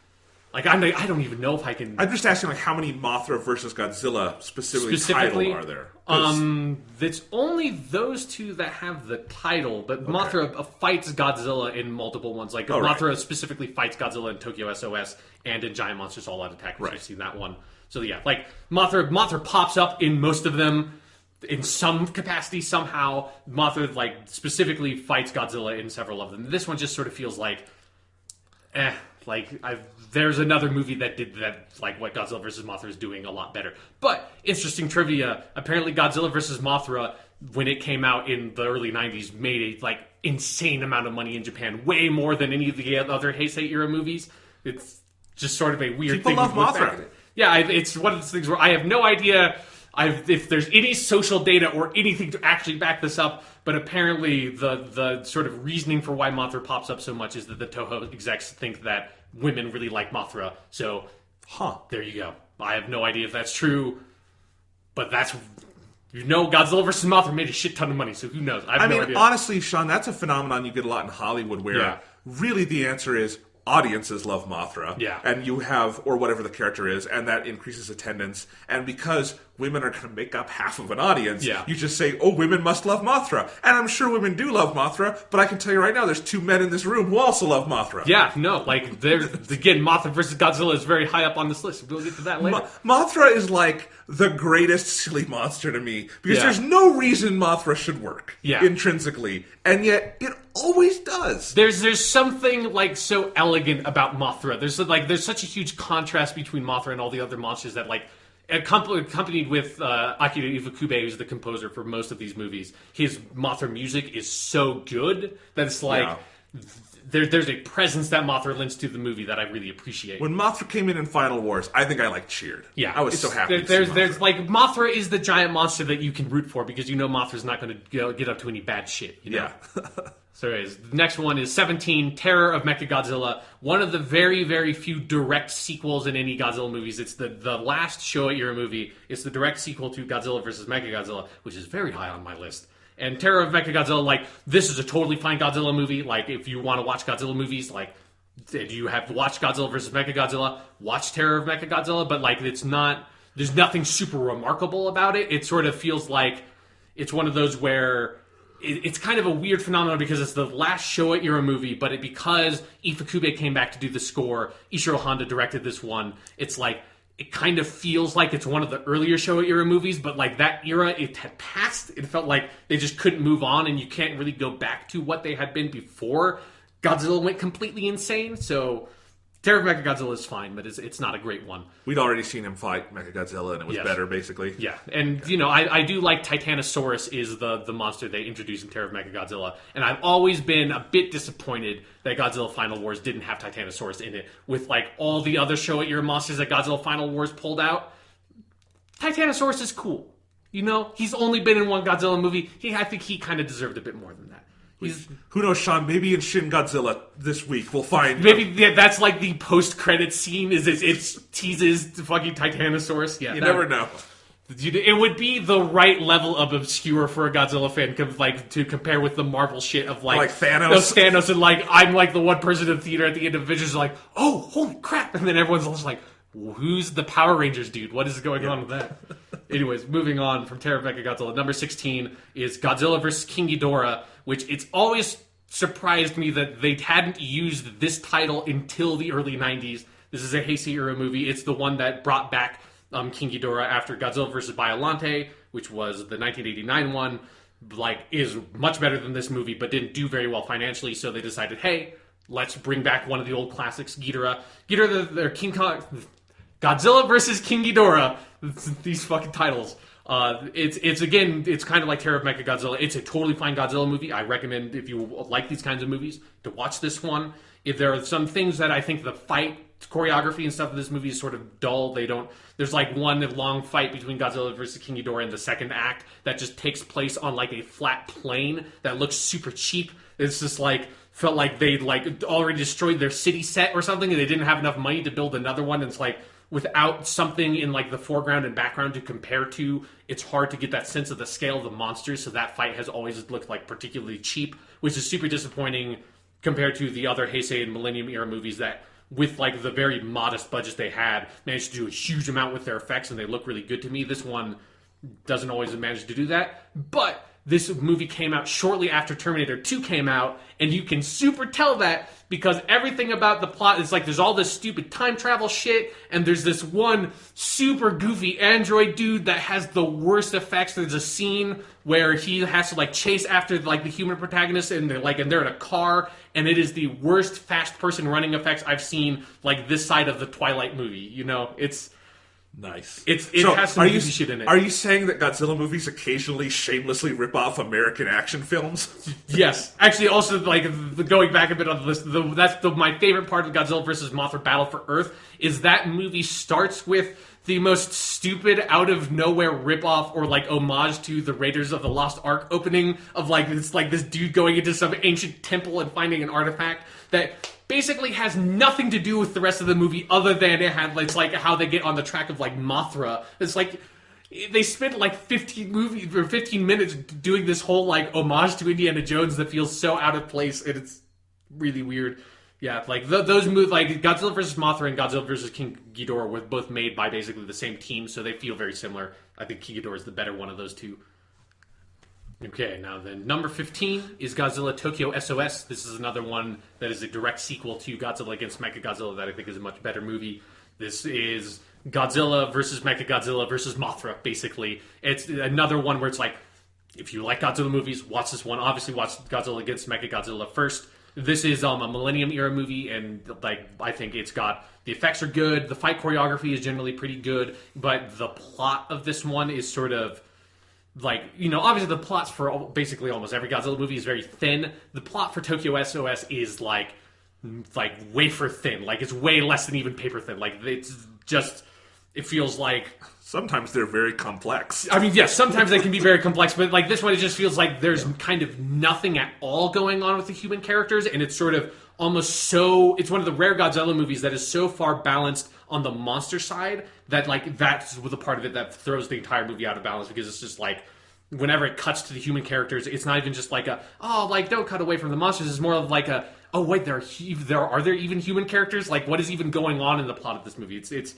Like, I don't even know if I can... I'm just asking, like, how many Mothra versus Godzilla specifically titled are there? It's only those two that have the title, but Mothra fights Godzilla in multiple ones. Like, Mothra specifically fights Godzilla in Tokyo SOS and in Giant Monsters All Out Attack, which I've seen that one. So, yeah, like, Mothra pops up in most of them in some capacity somehow. Mothra, like, specifically fights Godzilla in several of them. This one just sort of feels like, there's another movie that did that, like what Godzilla vs. Mothra is doing a lot better. But, interesting trivia, apparently Godzilla vs. Mothra, when it came out in the early 90s, made a, like, insane amount of money in Japan. Way more than any of the other Heisei-era movies. It's just sort of a weird thing. People love Mothra. Yeah, it's one of those things where I have no idea if there's any social data or anything to actually back this up, but apparently the sort of reasoning for why Mothra pops up so much is that the Toho execs think that women really like Mothra. So, there you go. I have no idea if that's true, but that's... Godzilla vs. Mothra made a shit ton of money, so who knows? I have no idea. Honestly, Sean, that's a phenomenon you get a lot in Hollywood where really the answer is audiences love Mothra. Yeah. And you have, or whatever the character is, and that increases attendance. And because women are going to make up half of an audience, you just say, oh, women must love Mothra. And I'm sure women do love Mothra, but I can tell you right now, there's two men in this room who also love Mothra. Yeah, no, like, again, Mothra versus Godzilla is very high up on this list. We'll get to that later. Mothra is like the greatest silly monster to me, because there's no reason Mothra should work intrinsically, and yet it always does. There's something, like, so elegant about Mothra. There's such a huge contrast between Mothra and all the other monsters that, like, accompanied with Akira Ifukube, who's the composer for most of these movies. His Mothra music is so good that it's like... There's a presence that Mothra lends to the movie that I really appreciate. When Mothra came in Final Wars, I think I cheered. Yeah, I was so happy. There's like Mothra is the giant monster that you can root for because you know Mothra's not going to get up to any bad shit. You know? Yeah. So anyways, the next one is 17, Terror of Mechagodzilla. One of the very, very few direct sequels in any Godzilla movies. It's the last Showa era movie. It's the direct sequel to Godzilla vs. Mechagodzilla, which is very high on my list. And Terror of Mechagodzilla, like, this is a totally fine Godzilla movie. Like, if you want to watch Godzilla movies, like, you have to watch Godzilla vs. Mechagodzilla, watch Terror of Mechagodzilla, but, like, there's nothing super remarkable about it. It sort of feels like it's one of those where it's kind of a weird phenomenon because it's the last Showa era movie, but because Ifukube came back to do the score, Ishiro Honda directed this one, it's like, it kind of feels like it's one of the earlier Showa era movies, but like that era, it had passed. It felt like they just couldn't move on, and you can't really go back to what they had been before Godzilla went completely insane. So Terror of Mechagodzilla is fine, but it's not a great one. We'd already seen him fight Mechagodzilla, and it was better, basically. Yeah, and, I do like Titanosaurus is the monster they introduced in Terror of Mechagodzilla, and I've always been a bit disappointed that Godzilla Final Wars didn't have Titanosaurus in it. With, like, all the other Showa era monsters that Godzilla Final Wars pulled out, Titanosaurus is cool. He's only been in one Godzilla movie. I think he kind of deserved a bit more than that. Who knows, Sean? Maybe in Shin Godzilla this week we'll find... Maybe that's like the post-credit scene is it teases the fucking Titanosaurus. Yeah, you never know. It would be the right level of obscure for a Godzilla fan to compare with the Marvel shit of like Thanos. Thanos and like I'm like the one person in the theater at the end of Visions like, oh, holy crap. And then everyone's just like, who's the Power Rangers dude? What is going on with that? Anyways, moving on from Terror of Mechagodzilla. Number 16 is Godzilla vs. King Ghidorah, which it's always surprised me that they hadn't used this title until the early 90s. This is a Heisei era movie. It's the one that brought back King Ghidorah after Godzilla vs. Biollante, which was the 1989 one. Like, is much better than this movie, but didn't do very well financially, so they decided, hey, let's bring back one of the old classics, Ghidorah. Ghidorah, King Kong... Godzilla vs. King Ghidorah. These fucking titles. It's kind of like Terror of Mechagodzilla. It's a totally fine Godzilla movie. I recommend, if you like these kinds of movies, to watch this one. If there are some things that I think the fight choreography and stuff of this movie is sort of dull. There's like one long fight between Godzilla versus King Ghidorah in the second act that just takes place on like a flat plane that looks super cheap. It's just like, felt like they'd like already destroyed their city set or something and they didn't have enough money to build another one. And it's like, without something in like the foreground and background to compare to, it's hard to get that sense of the scale of the monsters. So that fight has always looked like particularly cheap, which is super disappointing compared to the other Heisei and Millennium era movies that with like the very modest budget they had, managed to do a huge amount with their effects, and they look really good to me. This one doesn't always manage to do that, but this movie came out shortly after Terminator 2 came out, and you can super tell that because everything about the plot is like there's all this stupid time travel shit, and there's this one super goofy android dude that has the worst effects. There's a scene where he has to like chase after like the human protagonist, and they're in a car, and it is the worst fast person running effects I've seen like this side of the Twilight movie. You know, it's nice. It has some goofy shit in it. Are you saying that Godzilla movies occasionally shamelessly rip off American action films? Yes. Actually, also, like, going back a bit on the list, my favorite part of Godzilla vs. Mothra Battle for Earth is that movie starts with the most stupid, out-of-nowhere ripoff or, like, homage to the Raiders of the Lost Ark opening of, like, it's like this dude going into some ancient temple and finding an artifact that basically has nothing to do with the rest of the movie other than it's like how they get on the track of like Mothra. It's like they spent like 15 minutes doing this whole like homage to Indiana Jones that feels so out of place, and it's really weird. Yeah, like those movies, like Godzilla vs. Mothra and Godzilla vs. King Ghidorah were both made by basically the same team, so they feel very similar. I think King Ghidorah is the better one of those two. Okay, now then, number 15 is Godzilla Tokyo SOS. This is another one that is a direct sequel to Godzilla against Mechagodzilla that I think is a much better movie. This is Godzilla versus Mechagodzilla versus Mothra, basically. It's another one where it's like, if you like Godzilla movies, watch this one. Obviously, watch Godzilla against Mechagodzilla first. This is a Millennium Era movie, and like I think it's got the effects are good, the fight choreography is generally pretty good, but the plot of this one is sort of like, you know, obviously the plots for basically almost every Godzilla movie is very thin. The plot for Tokyo SOS is like wafer thin. Like, it's way less than even paper thin. Like, it's just, it feels like... Sometimes they're very complex. I mean, yes, sometimes they can be very complex, but like this one, it just feels like there's kind of nothing at all going on with the human characters, and it's sort of almost so... It's one of the rare Godzilla movies that is so far balanced on the monster side that like that's the part of it that throws the entire movie out of balance, because it's just like whenever it cuts to the human characters, it's not even just like don't cut away from the monsters. It's more of like are there even human characters? Like, what is even going on in the plot of this movie? It's is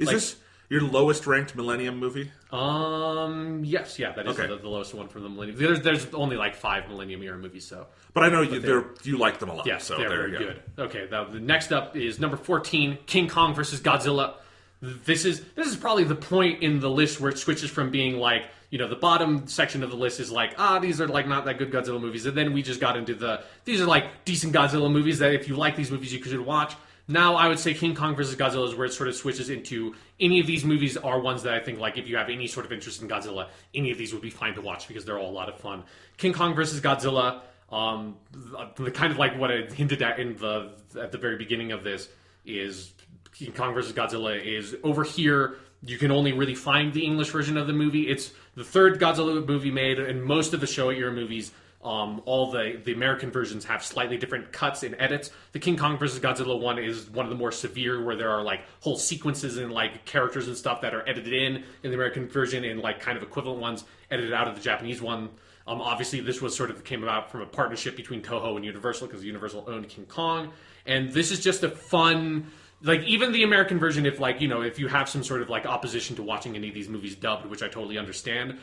like, this your lowest ranked Millennium movie? Yes, yeah, that is the lowest one from the Millennium. There's only like 5 Millennium Era movies, so. But I know you like them a lot. Yes, so they're very good. Okay, the next up is number 14, King Kong versus Godzilla. This is probably the point in the list where it switches from being like, you know, the bottom section of the list is like, these are like not that good Godzilla movies, and then we just got into these are like decent Godzilla movies that if you like these movies you should watch. Now I would say King Kong versus Godzilla is where it sort of switches into any of these movies are ones that I think, like, if you have any sort of interest in Godzilla, any of these would be fine to watch because they're all a lot of fun. King Kong versus Godzilla, the kind of like what I hinted at at the very beginning of this is King Kong versus Godzilla is over here. You can only really find the English version of the movie. It's the third Godzilla movie made, and most of the Showa era movies, all the American versions have slightly different cuts and edits. The King Kong vs. Godzilla one is one of the more severe, where there are like whole sequences and like characters and stuff that are edited in the American version, and like kind of equivalent ones edited out of the Japanese one. Obviously, this was sort of came about from a partnership between Toho and Universal, because Universal owned King Kong, and this is just a fun. Like, even the American version, if like, you know, if you have some sort of like opposition to watching any of these movies dubbed, which I totally understand,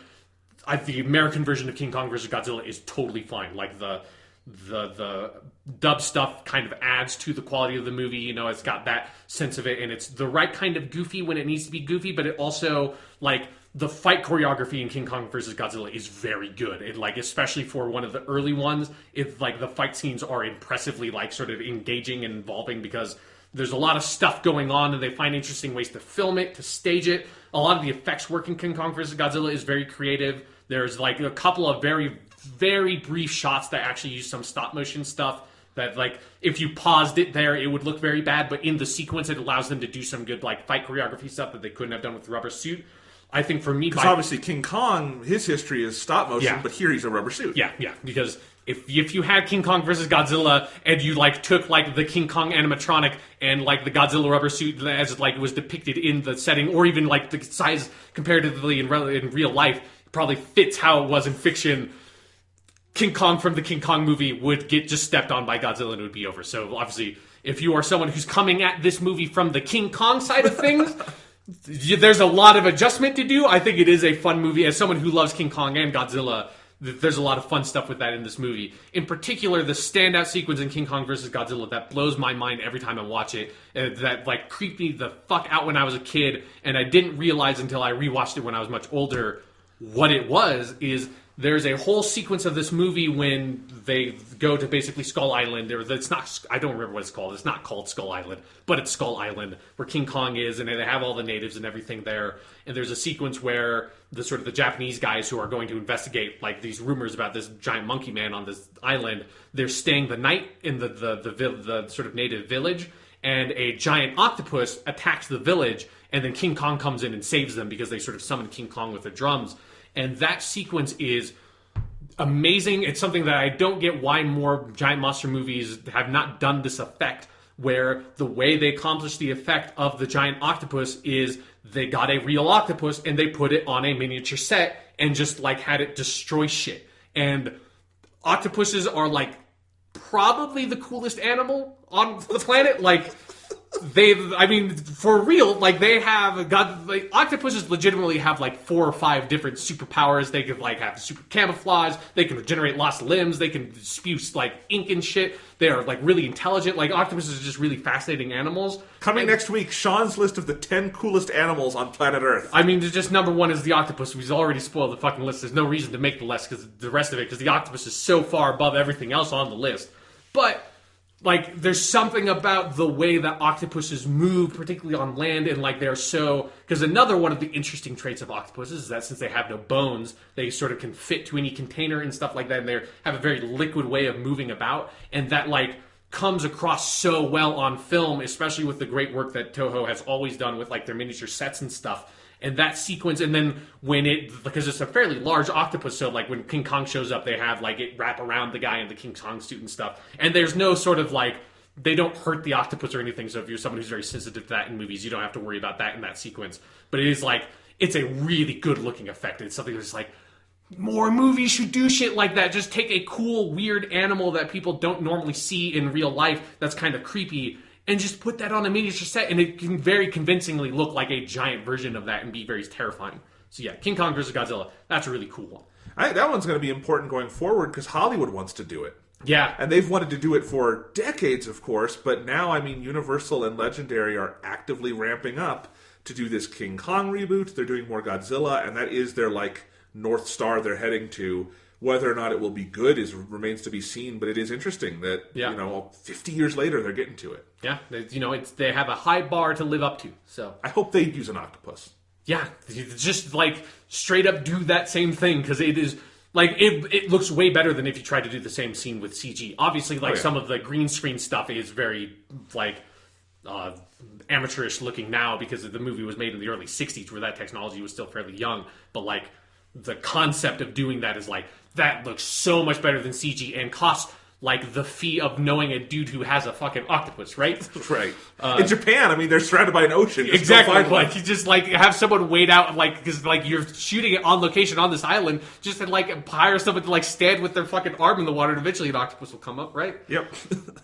the American version of King Kong vs. Godzilla is totally fine. Like, the dub stuff kind of adds to the quality of the movie. You know, it's got that sense of it, and it's the right kind of goofy when it needs to be goofy, but it also, like, the fight choreography in King Kong vs. Godzilla is very good. It, like, especially for one of the early ones, it's like the fight scenes are impressively, like, sort of engaging and involving, because there's a lot of stuff going on, and they find interesting ways to film it, to stage it. A lot of the effects work in King Kong vs. Godzilla is very creative. There's like a couple of very, very brief shots that actually use some stop motion stuff that, like, if you paused it there, it would look very bad, but in the sequence, it allows them to do some good, like, fight choreography stuff that they couldn't have done with the rubber suit. I think for me... Because obviously King Kong, his history is stop motion, but here he's a rubber suit. Yeah, because if you had King Kong versus Godzilla and you, like, took, like, the King Kong animatronic and, like, the Godzilla rubber suit as, like, was depicted in the setting, or even, like, the size comparatively in real life, it probably fits how it was in fiction, King Kong from the King Kong movie would get just stepped on by Godzilla and it would be over. So, obviously, if you are someone who's coming at this movie from the King Kong side of things, there's a lot of adjustment to do. I think it is a fun movie. As someone who loves King Kong and Godzilla, there's a lot of fun stuff with that in this movie. In particular, the standout sequence in King Kong vs. Godzilla that blows my mind every time I watch it, that like creeped me the fuck out when I was a kid, and I didn't realize until I rewatched it when I was much older what it was, is there's a whole sequence of this movie when they go to basically Skull Island. It's not, I don't remember what it's called. It's not called Skull Island, but it's Skull Island, where King Kong is, and they have all the natives and everything there. And there's a sequence where the Japanese guys who are going to investigate like these rumors about this giant monkey man on this island, they're staying the night in the sort of native village, and a giant octopus attacks the village, and then King Kong comes in and saves them because they sort of summon King Kong with the drums. And that sequence is amazing. It's something that I don't get why more giant monster movies have not done this effect, where the way they accomplish the effect of the giant octopus is they got a real octopus and they put it on a miniature set and just like had it destroy shit. And octopuses are like probably the coolest animal on the planet. Like, for real, like they have got, like, octopuses legitimately have like 4 or 5 different superpowers. They could like have super camouflage. They can regenerate lost limbs. They can spew like ink and shit. They are like really intelligent. Like, octopuses are just really fascinating animals. Coming next week, Sean's list of the 10 coolest animals on planet Earth. I mean, there's just number 1 is the octopus. We've already spoiled the fucking list. There's no reason to make the list because the rest of it, because the octopus is so far above everything else on the list. But like, there's something about the way that octopuses move, particularly on land, and like they're so... Because another one of the interesting traits of octopuses is that since they have no bones, they sort of can fit to any container and stuff like that, and they have a very liquid way of moving about, and that like comes across so well on film, especially with the great work that Toho has always done with like their miniature sets and stuff. And that sequence, and then when because it's a fairly large octopus, so like when King Kong shows up, they have like it wrap around the guy in the King Kong suit and stuff. And there's no sort of like, they don't hurt the octopus or anything, so if you're someone who's very sensitive to that in movies, you don't have to worry about that in that sequence. But it is like, it's a really good looking effect. It's something that's like, more movies should do shit like that. Just take a cool, weird animal that people don't normally see in real life that's kind of creepy, and just put that on a miniature set, and it can very convincingly look like a giant version of that and be very terrifying. So yeah, King Kong vs. Godzilla, that's a really cool one. That one's going to be important going forward because Hollywood wants to do it. Yeah. And they've wanted to do it for decades, of course, but now, I mean, Universal and Legendary are actively ramping up to do this King Kong reboot. They're doing more Godzilla, and that is their, like, North Star they're heading to. Whether or not it will be good remains to be seen, but it is interesting that, 50 years later, they're getting to it. Yeah, they have a high bar to live up to, so. I hope they use an octopus. Yeah, just, like, straight up do that same thing, because it is, like, it looks way better than if you tried to do the same scene with CG. Obviously, like, some of the green screen stuff is very, like, amateurish looking now, because the movie was made in the early 60s, where that technology was still fairly young, but, like, the concept of doing that is, like, that looks so much better than CG and costs like the fee of knowing a dude who has a fucking octopus, right? Right. In Japan, I mean, they're surrounded by an ocean. Just exactly. Like, you just like have someone wait out, like, because like you're shooting it on location on this island, just to like hire someone to like stand with their fucking arm in the water, and eventually an octopus will come up, right? Yep.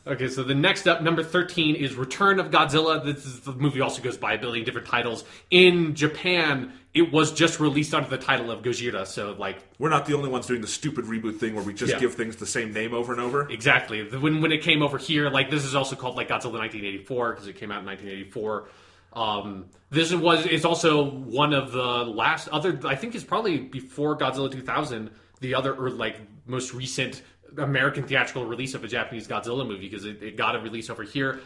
Okay, so the next up, number 13, is Return of Godzilla. The movie also goes by a billion different titles. In Japan, it was just released under the title of Gojira, so like... We're not the only ones doing the stupid reboot thing where we just give things the same name over and over. Exactly. When it came over here, like, this is also called, like, Godzilla 1984, because it came out in 1984. It's also one of the last other... I think it's probably before Godzilla 2000, the other, or, like, most recent American theatrical release of a Japanese Godzilla movie, because it got a release over here.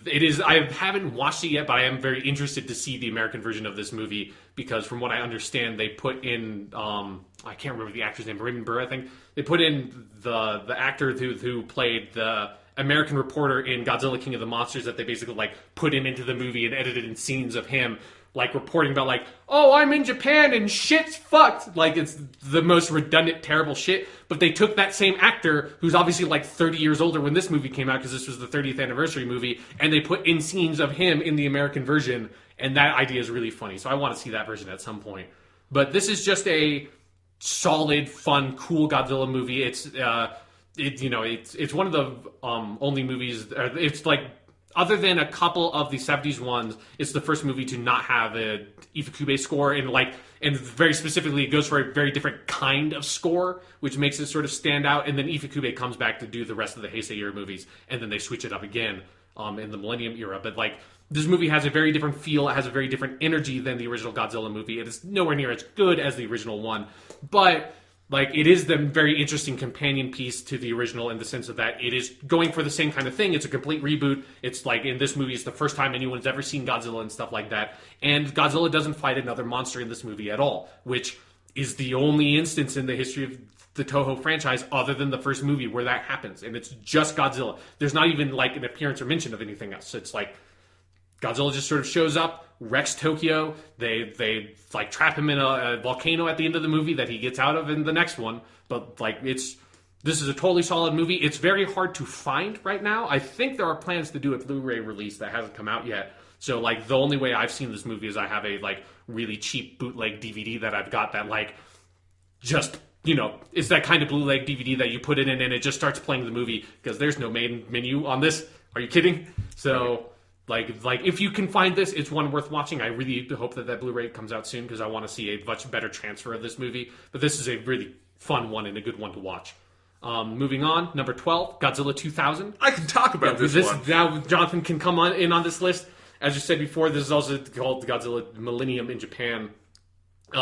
It is. I haven't watched it yet, but I am very interested to see the American version of this movie, because from what I understand, they put in I can't remember the actor's name, Raymond Burr, I think. They put in the actor who played the American reporter in Godzilla King of the Monsters, that they basically like put him into the movie and edited in scenes of him like reporting about like, oh, I'm in Japan and shit's fucked. Like, it's the most redundant, terrible shit. But they took that same actor, who's obviously like 30 years older when this movie came out, because this was the 30th anniversary movie, and they put in scenes of him in the American version, and that idea is really funny. So I want to see that version at some point. But this is just a solid, fun, cool Godzilla movie. It's one of the only movies. It's like other than a couple of the 70s ones, it's the first movie to not have a Ifukube score, and very specifically, it goes for a very different kind of score, which makes it sort of stand out. And then Ifukube comes back to do the rest of the Heisei era movies, and then they switch it up again in the Millennium era. But this movie has a very different feel, it has a very different energy than the original Godzilla movie. It is nowhere near as good as the original one, but it is the very interesting companion piece to the original in the sense of that it is going for the same kind of thing. It's a complete reboot. It's in this movie, it's the first time anyone's ever seen Godzilla and stuff like that. And Godzilla doesn't fight another monster in this movie at all, which is the only instance in the history of the Toho franchise other than the first movie where that happens. And it's just Godzilla. There's not even an appearance or mention of anything else. It's Godzilla just sort of shows up, wrecks Tokyo. They trap him in a volcano at the end of the movie that he gets out of in the next one. But this is a totally solid movie. It's very hard to find right now. I think there are plans to do a Blu-ray release that hasn't come out yet. So the only way I've seen this movie is I have a really cheap bootleg DVD that I've got that it's that kind of bootleg DVD that you put it in and it just starts playing the movie because there's no main menu on this. Are you kidding? So. If you can find this, it's one worth watching. I really hope that Blu-ray comes out soon because I want to see a much better transfer of this movie. But this is a really fun one and a good one to watch. Moving on, number 12, Godzilla 2000. I can talk about this one. Now Jonathan can come in on this list. As you said before, this is also called Godzilla Millennium in Japan.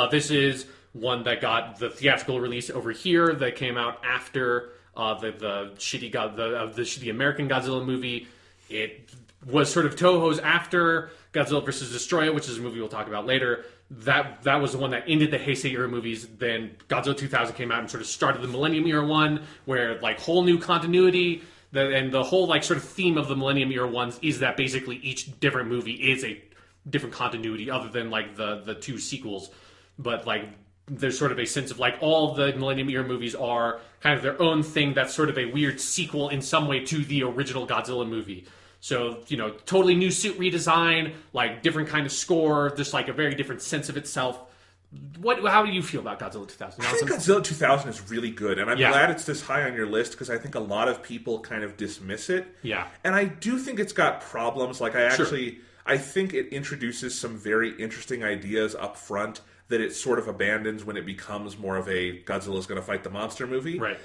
This is one that got the theatrical release over here that came out after the shitty American Godzilla movie. It was sort of Toho's after Godzilla vs. Destroyer, which is a movie we'll talk about later. That was the one that ended the Heisei era movies. Then Godzilla 2000 came out and sort of started the Millennium era one, where whole new continuity. And the whole sort of theme of the Millennium era ones is that basically each different movie is a different continuity, other than the two sequels. But there's sort of a sense of all the Millennium era movies are kind of their own thing. That's sort of a weird sequel in some way to the original Godzilla movie. So, totally new suit redesign, different kind of score, just a very different sense of itself. How do you feel about Godzilla 2000? I think Godzilla 2000 is really good, and I'm glad it's this high on your list because I think a lot of people kind of dismiss it. Yeah. And I do think it's got problems. I think it introduces some very interesting ideas up front that it sort of abandons when it becomes more of a Godzilla's going to fight the monster movie. Right.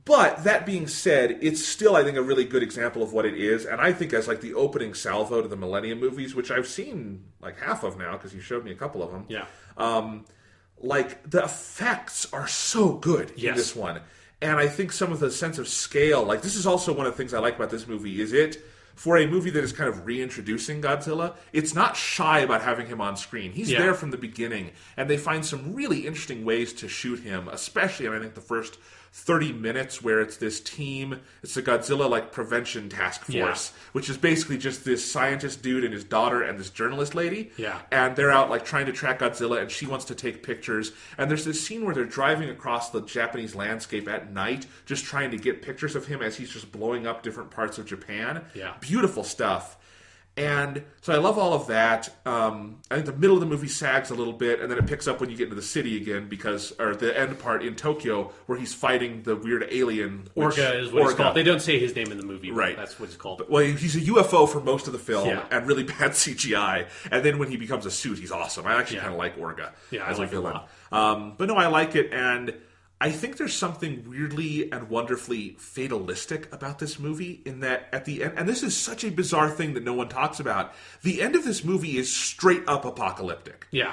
But that being said, it's still, I think, a really good example of what it is. And I think as the opening salvo to the Millennium movies, which I've seen half of now because you showed me a couple of them. Yeah. The effects are so good in this one. And I think some of the sense of scale, this is also one of the things I like about this movie, is for a movie that is kind of reintroducing Godzilla, it's not shy about having him on screen. He's there from the beginning, and they find some really interesting ways to shoot him, especially in, I think, the first 30 minutes where it's this team, it's the Godzilla prevention task force, which is basically just this scientist dude and his daughter and this journalist lady. Yeah. And they're out trying to track Godzilla, and she wants to take pictures. And there's this scene where they're driving across the Japanese landscape at night, just trying to get pictures of him as he's just blowing up different parts of Japan. Yeah. Beautiful stuff. And so I love all of that. I think the middle of the movie sags a little bit, and then it picks up when you get into the city again, or the end part in Tokyo, where he's fighting the weird alien. Orga is what it's called. They don't say his name in the movie, right? That's what it's called. Well, he's a UFO for most of the film, and really bad CGI. And then when he becomes a suit, he's awesome. I actually kind of like Orga as a villain. But no, I like it, and I think there's something weirdly and wonderfully fatalistic about this movie in that at the end, and this is such a bizarre thing that no one talks about, the end of this movie is straight up apocalyptic. Yeah.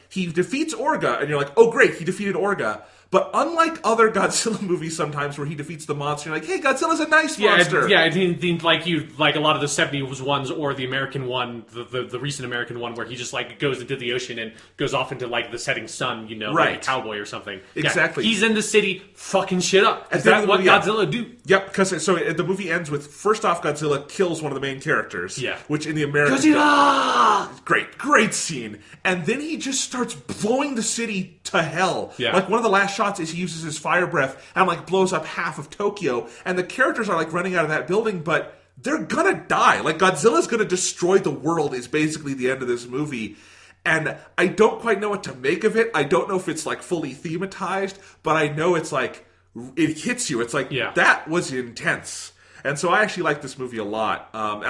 He defeats Orga, and you're like, oh great, he defeated Orga. But unlike other Godzilla movies sometimes where he defeats the monster, you're like, hey, Godzilla's a nice monster. I didn't like a lot of the 70s ones or the American one, the recent American one where he just goes into the ocean and goes off into the setting sun, right. Like a cowboy or something. Exactly. Yeah, he's in the city fucking shit up. Is that what Godzilla do? Yep, because the movie ends with, first off, Godzilla kills one of the main characters. Yeah. Which in the American... Godzilla! Great scene. And then he just starts blowing the city to hell. Yeah. One of the last shots is he uses his fire breath and blows up half of Tokyo, and the characters are running out of that building, but they're gonna die. Godzilla's gonna destroy the world is basically the end of this movie. And I don't quite know what to make of it. I don't know if it's fully thematized, but I know it's it hits you. It's that was intense. And so I actually like this movie a lot. And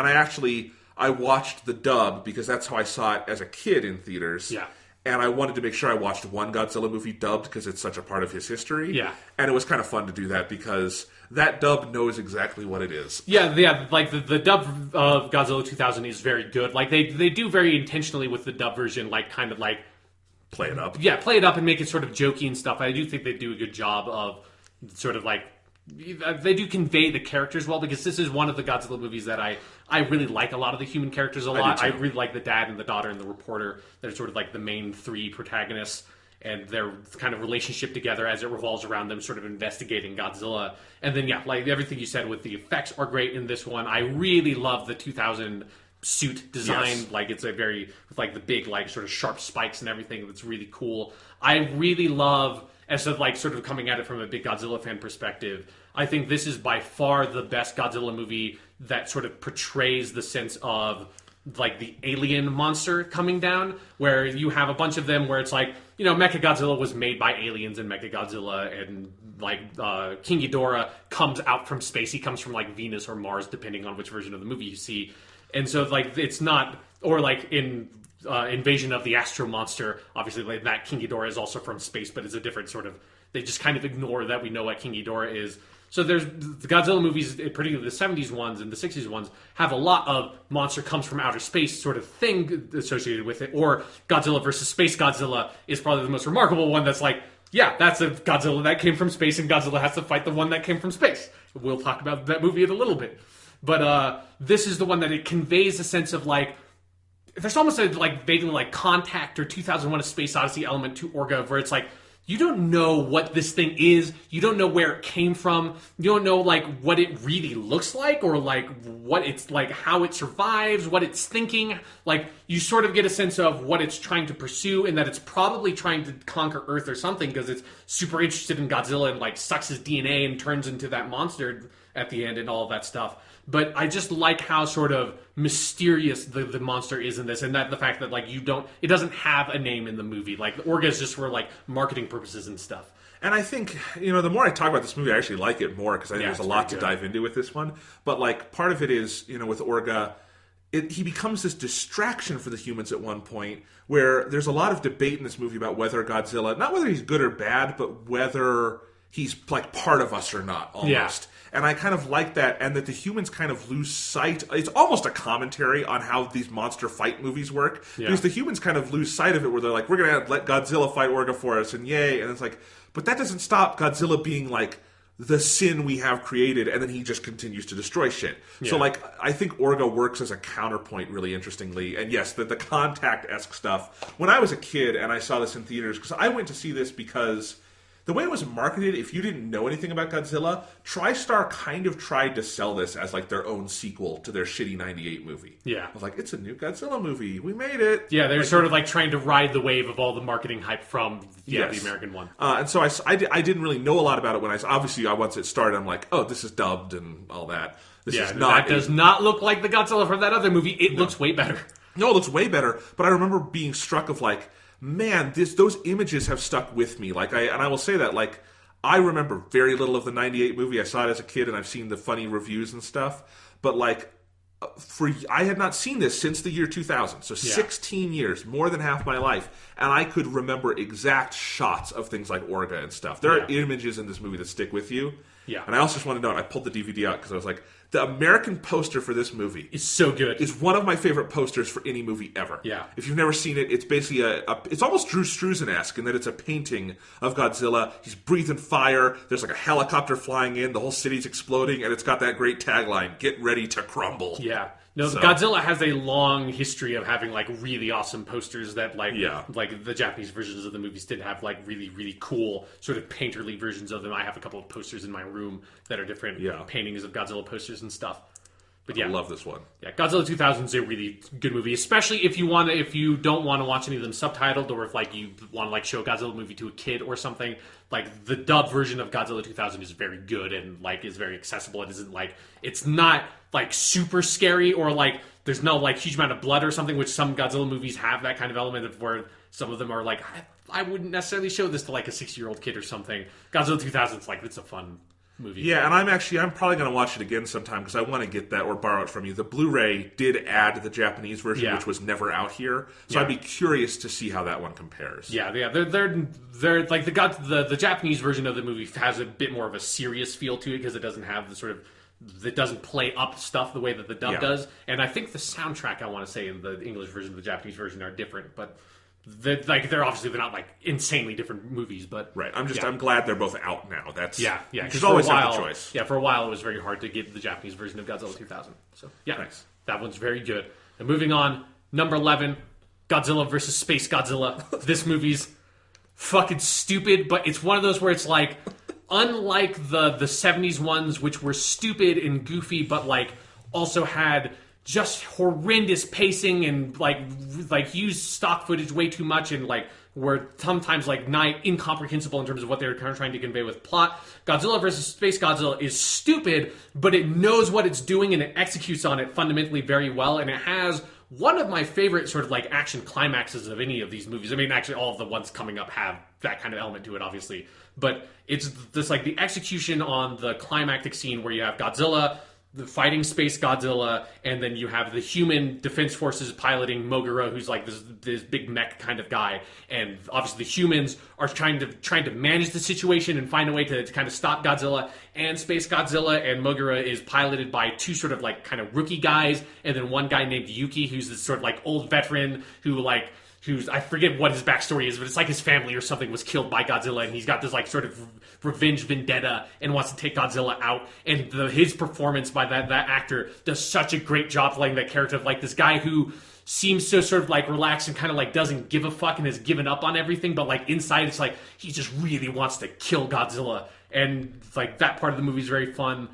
I watched the dub because that's how I saw it as a kid in theaters. Yeah. And I wanted to make sure I watched one Godzilla movie dubbed because it's such a part of his history. Yeah. And it was kind of fun to do that because that dub knows exactly what it is. Yeah, like the dub of Godzilla 2000 is very good. Like they do very intentionally with the dub version, like kind of like play it up. Yeah, play it up and make it sort of jokey and stuff. I do think they do a good job of sort of like they do convey the characters well, because this is one of the Godzilla movies that I really like a lot of the human characters a lot. I really like the dad and the daughter and the reporter. They're sort of like the main three protagonists, and their kind of relationship together as it revolves around them sort of investigating Godzilla. And then, yeah, like everything you said with the effects are great in this one. I really love the 2000 suit design. Yes. Like it's a very, with like the big like sort of sharp spikes and everything that's really cool. I really love, as of like sort of coming at it from a big Godzilla fan perspective, I think this is by far the best Godzilla movie that sort of portrays the sense of like the alien monster coming down, where you have a bunch of them where it's like, you know, Mechagodzilla was made by aliens in Mechagodzilla, and like King Ghidorah comes out from space. He comes from like Venus or Mars, depending on which version of the movie you see. And so like it's not, or like in Invasion of the Astro Monster, obviously like that King Ghidorah is also from space, but it's a different sort of, they just kind of ignore that we know what King Ghidorah is. So there's the Godzilla movies, particularly the 70s ones and the 60s ones, have a lot of monster comes from outer space sort of thing associated with it. Or Godzilla versus Space Godzilla is probably the most remarkable one that's like, yeah, that's a Godzilla that came from space, and Godzilla has to fight the one that came from space. We'll talk about that movie in a little bit. But this is the one that it conveys a sense of like, there's almost a like vaguely like Contact or 2001: A Space Odyssey element to Orga, where it's like, you don't know what this thing is. You don't know where it came from. You don't know like what it really looks like, or like what it's like, how it survives, what it's thinking. Like you sort of get a sense of what it's trying to pursue, and that it's probably trying to conquer Earth or something, because it's super interested in Godzilla and like sucks his DNA and turns into that monster at the end and all of that stuff. But I just like how sort of mysterious the monster is in this, and that the fact that like it doesn't have a name in the movie. Like Orga is just for like marketing purposes and stuff. And I think, you know, the more I talk about this movie, I actually like it more, because I think there's a lot to dive into with this one. But like part of it is, you know, with Orga, he becomes this distraction for the humans at one point, where there's a lot of debate in this movie about whether Godzilla, not whether he's good or bad, but whether he's like part of us or not, almost. Yeah. And I kind of like that, and that the humans kind of lose sight. It's almost a commentary on how these monster fight movies work. Yeah. Because the humans kind of lose sight of it, where they're like, we're going to let Godzilla fight Orga for us, and yay. And it's like, but that doesn't stop Godzilla being like the sin we have created, and then he just continues to destroy shit. Yeah. So like, I think Orga works as a counterpoint really interestingly. And yes, the Contact-esque stuff. When I was a kid and I saw this in theaters, because I went to see this because the way it was marketed, if you didn't know anything about Godzilla, TriStar kind of tried to sell this as like their own sequel to their shitty 98 movie. Yeah. I was like, it's a new Godzilla movie. We made it. Yeah, they're sort of like trying to ride the wave of all the marketing hype from the American one. And so I didn't really know a lot about it when once it started, I'm like, oh, this is dubbed and all that. This is not. That does not look like the Godzilla from that other movie. It looks way better. No, it looks way better. But I remember being struck of like, man, those images have stuck with me. Like I will say that, like, I remember very little of the 98 movie. I saw it as a kid, and I've seen the funny reviews and stuff. But like, I had not seen this since the year 2000. So 16 years, more than half my life. And I could remember exact shots of things like Orga and stuff. There are images in this movie that stick with you. Yeah. And I also just want to note, I pulled the DVD out because I was like, the American poster for this movie is so good. It's one of my favorite posters for any movie ever. Yeah. If you've never seen it, it's basically it's almost Drew Struzan-esque in that it's a painting of Godzilla. He's breathing fire. There's like a helicopter flying in. The whole city's exploding, and it's got that great tagline, "Get ready to crumble." Yeah. No, Godzilla has a long history of having like really awesome posters that like the Japanese versions of the movies did have like really, really cool sort of painterly versions of them. I have a couple of posters in my room that are different paintings of Godzilla posters and stuff. But yeah, I love this one. Yeah, Godzilla 2000 is a really good movie, especially if you don't want to watch any of them subtitled, or if like you want to like show a Godzilla movie to a kid or something. Like the dub version of Godzilla 2000 is very good and like is very accessible. It isn't like, it's not like super scary, or like there's no like huge amount of blood or something, which some Godzilla movies have that kind of element of where some of them are like, I wouldn't necessarily show this to like a 6-year-old kid or something. Godzilla 2000 is like, it's a fun movie. Yeah, and I'm probably going to watch it again sometime because I want to get that or borrow it from you. The Blu-ray did add the Japanese version, which was never out here, so I'd be curious to see how that one compares. Yeah, they're like the Japanese version of the movie has a bit more of a serious feel to it because it doesn't have the sort of it doesn't play up stuff the way that the dub does, and I think the soundtrack I want to say in the English version and the Japanese version are different, but they're not like insanely different movies. But right, I'm glad they're both out now. That's because always have the choice. Yeah, for a while it was very hard to get the Japanese version of Godzilla 2000. So nice. That one's very good. And moving on, number 11, Godzilla versus Space Godzilla. This movie's fucking stupid, but it's one of those where it's like, unlike the 70s ones, which were stupid and goofy, but like also had just horrendous pacing and like used stock footage way too much and like were sometimes like incomprehensible in terms of what they were kind of trying to convey with plot. Godzilla vs. Space Godzilla is stupid, but it knows what it's doing and it executes on it fundamentally very well, and it has one of my favorite sort of like action climaxes of any of these movies. I mean, actually all of the ones coming up have that kind of element to it, obviously. But it's just like the execution on the climactic scene where you have Godzilla fighting Space Godzilla, and then you have the human defense forces piloting Mogura, who's like this big mech kind of guy. And obviously the humans are trying to manage the situation and find a way to kind of stop Godzilla. And Space Godzilla and Mogura is piloted by two sort of like kind of rookie guys, and then one guy named Yuki, who's this sort of like old veteran who's I forget what his backstory is, but it's like his family or something was killed by Godzilla, and he's got this like sort of revenge vendetta and wants to take Godzilla out. And his performance by that actor does such a great job playing that character of like this guy who seems so sort of like relaxed and kind of like doesn't give a fuck and has given up on everything, but like inside it's like he just really wants to kill Godzilla. And like that part of the movie is very fun.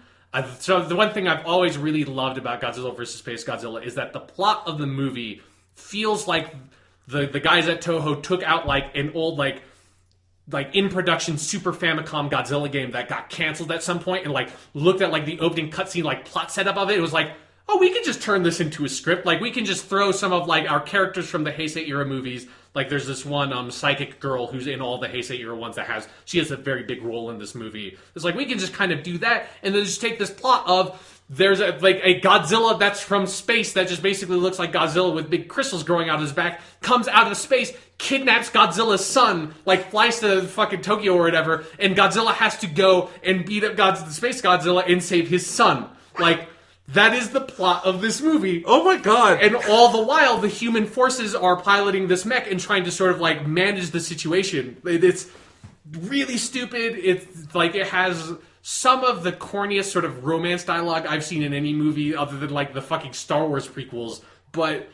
So the one thing I've always really loved about Godzilla vs. Space Godzilla is that the plot of the movie feels like the guys at Toho took out like an old like in production Super Famicom Godzilla game that got canceled at some point and like looked at like the opening cutscene like plot setup of it. It was like, oh, we can just turn this into a script. Like we can just throw some of like our characters from the Heisei era movies. Like there's this one psychic girl who's in all the Heisei era ones she has a very big role in this movie. It's like we can just kind of do that and then just take this plot of there's a Godzilla that's from space that just basically looks like Godzilla with big crystals growing out of his back, comes out of space, kidnaps Godzilla's son, like flies to fucking Tokyo or whatever, and Godzilla has to go and beat up the Space Godzilla and save his son. Like, that is the plot of this movie. Oh my god. And all the while, the human forces are piloting this mech and trying to sort of like manage the situation. It's really stupid. It's like it has some of the corniest sort of romance dialogue I've seen in any movie other than like the fucking Star Wars prequels, but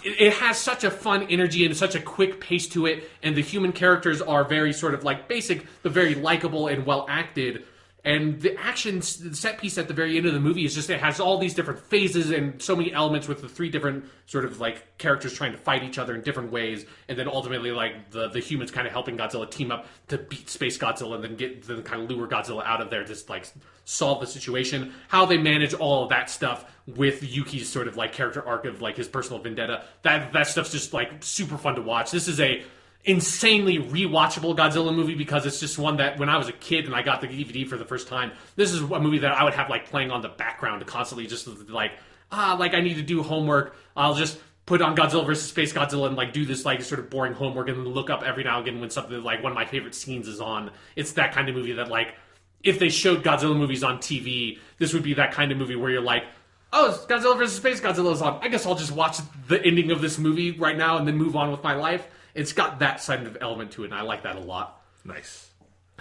it has such a fun energy and such a quick pace to it, and the human characters are very sort of like basic but very likable and well acted. And the action set piece at the very end of the movie is just, it has all these different phases and so many elements with the three different sort of like characters trying to fight each other in different ways. And then ultimately like the humans kind of helping Godzilla team up to beat Space Godzilla and then kind of lure Godzilla out of there to like solve the situation. How they manage all of that stuff with Yuki's sort of like character arc of like his personal vendetta. That stuff's just like super fun to watch. This is a insanely rewatchable Godzilla movie because it's just one that when I was a kid and I got the DVD for the first time, this is a movie that I would have like playing on the background constantly, just like I need to do homework, I'll just put on Godzilla vs. Space Godzilla and like do this like sort of boring homework and then look up every now and again when something like one of my favorite scenes is on. It's that kind of movie that like if they showed Godzilla movies on TV, this would be that kind of movie where you're like, oh, Godzilla vs. Space Godzilla is on, I guess I'll just watch the ending of this movie right now and then move on with my life. It's got that side of element to it, and I like that a lot. Nice.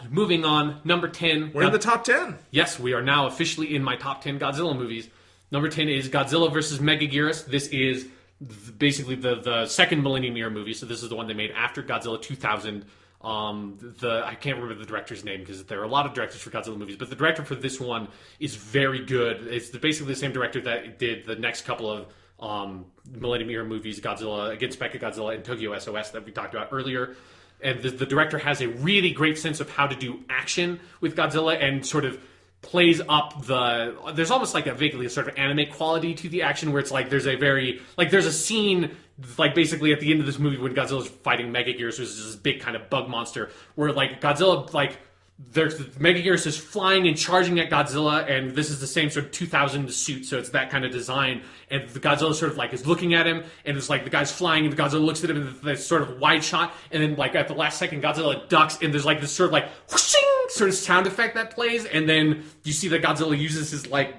Moving on, number 10. We're in the top 10. Yes, we are now officially in my top 10 Godzilla movies. Number 10 is Godzilla vs. Megaguirus. This is basically the second Millennium Era movie, so this is the one they made after Godzilla 2000. I can't remember the director's name because there are a lot of directors for Godzilla movies, but the director for this one is very good. It's basically the same director that did the next couple of Millennium Era movies, Godzilla Against Mechagodzilla and Tokyo SOS that we talked about earlier. And the director has a really great sense of how to do action with Godzilla and sort of plays up there's almost like a vaguely sort of anime quality to the action where it's like there's a scene like basically at the end of this movie when Godzilla's fighting Megaguirus, which is this big kind of bug monster, where like Godzilla like Megaguirus is flying and charging at Godzilla, and this is the same sort of 2000 suit, so it's that kind of design. And the Godzilla sort of like is looking at him, and it's like the guy's flying, and the Godzilla looks at him in this sort of wide shot, and then like at the last second, Godzilla ducks, and there's like this sort of like whooshing sort of sound effect that plays, and then you see that Godzilla uses his like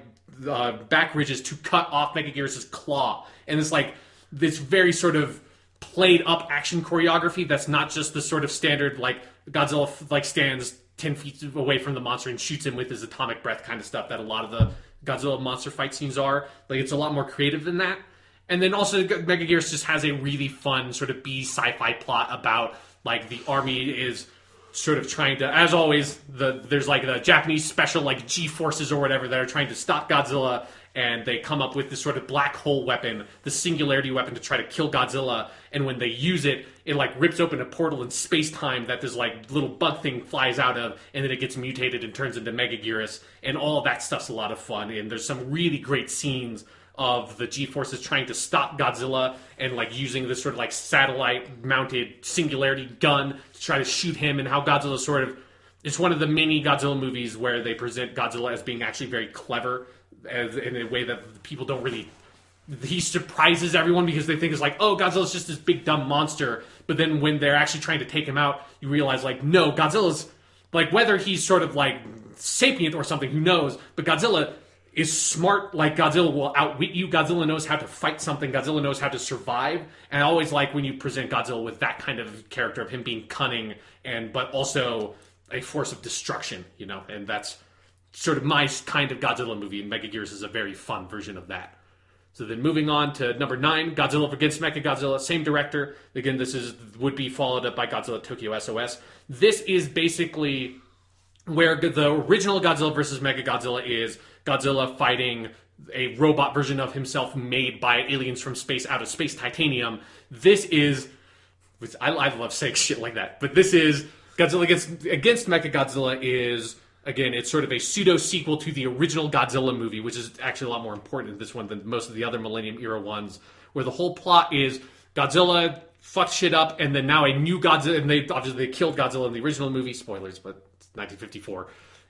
back ridges to cut off Megaguirus' claw, and it's like this very sort of played up action choreography that's not just the sort of standard like Godzilla like stands 10 feet away from the monster and shoots him with his atomic breath kind of stuff that a lot of the Godzilla monster fight scenes are. Like, it's a lot more creative than that. And then also Megaguirus just has a really fun sort of B sci-fi plot about like the army is sort of trying to, as always, there's like the Japanese special like G forces or whatever that are trying to stop Godzilla, and they come up with this sort of black hole weapon, the singularity weapon, to try to kill Godzilla. And when they use it, it like rips open a portal in space-time that this like little bug thing flies out of, and then it gets mutated and turns into Megaguirus, and all of that stuff's a lot of fun. And there's some really great scenes of the G-forces trying to stop Godzilla and like using this sort of like satellite-mounted singularity gun to try to shoot him, and how Godzilla sort of... It's one of the many Godzilla movies where they present Godzilla as being actually very clever, in a way that people don't really... He surprises everyone because they think it's like, oh, Godzilla's just this big dumb monster. But then when they're actually trying to take him out, you realize like, no, Godzilla's... Like, whether he's sort of like sapient or something, who knows? But Godzilla is smart. Like, Godzilla will outwit you. Godzilla knows how to fight something. Godzilla knows how to survive. And I always like when you present Godzilla with that kind of character of him being cunning, but also a force of destruction, you know? And that's sort of my kind of Godzilla movie, and Megaguirus is a very fun version of that. So then moving on to number 9, Godzilla vs. Mechagodzilla, same director. Again, this would be followed up by Godzilla Tokyo SOS. This is basically where the original Godzilla vs. Mechagodzilla is Godzilla fighting a robot version of himself made by aliens from space out of space titanium. This is... I love saying shit like that. But this is... Godzilla against Mechagodzilla is... Again, it's sort of a pseudo-sequel to the original Godzilla movie, which is actually a lot more important in this one than most of the other Millennium-era ones, where the whole plot is Godzilla fucked shit up, and then now a new Godzilla... And they killed Godzilla in the original movie. Spoilers, but it's 1954.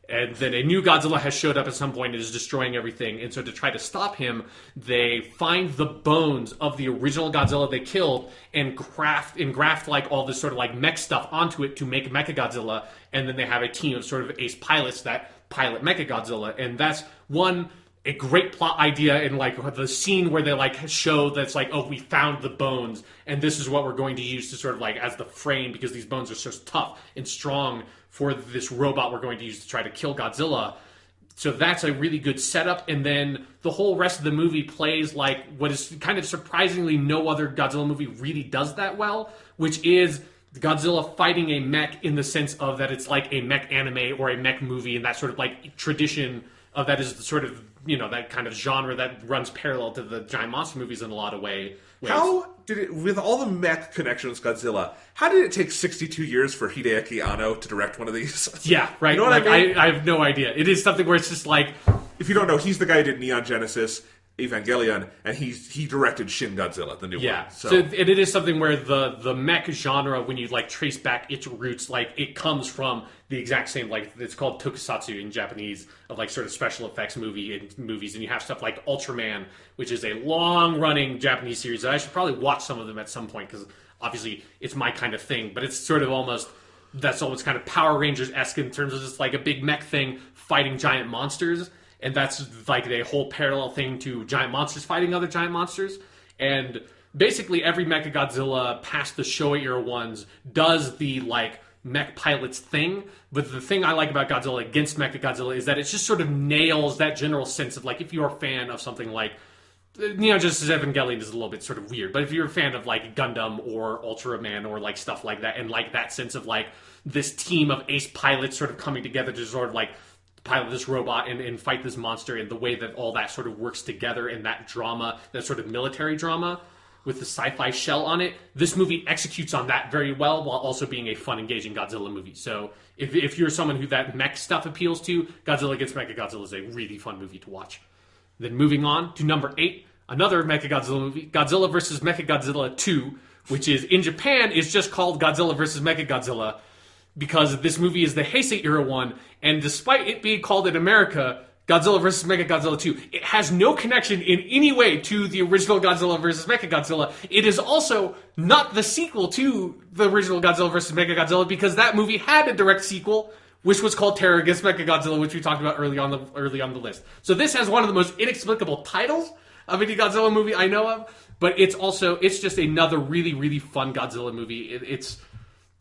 And then a new Godzilla has showed up at some point and is destroying everything. And so to try to stop him, they find the bones of the original Godzilla they killed and graft like all this sort of like mech stuff onto it to make Mechagodzilla. And then they have a team of sort of ace pilots that pilot Mechagodzilla. And that's a great plot idea in like the scene where they like show that's like, oh, we found the bones and this is what we're going to use to sort of like as the frame, because these bones are so tough and strong for this robot we're going to use to try to kill Godzilla. So that's a really good setup. And then the whole rest of the movie plays like what is kind of surprisingly no other Godzilla movie really does that well, which is Godzilla fighting a mech in the sense of that it's like a mech anime or a mech movie, and that sort of like tradition of that is the sort of, you know, that kind of genre that runs parallel to the giant monster movies in a lot of ways. How did it, with all the mech connections Godzilla, how did it take 62 years for Hideaki Anno to direct one of these? Yeah, right. You know what I mean? I have no idea. It is something where it's just like... If you don't know, he's the guy who did Neon Genesis, Evangelion, and he directed Shin Godzilla, the new one. So it is something where the mech genre, when you like trace back its roots, like it comes from the exact same, like it's called tokusatsu in Japanese, of like sort of special effects movies, and you have stuff like Ultraman, which is a long running Japanese series that I should probably watch some of them at some point, because obviously it's my kind of thing, but it's sort of almost kind of Power Rangers-esque in terms of just like a big mech thing fighting giant monsters. And that's like a whole parallel thing to giant monsters fighting other giant monsters. And basically every Mechagodzilla past the Showa era ones does the like mech pilots thing. But the thing I like about Godzilla against Mechagodzilla is that it just sort of nails that general sense of like, if you're a fan of something like, you know, just as Evangelion is a little bit sort of weird, but if you're a fan of like Gundam or Ultraman or like stuff like that, and like that sense of like this team of ace pilots sort of coming together to sort of like pilot this robot and fight this monster, and the way that all that sort of works together in that drama, that sort of military drama with the sci-fi shell on it, this movie executes on that very well while also being a fun, engaging Godzilla movie. So if you're someone who that mech stuff appeals to, Godzilla against Mechagodzilla is a really fun movie to watch. Then moving on to number 8, another Mechagodzilla movie, Godzilla vs. Mechagodzilla 2, which is in Japan is just called Godzilla vs. Mechagodzilla. because this movie is the Heisei era one, and despite it being called in America Godzilla vs. Mechagodzilla 2, it has no connection in any way to the original Godzilla vs. Mechagodzilla. It is also not the sequel to the original Godzilla vs. Mechagodzilla, because that movie had a direct sequel, which was called Terror Against Mechagodzilla, which we talked about early on the list. So this has one of the most inexplicable titles of any Godzilla movie I know of, but it's just another really, really fun Godzilla movie. It's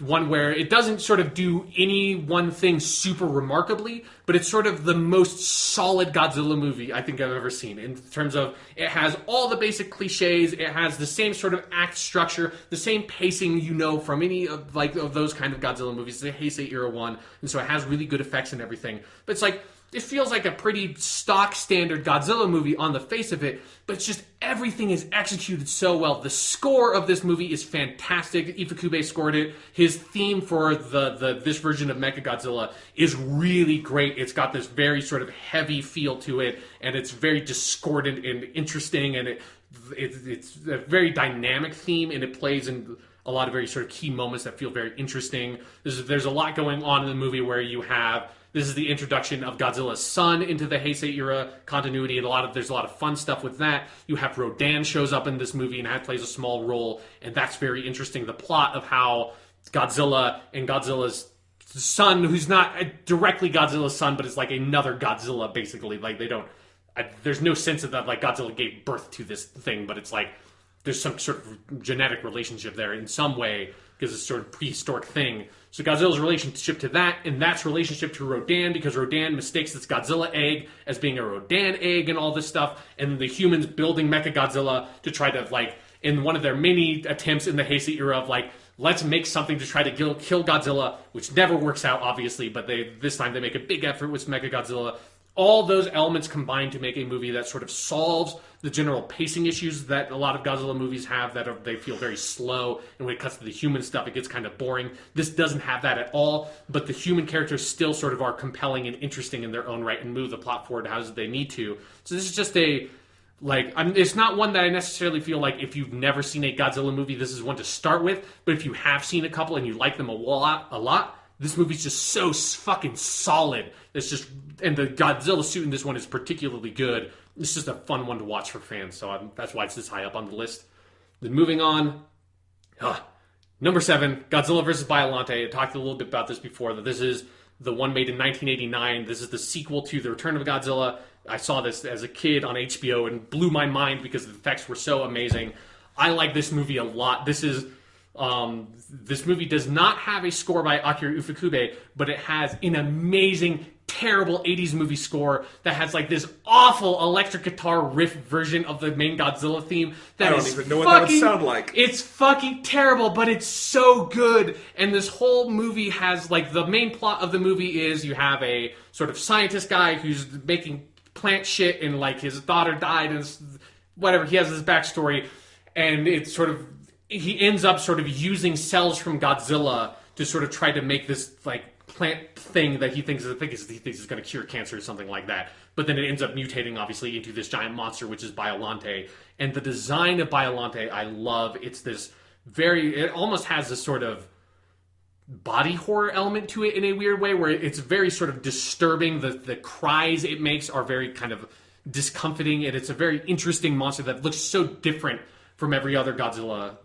one where it doesn't sort of do any one thing super remarkably, but it's sort of the most solid Godzilla movie I think I've ever seen, in terms of it has all the basic cliches, it has the same sort of act structure, the same pacing from any of those kind of Godzilla movies, the Heisei era one, and so it has really good effects and everything. But it's it feels like a pretty stock standard Godzilla movie on the face of it, but it's just everything is executed so well. The score of this movie is fantastic. Ifukube scored it. His theme for this version of Mechagodzilla is really great. It's got this very sort of heavy feel to it, and it's very discordant and interesting, and it's a very dynamic theme, and it plays in a lot of very sort of key moments that feel very interesting. There's a lot going on in the movie where this is the introduction of Godzilla's son into the Heisei era continuity, and there's a lot of fun stuff with that. You have Rodan shows up in this movie and plays a small role, and that's very interesting. The plot of how Godzilla and Godzilla's son, who's not directly Godzilla's son, but is like another Godzilla, basically. There's no sense of that Godzilla gave birth to this thing, but it's there's some sort of genetic relationship there in some way, because it's sort of prehistoric thing. So Godzilla's relationship to that, and that's relationship to Rodan, because Rodan mistakes this Godzilla egg as being a Rodan egg and all this stuff, and the humans building Mechagodzilla to try to, in one of their many attempts in the Heisei era of, let's make something to try to kill Godzilla, which never works out, obviously, but this time they make a big effort with Mechagodzilla. All those elements combine to make a movie that sort of solves the general pacing issues that a lot of Godzilla movies have, they feel very slow, and when it cuts to the human stuff, it gets kind of boring. This doesn't have that at all, but the human characters still sort of are compelling and interesting in their own right and move the plot forward as they need to. So this is just it's not one that I necessarily feel like if you've never seen a Godzilla movie, this is one to start with, but if you have seen a couple and you like them a lot, this movie's just so fucking solid. And the Godzilla suit in this one is particularly good. It's just a fun one to watch for fans, so that's why it's this high up on the list. Then moving on, number 7, Godzilla vs. Biollante. I talked a little bit about this before, that this is the one made in 1989. This is the sequel to The Return of Godzilla. I saw this as a kid on HBO and blew my mind because the effects were so amazing. I like this movie a lot. This movie does not have a score by Akira Ifukube, but it has an amazing, terrible 80s movie score that has this awful electric guitar riff version of the main Godzilla theme. I don't even know what that would sound like. It's fucking terrible, but it's so good. And this whole movie has, the main plot of the movie is you have a sort of scientist guy who's making plant shit, and his daughter died, and whatever, he has this backstory, and it's sort of, he ends up sort of using cells from Godzilla to sort of try to make this plant thing that he thinks is going to cure cancer or something like that. But then it ends up mutating, obviously, into this giant monster, which is Biollante. And the design of Biollante, I love. It's it almost has this sort of body horror element to it in a weird way, where it's very sort of disturbing. The cries it makes are very kind of discomforting, and it's a very interesting monster that looks so different from every other Godzilla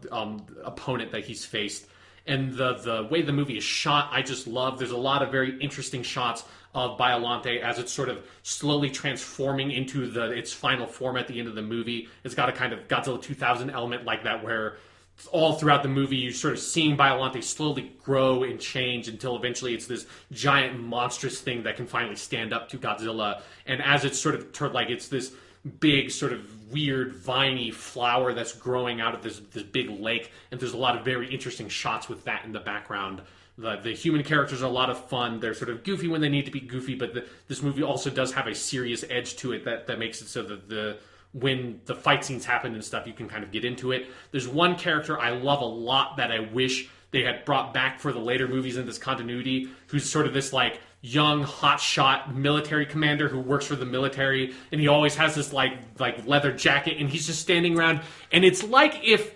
opponent that he's faced. And the way the movie is shot, I just love. There's a lot of very interesting shots of Biollante as it's sort of slowly transforming into its final form at the end of the movie. It's got a kind of Godzilla 2000 element like that, where all throughout the movie you're sort of seeing Biollante slowly grow and change until eventually it's this giant monstrous thing that can finally stand up to Godzilla. And as it's sort of it's this big sort of weird viney flower that's growing out of this big lake, and there's a lot of very interesting shots with that in the background. The human characters are a lot of fun. They're sort of goofy when they need to be goofy, but this movie also does have a serious edge to it that makes it so that when the fight scenes happen and stuff, you can kind of get into it. There's one character I love a lot that I wish they had brought back for the later movies in this continuity, who's sort of this young hotshot military commander who works for the military, and he always has this like leather jacket, and he's just standing around, and it's like if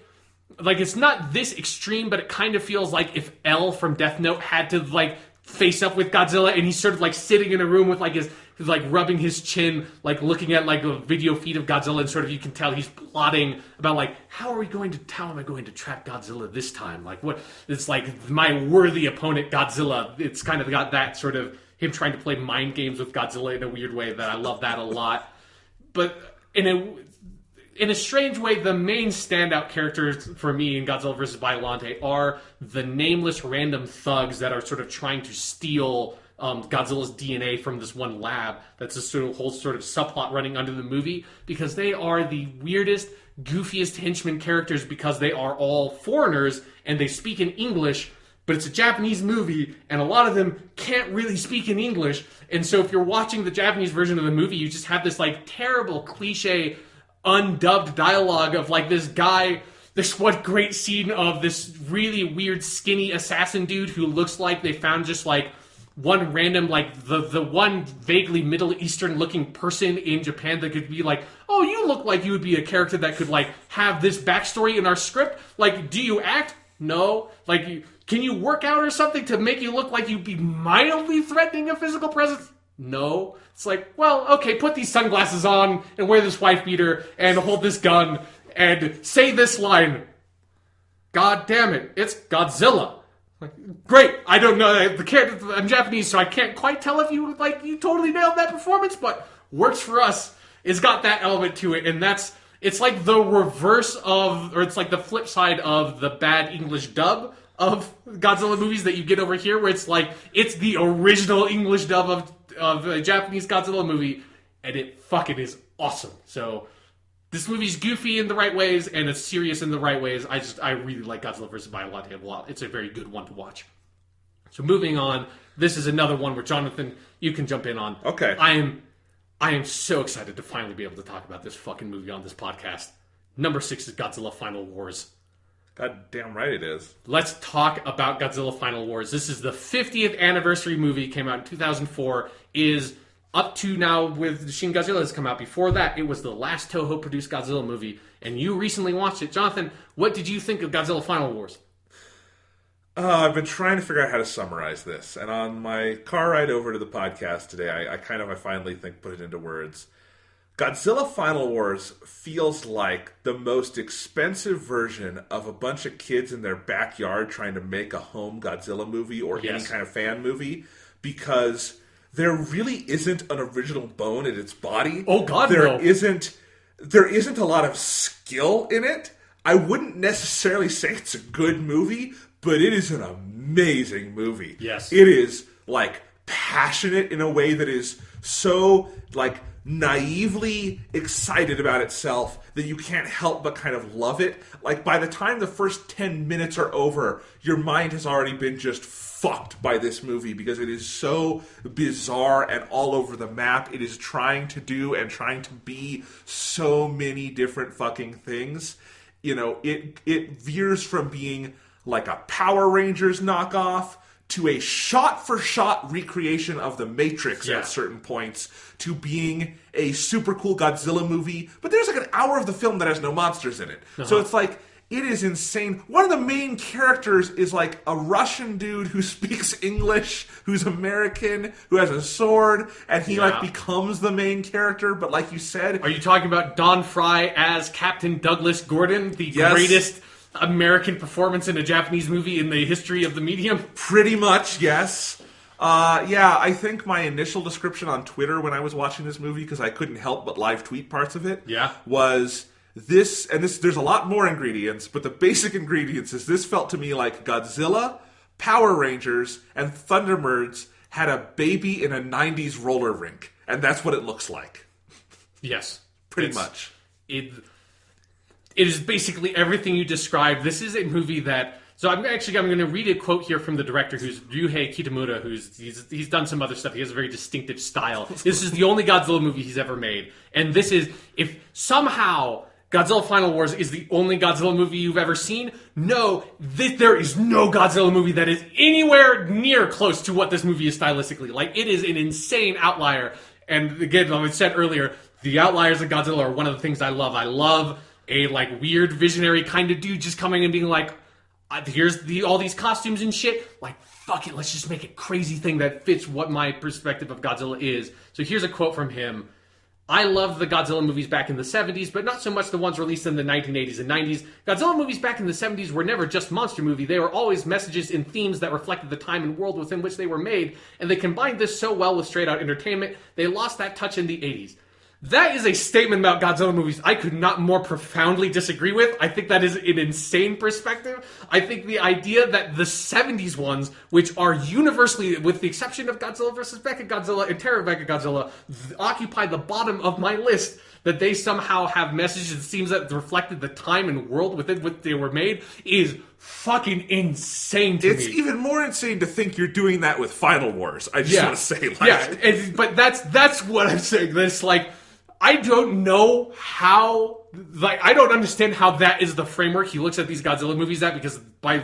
like it's not this extreme, but it kind of feels like if L from Death Note had to like face up with Godzilla, and he's sort of like sitting in a room with like his like rubbing his chin, like looking at like a video feed of Godzilla, and sort of you can tell he's plotting about like how am I going to trap Godzilla this time? Like what? It's like my worthy opponent Godzilla. It's kind of got that sort of him trying to play mind games with Godzilla in a weird way that I love that a lot. But in a strange way, the main standout characters for me in Godzilla vs. Biollante are the nameless random thugs that are sort of trying to steal Godzilla's DNA from this one lab. That's a sort of whole sort of subplot running under the movie, because they are the weirdest, goofiest henchman characters, because they are all foreigners and they speak in English, but it's a Japanese movie and a lot of them can't really speak in English. And so if you're watching the Japanese version of the movie, you just have this like terrible cliche undubbed dialogue of like this guy, this one great scene of this really weird skinny assassin dude who looks like they found just like one random, like the one vaguely Middle Eastern looking person in Japan that could be like, oh, you look like you would be a character that could like have this backstory in our script. Like, do you act? No. Like, can you work out or something to make you look like you'd be mildly threatening a physical presence? No. It's like, well, okay, put these sunglasses on and wear this wife beater and hold this gun and say this line. God damn it, it's Godzilla. Like, great. I don't know the character. I'm Japanese, so I can't quite tell if you totally nailed that performance, but works for us. It's got that element to it, and it's like the reverse of, or it's like the flip side of the bad English dub of Godzilla movies that you get over here, where it's like it's the original English dub of a Japanese Godzilla movie, and it fucking is awesome. So this movie's goofy in the right ways, and it's serious in the right ways. I really like Godzilla vs. Biollante a lot. It's a very good one to watch. So moving on, this is another one where Jonathan, you can jump in on. Okay. I am so excited to finally be able to talk about this fucking movie on this podcast. Number 6 is Godzilla Final Wars. God damn right it is. Let's talk about Godzilla Final Wars. This is the 50th anniversary movie. Came out in 2004. Is up to now with Shin Godzilla has come out. Before that, it was the last Toho produced Godzilla movie, and you recently watched it. Jonathan, what did you think of Godzilla Final Wars? I've been trying to figure out how to summarize this, and on my car ride over to the podcast today, I finally think put it into words. Godzilla Final Wars feels like the most expensive version of a bunch of kids in their backyard trying to make a home Godzilla movie or any kind of fan movie, because there really isn't an original bone in its body. Oh God, no. There isn't a lot of skill in it. I wouldn't necessarily say it's a good movie, but it is an amazing movie. Yes. It is, like, passionate in a way that is so, like, naively excited about itself that you can't help but kind of love it. Like, by the time the first 10 minutes are over, your mind has already been just fucked by this movie because it is so bizarre and all over the map. It is trying to do and trying to be so many different fucking things. You know, it veers from being like a Power Rangers knockoff to a shot-for-shot recreation of The Matrix at certain points, to being a super cool Godzilla movie, but there's like an hour of the film that has no monsters in it. Uh-huh. So it's like, it is insane. One of the main characters is like a Russian dude who speaks English, who's American, who has a sword, and he like becomes the main character, but like you said... Are you talking about Don Fry as Captain Douglas Gordon, the greatest American performance in a Japanese movie in the history of the medium? Pretty much, yes. I think my initial description on Twitter when I was watching this movie, because I couldn't help but live tweet parts of it, was this, and this, there's a lot more ingredients, but the basic ingredients is this felt to me like Godzilla, Power Rangers, and Thunderbirds had a baby in a 90s roller rink. And that's what it looks like. Yes. Pretty much. It is basically everything you described. This is a movie that... So I'm going to read a quote here from the director, who's Ryuhei Kitamura, he's done some other stuff. He has a very distinctive style. This is the only Godzilla movie he's ever made. And this is... If somehow Godzilla Final Wars is the only Godzilla movie you've ever seen, no, there is no Godzilla movie that is anywhere near close to what this movie is stylistically. Like, it is an insane outlier. And again, like I said earlier, the outliers of Godzilla are one of the things I love. I love a like weird visionary kind of dude just coming and being like, here's all these costumes and shit. Like, fuck it, let's just make a crazy thing that fits what my perspective of Godzilla is. So here's a quote from him. I loved the Godzilla movies back in the 70s, but not so much the ones released in the 1980s and 90s. Godzilla movies back in the 70s were never just monster movie. They were always messages and themes that reflected the time and world within which they were made, and they combined this so well with straight-out entertainment, they lost that touch in the 80s. That is a statement about Godzilla movies I could not more profoundly disagree with. I think that is an insane perspective. I think the idea that the 70s ones, which are universally, with the exception of Godzilla vs. Mechagodzilla and Terror of Mechagodzilla, occupy the bottom of my list, that they somehow have messages and themes that reflected the time and world within which they were made, is fucking insane to me. It's even more insane to think you're doing that with Final Wars. I just want to say, like... but that's what I'm saying. This, like... I don't know how, like, I don't understand how that is the framework he looks at these Godzilla movies at, because, I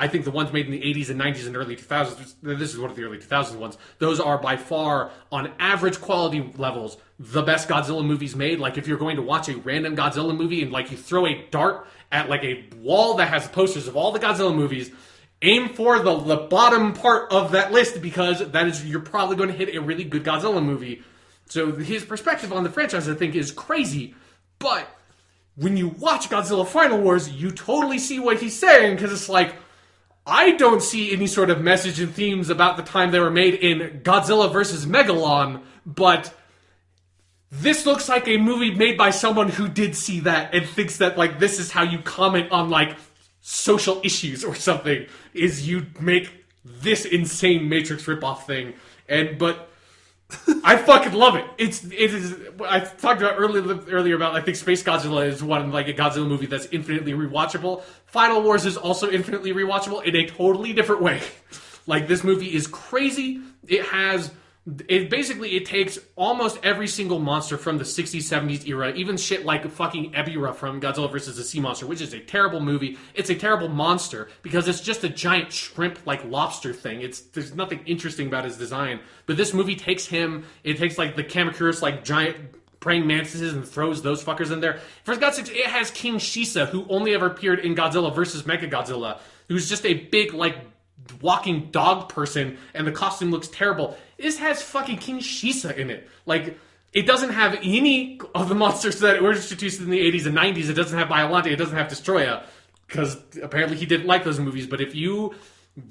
think the ones made in the 80s and 90s and early 2000s, this is one of the early 2000s ones, those are by far, on average quality levels, the best Godzilla movies made. Like, if you're going to watch a random Godzilla movie and, like, you throw a dart at, like, a wall that has posters of all the Godzilla movies, aim for the bottom part of that list, because you're probably going to hit a really good Godzilla movie. So his perspective on the franchise, I think, is crazy. But when you watch Godzilla Final Wars, you totally see what he's saying, because it's like, I don't see any sort of message and themes about the time they were made in Godzilla vs. Megalon, but this looks like a movie made by someone who did see that and thinks that, like, this is how you comment on, like, social issues or something, is you make this insane Matrix ripoff thing. But I fucking love it. It is. I talked about earlier about, I think Space Godzilla is one, like, a Godzilla movie that's infinitely rewatchable. Final Wars is also infinitely rewatchable in a totally different way. Like, this movie is crazy. It takes almost every single monster from the 60s, 70s era, even shit like fucking Ebirah from Godzilla vs. the Sea Monster, which is a terrible movie. It's a terrible monster because it's just a giant shrimp, like, lobster thing. There's nothing interesting about his design. But this movie takes like the Kamacuras, like, giant praying mantises, and throws those fuckers in there. For God's sake, it has King Shisa, who only ever appeared in Godzilla vs. Mechagodzilla, who's just a big, like, walking dog person, and the costume looks terrible. This has fucking King Shisa in it. Like, it doesn't have any of the monsters that were introduced in the 80s and 90s. It doesn't have Biollante. It doesn't have Destroya, because apparently he didn't like those movies. But if you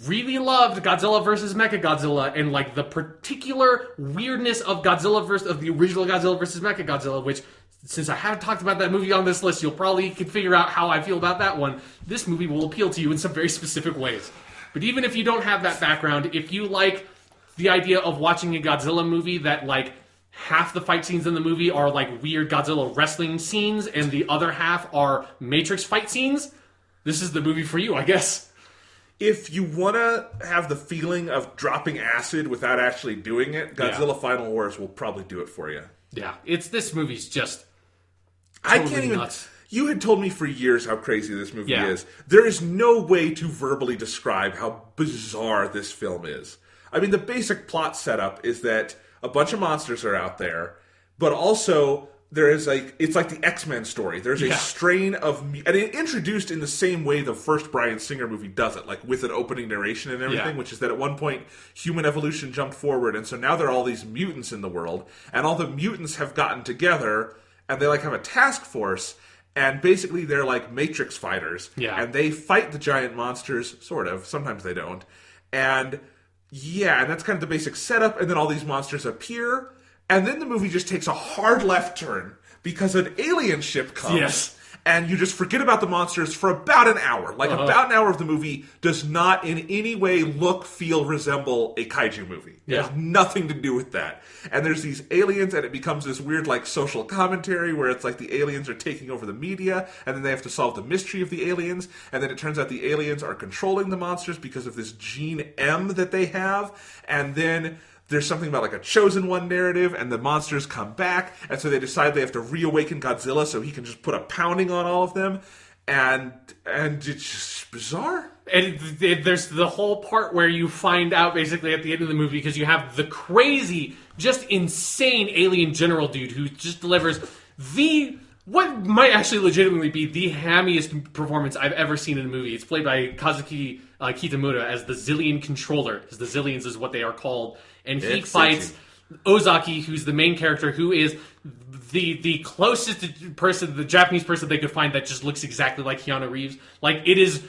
really loved Godzilla vs. Mechagodzilla and, like, the particular weirdness of the original Godzilla vs. Mechagodzilla, which, since I haven't talked about that movie on this list, you'll probably can figure out how I feel about that one. This movie will appeal to you in some very specific ways. But even if you don't have that background, if you like the idea of watching a Godzilla movie that, like, half the fight scenes in the movie are, like, weird Godzilla wrestling scenes and the other half are Matrix fight scenes, this is the movie for you, I guess. If you want to have the feeling of dropping acid without actually doing it, Godzilla Final Wars will probably do it for you. Yeah, this movie's just totally I can't even... nuts. You had told me for years how crazy this movie is. There is no way to verbally describe how bizarre this film is. I mean, the basic plot setup is that a bunch of monsters are out there, but also there is, like, it's like the X-Men story. There's a strain of... And it introduced in the same way the first Bryan Singer movie does it, like with an opening narration and everything, which is that at one point human evolution jumped forward, and so now there are all these mutants in the world, and all the mutants have gotten together, and they, like, have a task force. And basically, they're like Matrix fighters. Yeah. And they fight the giant monsters, sort of. Sometimes they don't. And that's kind of the basic setup. And then all these monsters appear. And then the movie just takes a hard left turn because an alien ship comes. Yes. And you just forget about the monsters for about an hour. Like, about an hour of the movie does not in any way look, feel, resemble a kaiju movie. It has nothing to do with that. And there's these aliens, and it becomes this weird, like, social commentary where it's like the aliens are taking over the media, and then they have to solve the mystery of the aliens, and then it turns out the aliens are controlling the monsters because of this gene M that they have, and then there's something about, like, a chosen one narrative, and the monsters come back, and so they decide they have to reawaken Godzilla so he can just put a pounding on all of them, and it's just bizarre. And there's the whole part where you find out basically at the end of the movie, because you have the crazy, just insane alien general dude who just delivers the what might actually legitimately be the hammiest performance I've ever seen in a movie. It's played by Kazuki Kitamura as the Zillion Controller, because the Zillions is what they are called. And he fights Ozaki, who's the main character, who is the closest person, the Japanese person they could find that just looks exactly like Keanu Reeves. Like, it is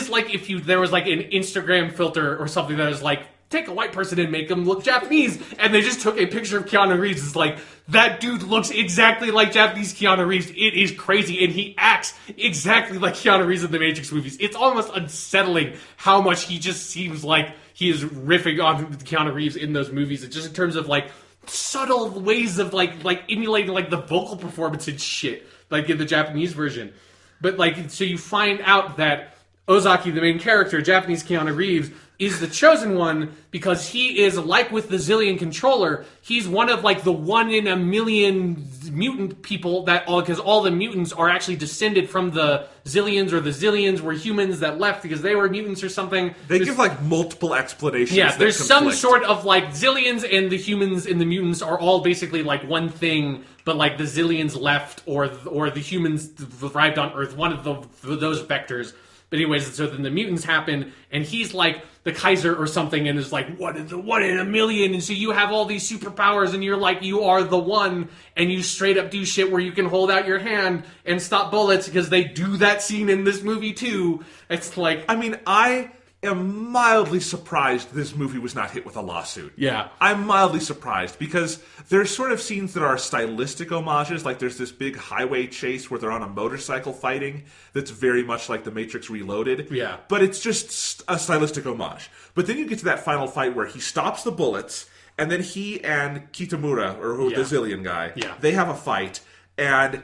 like if there was like an Instagram filter or something that is like, take a white person and make them look Japanese, and they just took a picture of Keanu Reeves. It's like, that dude looks exactly like Japanese Keanu Reeves. It is crazy, and he acts exactly like Keanu Reeves in the Matrix movies. It's almost unsettling how much he just seems like he is riffing on Keanu Reeves in those movies. It's just in terms of like subtle ways of like emulating like the vocal performance and shit, like in the Japanese version. But like, so you find out that Ozaki, the main character, Japanese Keanu Reeves, is the chosen one because he is, like with the Zillion Controller, he's one of like the 1 in a million mutant people because all the mutants are actually descended from the Zillions, or the Zillions were humans that left because they were mutants or something. They give like multiple explanations. Yeah, there's some sort of like Zillions and the humans and the mutants are all basically like one thing, but like the Zillions left or the humans arrived on Earth, one of those vectors. But anyways, so then the mutants happen, and he's like the Kaiser or something, and is like, what is the 1 in a million? And so you have all these superpowers, and you're like, you are the one, and you straight up do shit where you can hold out your hand and stop bullets, because they do that scene in this movie too. It's like, I mean, I am mildly surprised this movie was not hit with a lawsuit. Yeah. I'm mildly surprised, because there's sort of scenes that are stylistic homages, like there's this big highway chase where they're on a motorcycle fighting that's very much like The Matrix Reloaded. Yeah. But it's just a stylistic homage. But then you get to that final fight where he stops the bullets, and then he and Kitamura, or the Zillion guy, they have a fight, and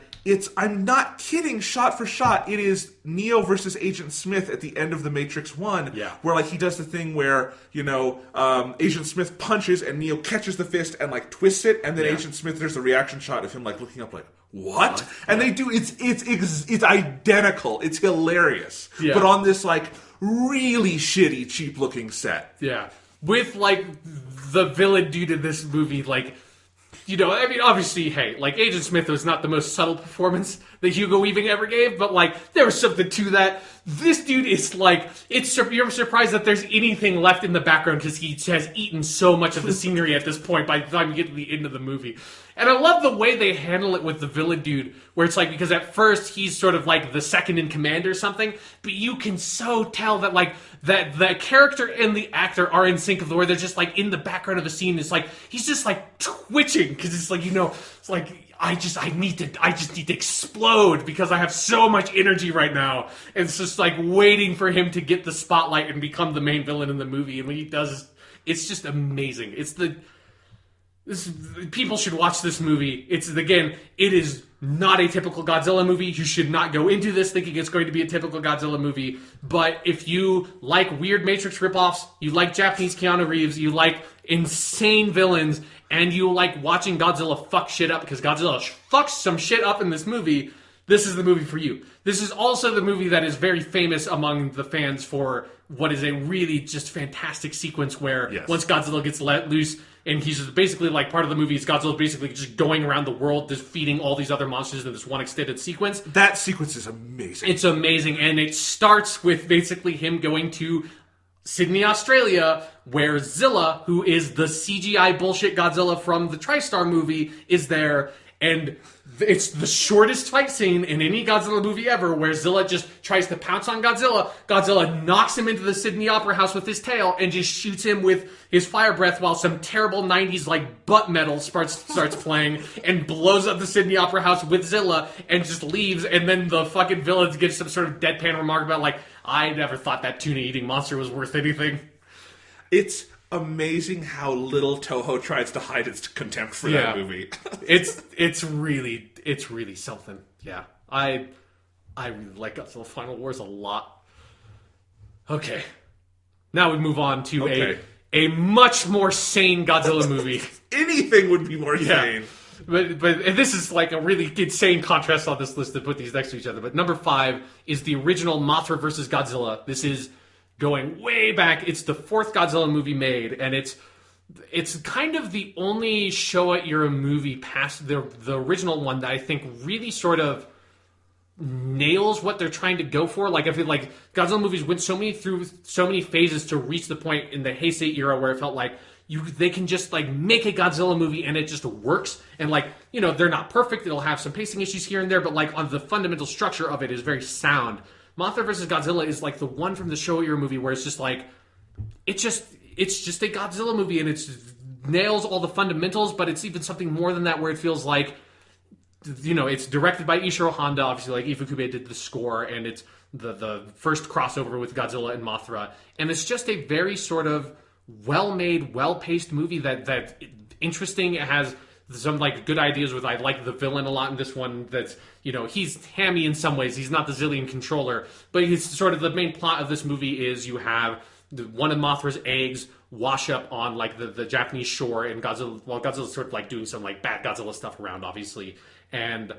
I'm not kidding, shot for shot, it is Neo versus Agent Smith at the end of The Matrix 1, where like he does the thing where, Agent Smith punches and Neo catches the fist and like twists it, and then Agent Smith, there's a reaction shot of him like looking up like, what? And they do, it's identical, it's hilarious, but on this like really shitty, cheap looking set. Yeah. With like the villain dude in this movie, like, I mean, obviously, hey, like, Agent Smith was not the most subtle performance that Hugo Weaving ever gave, but, like, there was something to that. This dude is, like, you're surprised that there's anything left in the background because he has eaten so much of the scenery at this point by the time you get to the end of the movie. And I love the way they handle it with the villain dude, where it's like, because at first he's sort of like the second in command or something, but you can so tell that like that the character and the actor are in sync of the way they're just like in the background of the scene. It's like he's just like twitching because it's like, it's like I just need to explode because I have so much energy right now. And it's just like waiting for him to get the spotlight and become the main villain in the movie. And when he does, it's just amazing. People should watch this movie. It is not a typical Godzilla movie. You should not go into this thinking it's going to be a typical Godzilla movie. But if you like weird Matrix ripoffs, you like Japanese Keanu Reeves, you like insane villains, and you like watching Godzilla fuck shit up, because Godzilla fucks some shit up in this movie, this is the movie for you. This is also the movie that is very famous among the fans for what is a really just fantastic sequence where once Godzilla gets let loose, and he's just basically like part of the movie is Godzilla basically just going around the world, just feeding all these other monsters in this one extended sequence. That sequence is amazing. It's amazing, and it starts with basically him going to Sydney, Australia, where Zilla, who is the CGI bullshit Godzilla from the TriStar movie, is there, and it's the shortest fight scene in any Godzilla movie ever, where Zilla just tries to pounce on Godzilla. Godzilla knocks him into the Sydney Opera House with his tail and just shoots him with his fire breath while some terrible 90s like butt metal starts playing and blows up the Sydney Opera House with Zilla and just leaves. And then the fucking villains get some sort of deadpan remark about like, I never thought that tuna-eating monster was worth anything. It's amazing how little Toho tries to hide its contempt for that movie. it's really something. Yeah. I really like Godzilla Final Wars a lot. Okay. Now we move on to a much more sane Godzilla movie. Anything would be more sane. But this is like a really insane contrast on this list to put these next to each other. But number 5 is the original Mothra vs. Godzilla. This is going way back. It's the 4th Godzilla movie made, and it's it's kind of the only Showa era movie past the original one that I think really sort of nails what they're trying to go for. Like, I feel like Godzilla movies went through so many phases to reach the point in the Heisei era where it felt like they can just like make a Godzilla movie and it just works. And like, they're not perfect. It'll have some pacing issues here and there, but like on the fundamental structure of it is very sound. Mothra vs. Godzilla is like the one from the Showa era movie where it's just like, it's just a Godzilla movie and it nails all the fundamentals, but it's even something more than that where it feels like, it's directed by Ishiro Honda, obviously, like Ifukube did the score, and it's the first crossover with Godzilla and Mothra. And it's just a very sort of well-made, well-paced movie that interesting. It has some like good ideas with, I like the villain a lot in this one. That's, he's hammy in some ways. He's not the Zillion controller, but he's sort of the main plot of this movie is you have one of Mothra's eggs wash up on like the Japanese shore, and Godzilla's sort of like doing some like bad Godzilla stuff around, obviously. And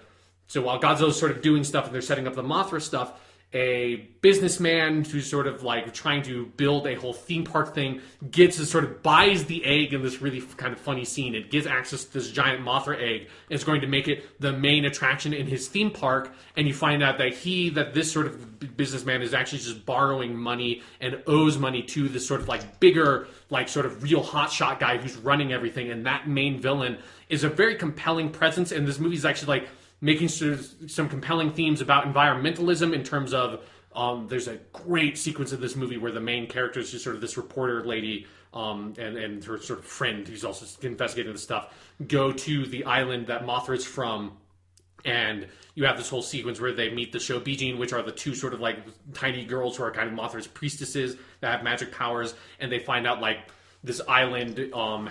so while Godzilla's sort of doing stuff and they're setting up the Mothra stuff, a businessman who's sort of like trying to build a whole theme park thing buys the egg in this really kind of funny scene. It gives access to this giant Mothra egg, and it's going to make it the main attraction in his theme park. And you find out that this sort of businessman is actually just borrowing money and owes money to this sort of like bigger, like sort of real hotshot guy who's running everything. And that main villain is a very compelling presence. And this movie is actually like making sort of some compelling themes about environmentalism in terms of there's a great sequence of this movie where the main character is just sort of this reporter lady and her sort of friend who's also investigating this stuff go to the island that Mothra is from, and you have this whole sequence where they meet the Shobijin, which are the two sort of like tiny girls who are kind of Mothra's priestesses that have magic powers, and they find out like this island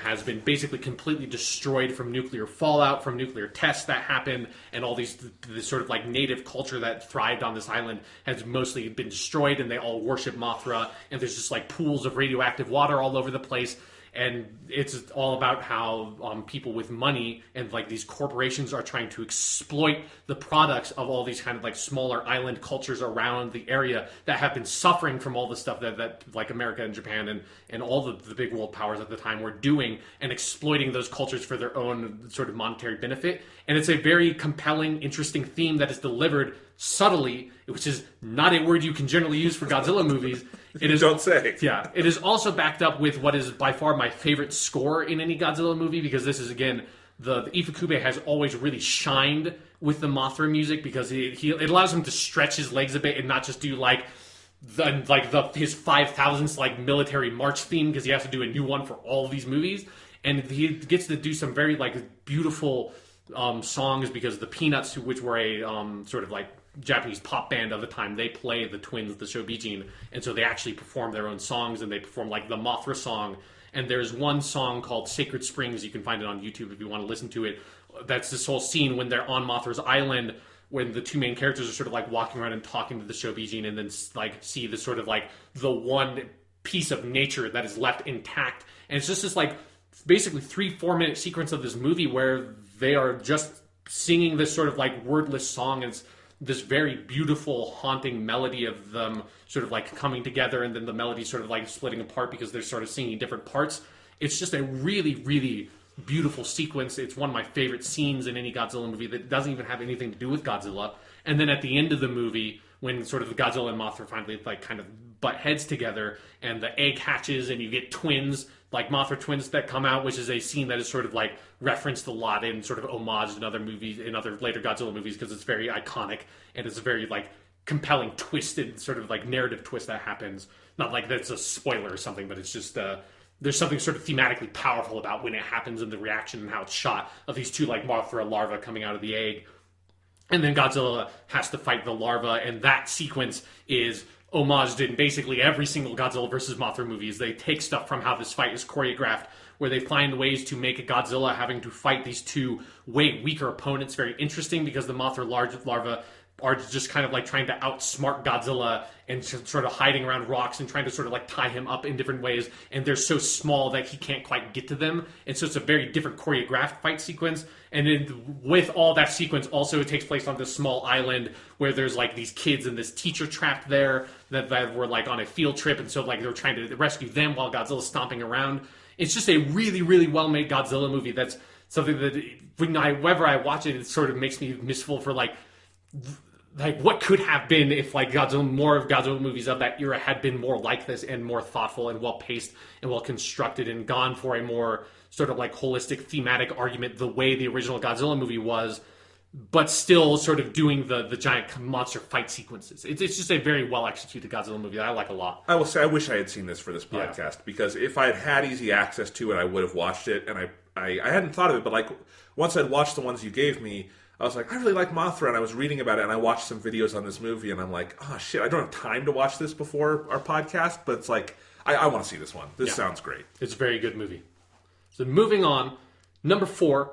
has been basically completely destroyed from nuclear fallout, from nuclear tests that happened, and all this sort of like native culture that thrived on this island has mostly been destroyed, and they all worship Mothra, and there's just like pools of radioactive water all over the place. And it's all about how people with money and like these corporations are trying to exploit the products of all these kind of like smaller island cultures around the area that have been suffering from all the stuff that like America and Japan and all the big world powers at the time were doing, and exploiting those cultures for their own sort of monetary benefit. And it's a very compelling, interesting theme that is delivered subtly, which is not a word you can generally use for Godzilla movies. It is, don't say. Yeah, it is also backed up with what is by far my favorite score in any Godzilla movie, because this is, again, the Ifukube has always really shined with the Mothra music, because it allows him to stretch his legs a bit and not just do his 5,000th like military march theme, because he has to do a new one for all of these movies, and he gets to do some very like beautiful songs, because the Peanuts, which were a sort of like Japanese pop band of the time, they play the twins, the Shobijin, and so they actually perform their own songs, and they perform like the Mothra song. And there's one song called Sacred Springs, you can find it on YouTube if you want to listen to it. That's this whole scene when they're on Mothra's island, when the two main characters are sort of like walking around and talking to the Shobijin, and then like see the sort of like the one piece of nature that is left intact. And it's just this like basically 3-4 minute sequence of this movie where they are just singing this sort of like wordless song, and it's this very beautiful, haunting melody of them sort of like coming together, and then the melody sort of like splitting apart because they're sort of singing different parts. It's just a really, really beautiful sequence. It's one of my favorite scenes in any Godzilla movie that doesn't even have anything to do with Godzilla. And then at the end of the movie, when sort of the Godzilla and Mothra finally like kind of butt heads together, and the egg hatches, and you get twins, like Mothra twins that come out, which is a scene that is sort of like referenced a lot in sort of homage in other movies, in other later Godzilla movies, because it's very iconic, and it's a very like compelling twisted sort of like narrative twist that happens. Not like that's a spoiler or something, but it's just there's something sort of thematically powerful about when it happens and the reaction and how it's shot of these two like Mothra larvae coming out of the egg. And then Godzilla has to fight the larva, and that sequence is homaged in basically every single Godzilla vs. Mothra movies. They take stuff from how this fight is choreographed, where they find ways to make a Godzilla having to fight these two way weaker opponents very interesting, because the Mothra larva are just kind of like trying to outsmart Godzilla and sort of hiding around rocks and trying to sort of like tie him up in different ways, and they're so small that he can't quite get to them, and so it's a very different choreographed fight sequence. And then with all that sequence, also it takes place on this small island where there's like these kids and this teacher trapped there that were like on a field trip, and so like they're trying to rescue them while Godzilla's stomping around. It's just a really, really well-made Godzilla movie that's something that whenever I watch it, it sort of makes me wistful for like what could have been if like more of Godzilla movies of that era had been more like this and more thoughtful and well-paced and well-constructed and gone for a more sort of like holistic thematic argument the way the original Godzilla movie was, but still sort of doing the giant monster fight sequences. It's just a very well-executed Godzilla movie that I like a lot. I will say I wish I had seen this for this podcast, because if I had had easy access to it, I would have watched it, and I hadn't thought of it, but like once I'd watched the ones you gave me, I was like, I really like Mothra, and I was reading about it, and I watched some videos on this movie, and I'm like, oh shit, I don't have time to watch this before our podcast, but it's like, I want to see this one. This sounds great. It's a very good movie. So moving on, number 4,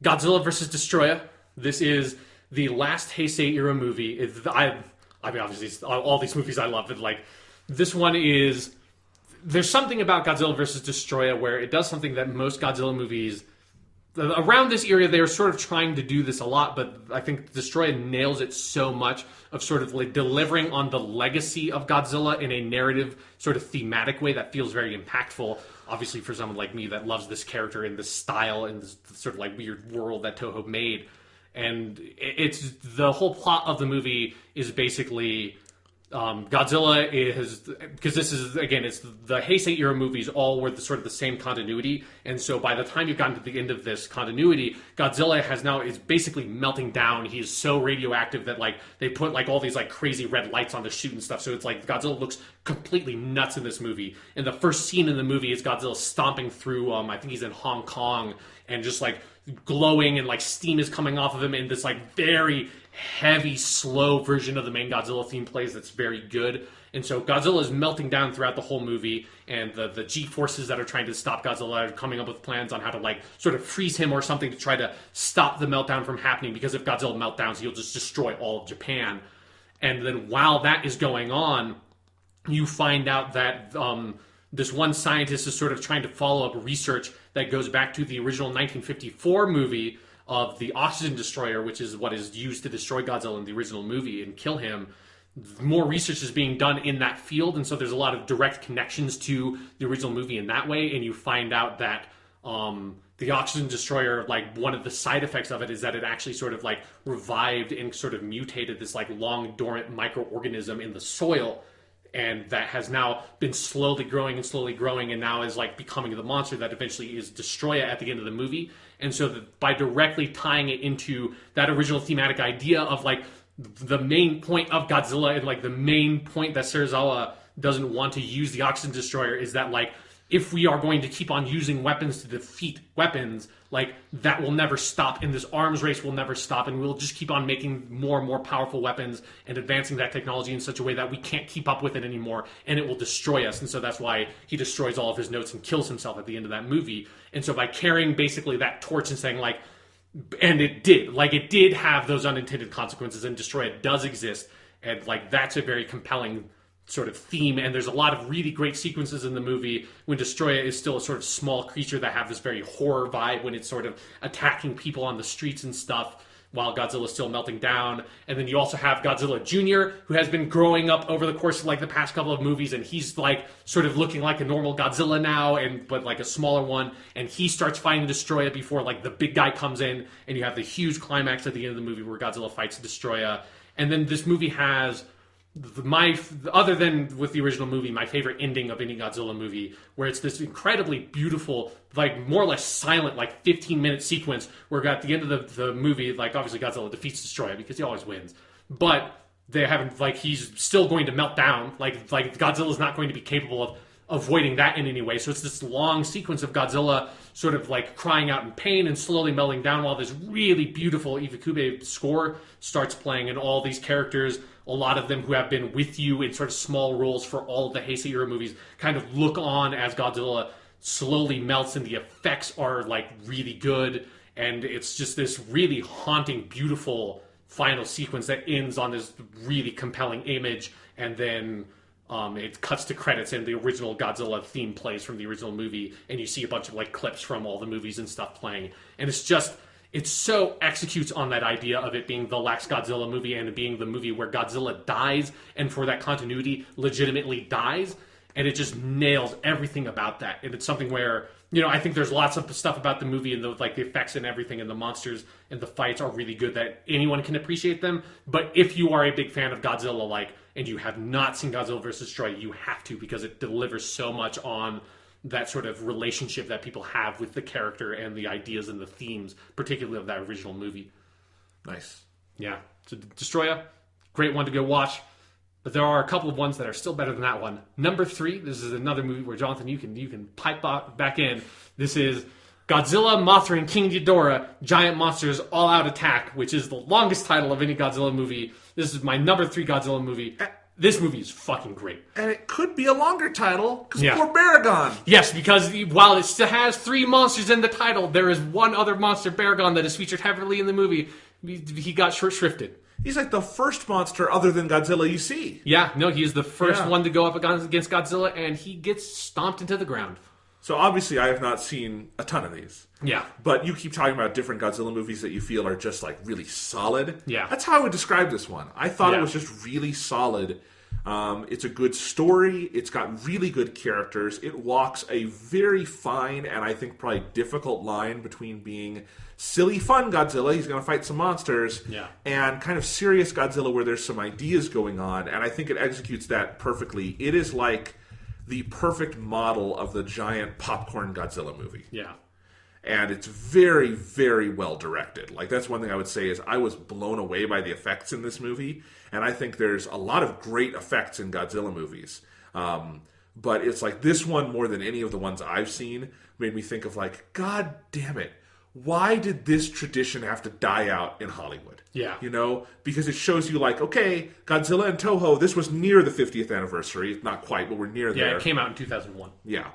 Godzilla vs. Destroyer. This is the last Heisei era movie. I mean, obviously, all these movies I love, but like, this one is... There's something about Godzilla vs. Destroyer where it does something that most Godzilla movies... Around this era, they were sort of trying to do this a lot, but I think Destroyer nails it so much of sort of like delivering on the legacy of Godzilla in a narrative, sort of thematic way that feels very impactful. Obviously, for someone like me that loves this character and this style and this sort of like weird world that Toho made. And it's the whole plot of the movie is basically Godzilla is, because this is, again, it's the Heisei era movies all were sort of the same continuity, and so by the time you've gotten to the end of this continuity, Godzilla is basically melting down. He is so radioactive that like they put like all these like crazy red lights on the chute and stuff, so it's like Godzilla looks completely nuts in this movie. And the first scene in the movie is Godzilla stomping through, I think he's in Hong Kong, and just like glowing and like steam is coming off of him, and this like very heavy, slow version of the main Godzilla theme plays that's very good. And so Godzilla is melting down throughout the whole movie, and the G-forces that are trying to stop Godzilla are coming up with plans on how to like sort of freeze him or something to try to stop the meltdown from happening, because if Godzilla meltdowns, he'll just destroy all of Japan. And then while that is going on, you find out that this one scientist is sort of trying to follow up research that goes back to the original 1954 movie of the Oxygen Destroyer, which is what is used to destroy Godzilla in the original movie and kill him. More research is being done in that field, and so there's a lot of direct connections to the original movie in that way, and you find out that the Oxygen Destroyer, like one of the side effects of it is that it actually sort of like revived and sort of mutated this like long dormant microorganism in the soil, and that has now been slowly growing and now is like becoming the monster that eventually is Destroyer at the end of the movie. And so by directly tying it into that original thematic idea of like the main point of Godzilla, and like the main point that Serizawa doesn't want to use the Oxygen Destroyer is that like if we are going to keep on using weapons to defeat weapons, like that will never stop, and this arms race will never stop, and we'll just keep on making more and more powerful weapons and advancing that technology in such a way that we can't keep up with it anymore, and it will destroy us. And so that's why he destroys all of his notes and kills himself at the end of that movie. And so by carrying basically that torch and saying like, and it did have those unintended consequences, and Destroyer does exist, and like that's a very compelling sort of theme. And there's a lot of really great sequences in the movie when Destroyer is still a sort of small creature that have this very horror vibe when it's sort of attacking people on the streets and stuff while Godzilla's still melting down. And then you also have Godzilla Jr., who has been growing up over the course of like the past couple of movies, and he's like sort of looking like a normal Godzilla now, but like a smaller one, and he starts fighting Destroyer before like the big guy comes in, and you have the huge climax at the end of the movie where Godzilla fights Destroyer. And then this movie has other than with the original movie, my favorite ending of any Godzilla movie, where it's this incredibly beautiful, like more or less silent, like 15-minute sequence where at the end of the movie, like obviously Godzilla defeats Destroyer because he always wins, but they haven't, like he's still going to melt down, like Godzilla's not going to be capable of avoiding that in any way. So it's this long sequence of Godzilla sort of like crying out in pain and slowly melting down while this really beautiful Iwakube score starts playing, and all these characters, a lot of them who have been with you in sort of small roles for all of the Heisei era movies, kind of look on as Godzilla slowly melts, and the effects are like really good, and it's just this really haunting, beautiful final sequence that ends on this really compelling image, and then it cuts to credits and the original Godzilla theme plays from the original movie, and you see a bunch of like clips from all the movies and stuff playing, and it so executes on that idea of it being the last Godzilla movie and being the movie where Godzilla dies, and for that continuity legitimately dies, and it just nails everything about that. And it's something where I think there's lots of stuff about the movie and the effects and everything and the monsters and the fights are really good that anyone can appreciate them. But if you are a big fan of Godzilla, and you have not seen Godzilla vs. Destroy, you have to, because it delivers so much on that sort of relationship that people have with the character and the ideas and the themes, particularly of that original movie. Nice. Yeah. So Destroya, great one to go watch. But there are a couple of ones that are still better than that one. Number 3, this is another movie where, Jonathan, you can pipe back in. This is Godzilla, Mothra, and King Ghidorah, Giant Monsters All-Out Attack, which is the longest title of any Godzilla movie. This is my number 3 Godzilla movie. This movie is fucking great. And it could be a longer title, because poor Baragon. Yes, because while it still has 3 monsters in the title, there is one other monster, Baragon, that is featured heavily in the movie. He got short-shrifted. He's like the first monster other than Godzilla you see. Yeah, no, he is the first one to go up against Godzilla, and he gets stomped into the ground. So obviously I have not seen a ton of these. Yeah. But you keep talking about different Godzilla movies that you feel are just really solid. Yeah. That's how I would describe this one. I thought it was just really solid. It's a good story. It's got really good characters. It walks a very fine and I think probably difficult line between being silly fun Godzilla, he's going to fight some monsters, and kind of serious Godzilla where there's some ideas going on, and I think it executes that perfectly. It is like the perfect model of the giant popcorn Godzilla movie. Yeah. And it's very, very well directed. That's one thing I would say is I was blown away by the effects in this movie, and I think there's a lot of great effects in Godzilla movies. But it's this one, more than any of the ones I've seen, made me think of God damn it, why did this tradition have to die out in Hollywood? Yeah. Because it shows you okay, Godzilla and Toho, this was near the 50th anniversary. Not quite, but we're near there. Yeah, it came out in 2001. Yeah.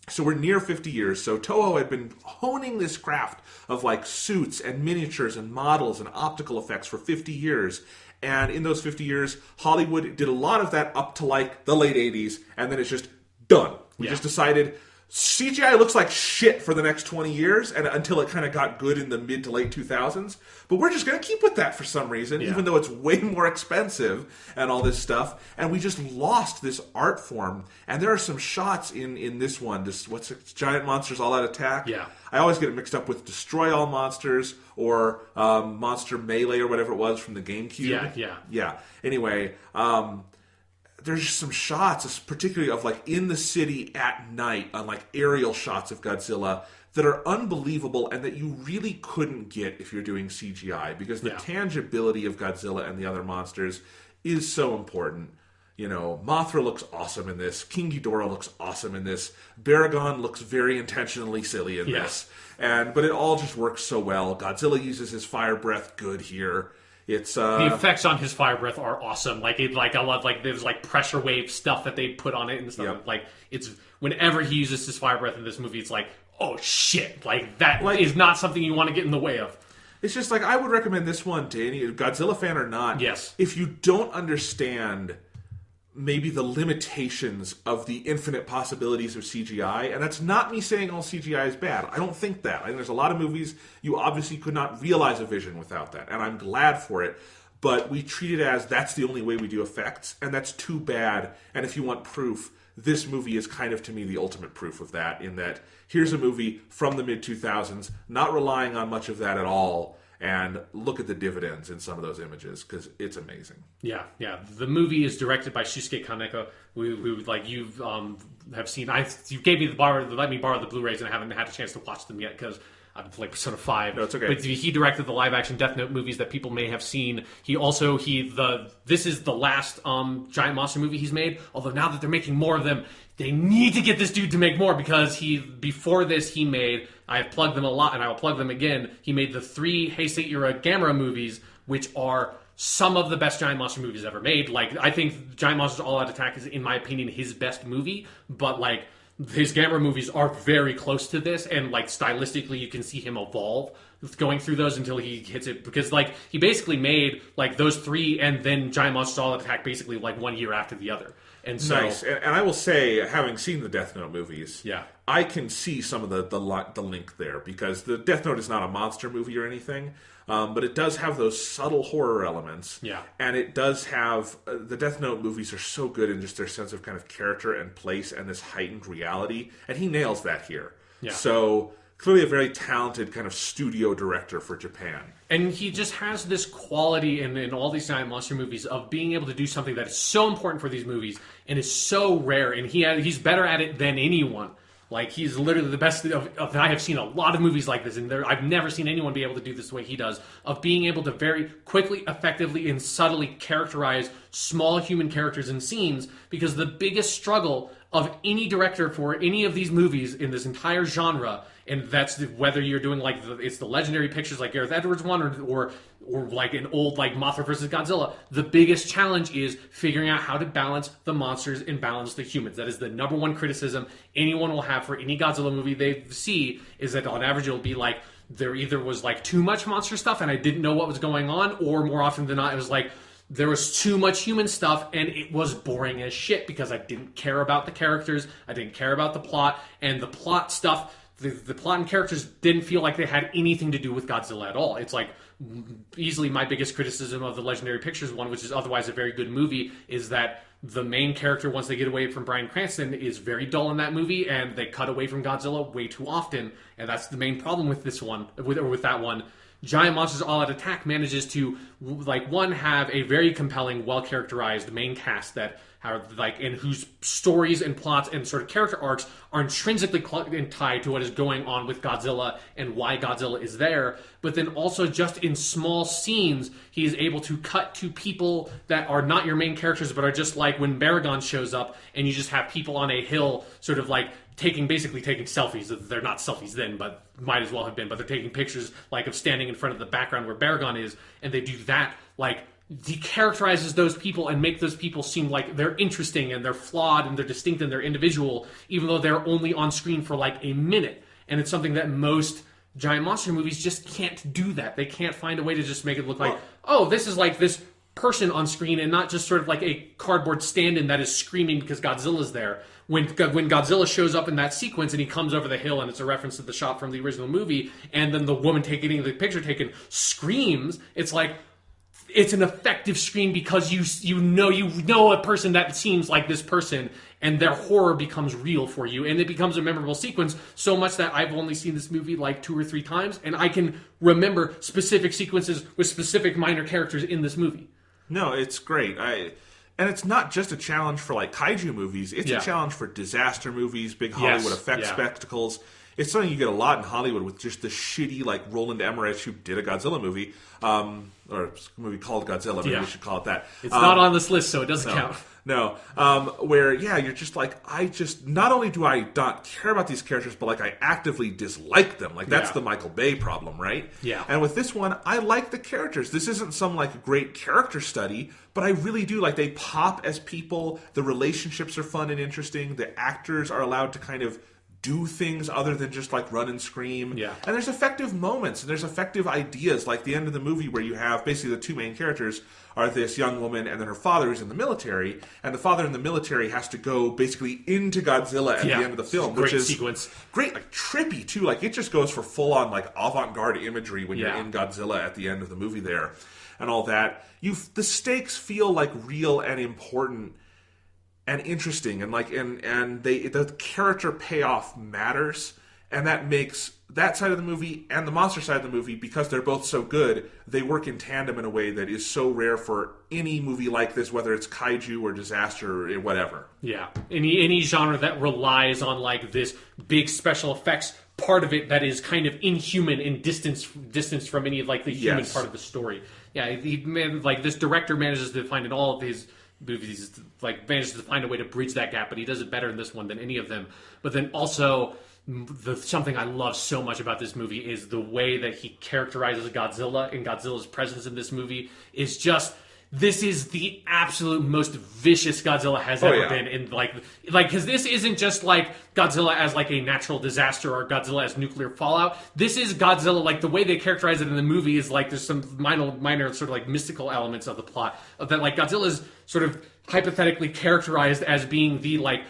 So we're near 50 years. So Toho had been honing this craft of suits and miniatures and models and optical effects for 50 years. And in those 50 years, Hollywood did a lot of that up to the late 80s. And then it's just done. We just decided CGI looks like shit for the next 20 years and until it kind of got good in the mid to late 2000s. But we're just going to keep with that for some reason, even though it's way more expensive and all this stuff. And we just lost this art form. And there are some shots in this one. What's it? Giant Monsters All-Out Attack? Yeah. I always get it mixed up with Destroy All Monsters or Monster Melee or whatever it was from the GameCube. Yeah. Anyway, there's just some shots, particularly of in the city at night on aerial shots of Godzilla that are unbelievable and that you really couldn't get if you're doing CGI because the tangibility of Godzilla and the other monsters is so important. Mothra looks awesome in this. King Ghidorah looks awesome in this. Baragon looks very intentionally silly in this. But it all just works so well. Godzilla uses his fire breath good here. It's the effects on his fire breath are awesome. I love there's pressure wave stuff that they put on it and stuff. It's whenever he uses his fire breath in this movie, it's oh shit! That is not something you want to get in the way of. It's just I would recommend this one to any Godzilla fan or not. Yes. If you don't understand maybe the limitations of the infinite possibilities of CGI, and that's not me saying all CGI is bad. I don't think that. I think there's a lot of movies you obviously could not realize a vision without that, and I'm glad for it. But we treat it as that's the only way we do effects, and that's too bad. And if you want proof, this movie is kind of, to me, the ultimate proof of that, in that here's a movie from the mid-2000s, not relying on much of that at all, and look at the dividends in some of those images, because it's amazing. Yeah. The movie is directed by Shusuke Kaneko, who you have seen. You gave me let me borrow the Blu-rays, and I haven't had a chance to watch them yet, because I've played Persona 5. No, it's okay. But he directed the live-action Death Note movies that people may have seen. This is the last giant monster movie he's made. Although now that they're making more of them, they need to get this dude to make more, because before this he made, I have plugged them a lot and I will plug them again, he made the 3 Heisei era Gamera movies, which are some of the best giant monster movies ever made. I think Giant Monsters All Out Attack is, in my opinion, his best movie, but his Gamera movies are very close to this, and stylistically you can see him evolve going through those until he hits it, because he basically made those 3 and then Giant Monsters All Out Attack basically 1 year after the other. And so, nice. And I will say, having seen the Death Note movies, yeah, I can see some of the link there, because the Death Note is not a monster movie or anything, but it does have those subtle horror elements. Yeah. And it does have... the Death Note movies are so good in just their sense of kind of character and place and this heightened reality, and he nails that here. Yeah. So clearly a very talented kind of studio director for Japan. And he just has this quality in all these giant monster movies of being able to do something that is so important for these movies and is so rare. And he's better at it than anyone. Like, he's literally the best. I have seen a lot of movies like this, and I've never seen anyone be able to do this the way he does, of being able to very quickly, effectively, and subtly characterize small human characters and scenes, because the biggest struggle of any director for any of these movies in this entire genre, and that's whether you're doing like it's the legendary pictures like Gareth Edwards one or like an old like Mothra versus Godzilla, the biggest challenge is figuring out how to balance the monsters and balance the humans. That is the number one criticism anyone will have for any Godzilla movie they see, is that on average it'll be like there either was like too much monster stuff and I didn't know what was going on, or more often than not it was like there was too much human stuff and it was boring as shit because I didn't care about the characters, I didn't care about the plot, and the plot stuff, the plot and characters didn't feel like they had anything to do with Godzilla at all. It's like easily my biggest criticism of the Legendary Pictures one, which is otherwise a very good movie, is that the main character, once they get away from Bryan Cranston, is very dull in that movie, and they cut away from Godzilla way too often, and that's the main problem with this one, with that one. Giant Monsters All Out Attack manages to, like, one, have a very compelling, well-characterized main cast that are, like, in whose stories and plots and sort of character arcs are intrinsically tied to what is going on with Godzilla and why Godzilla is there. But then also just in small scenes, he is able to cut to people that are not your main characters, but are just like when Baragon shows up and you just have people on a hill sort of like basically taking selfies. They're not selfies then, but might as well have been. But they're taking pictures like of standing in front of the background where Baragon is, and they do that. Like, he characterizes those people and make those people seem like they're interesting and they're flawed and they're distinct and they're individual, even though they're only on screen for like a minute. And it's something that most giant monster movies just can't do that. They can't find a way to just make it look like, oh, this is like this person on screen and not just sort of like a cardboard stand-in that is screaming because Godzilla's there. When Godzilla shows up in that sequence and he comes over the hill and it's a reference to the shot from the original movie, and then the woman taking the picture taken screams, it's like, it's an effective scream because you know a person that seems like this person, and their horror becomes real for you, and it becomes a memorable sequence, so much that I've only seen this movie like 2 or 3 times, and I can remember specific sequences with specific minor characters in this movie. No, it's great. And it's not just a challenge for like kaiju movies. It's a challenge for disaster movies, big Hollywood effect spectacles. It's something you get a lot in Hollywood with just the shitty, like, Roland Emmerich who did a Godzilla movie, or a movie called Godzilla, maybe we should call it that. It's not on this list, so it doesn't count. No. Where, you're just like, not only do I not care about these characters, but, like, I actively dislike them. Like, that's the Michael Bay problem, right? Yeah. And with this one, I like the characters. This isn't some, like, great character study, but I really do. Like, they pop as people. The relationships are fun and interesting. The actors are allowed to kind of do things other than just like run and scream. Yeah. And there's effective moments and there's effective ideas, like the end of the movie where you have basically the 2 main characters are this young woman and then her father who's in the military, and the father in the military has to go basically into Godzilla at the end of the film, which is sequence. Great, like trippy too. Like, it just goes for full on like avant-garde imagery when you're in Godzilla at the end of the movie there and all that. The stakes feel like real and important and interesting, and like and the character payoff matters, and that makes that side of the movie and the monster side of the movie, because they're both so good, they work in tandem in a way that is so rare for any movie like this, whether it's kaiju or disaster or whatever. Yeah, any genre that relies on like this big special effects part of it that is kind of inhuman and distanced from any of like the human part of the story. Yeah, this director manages to find in all of his movies, like, manages to find a way to bridge that gap, but he does it better in this one than any of them. But then also, something I love so much about this movie is the way that he characterizes Godzilla, and Godzilla's presence in this movie is just, this is the absolute most vicious Godzilla has ever been. In like, because this isn't just like Godzilla as like a natural disaster or Godzilla as nuclear fallout. This is Godzilla, like the way they characterize it in the movie is like there's some minor sort of like mystical elements of the plot of that, like Godzilla is sort of hypothetically characterized as being the like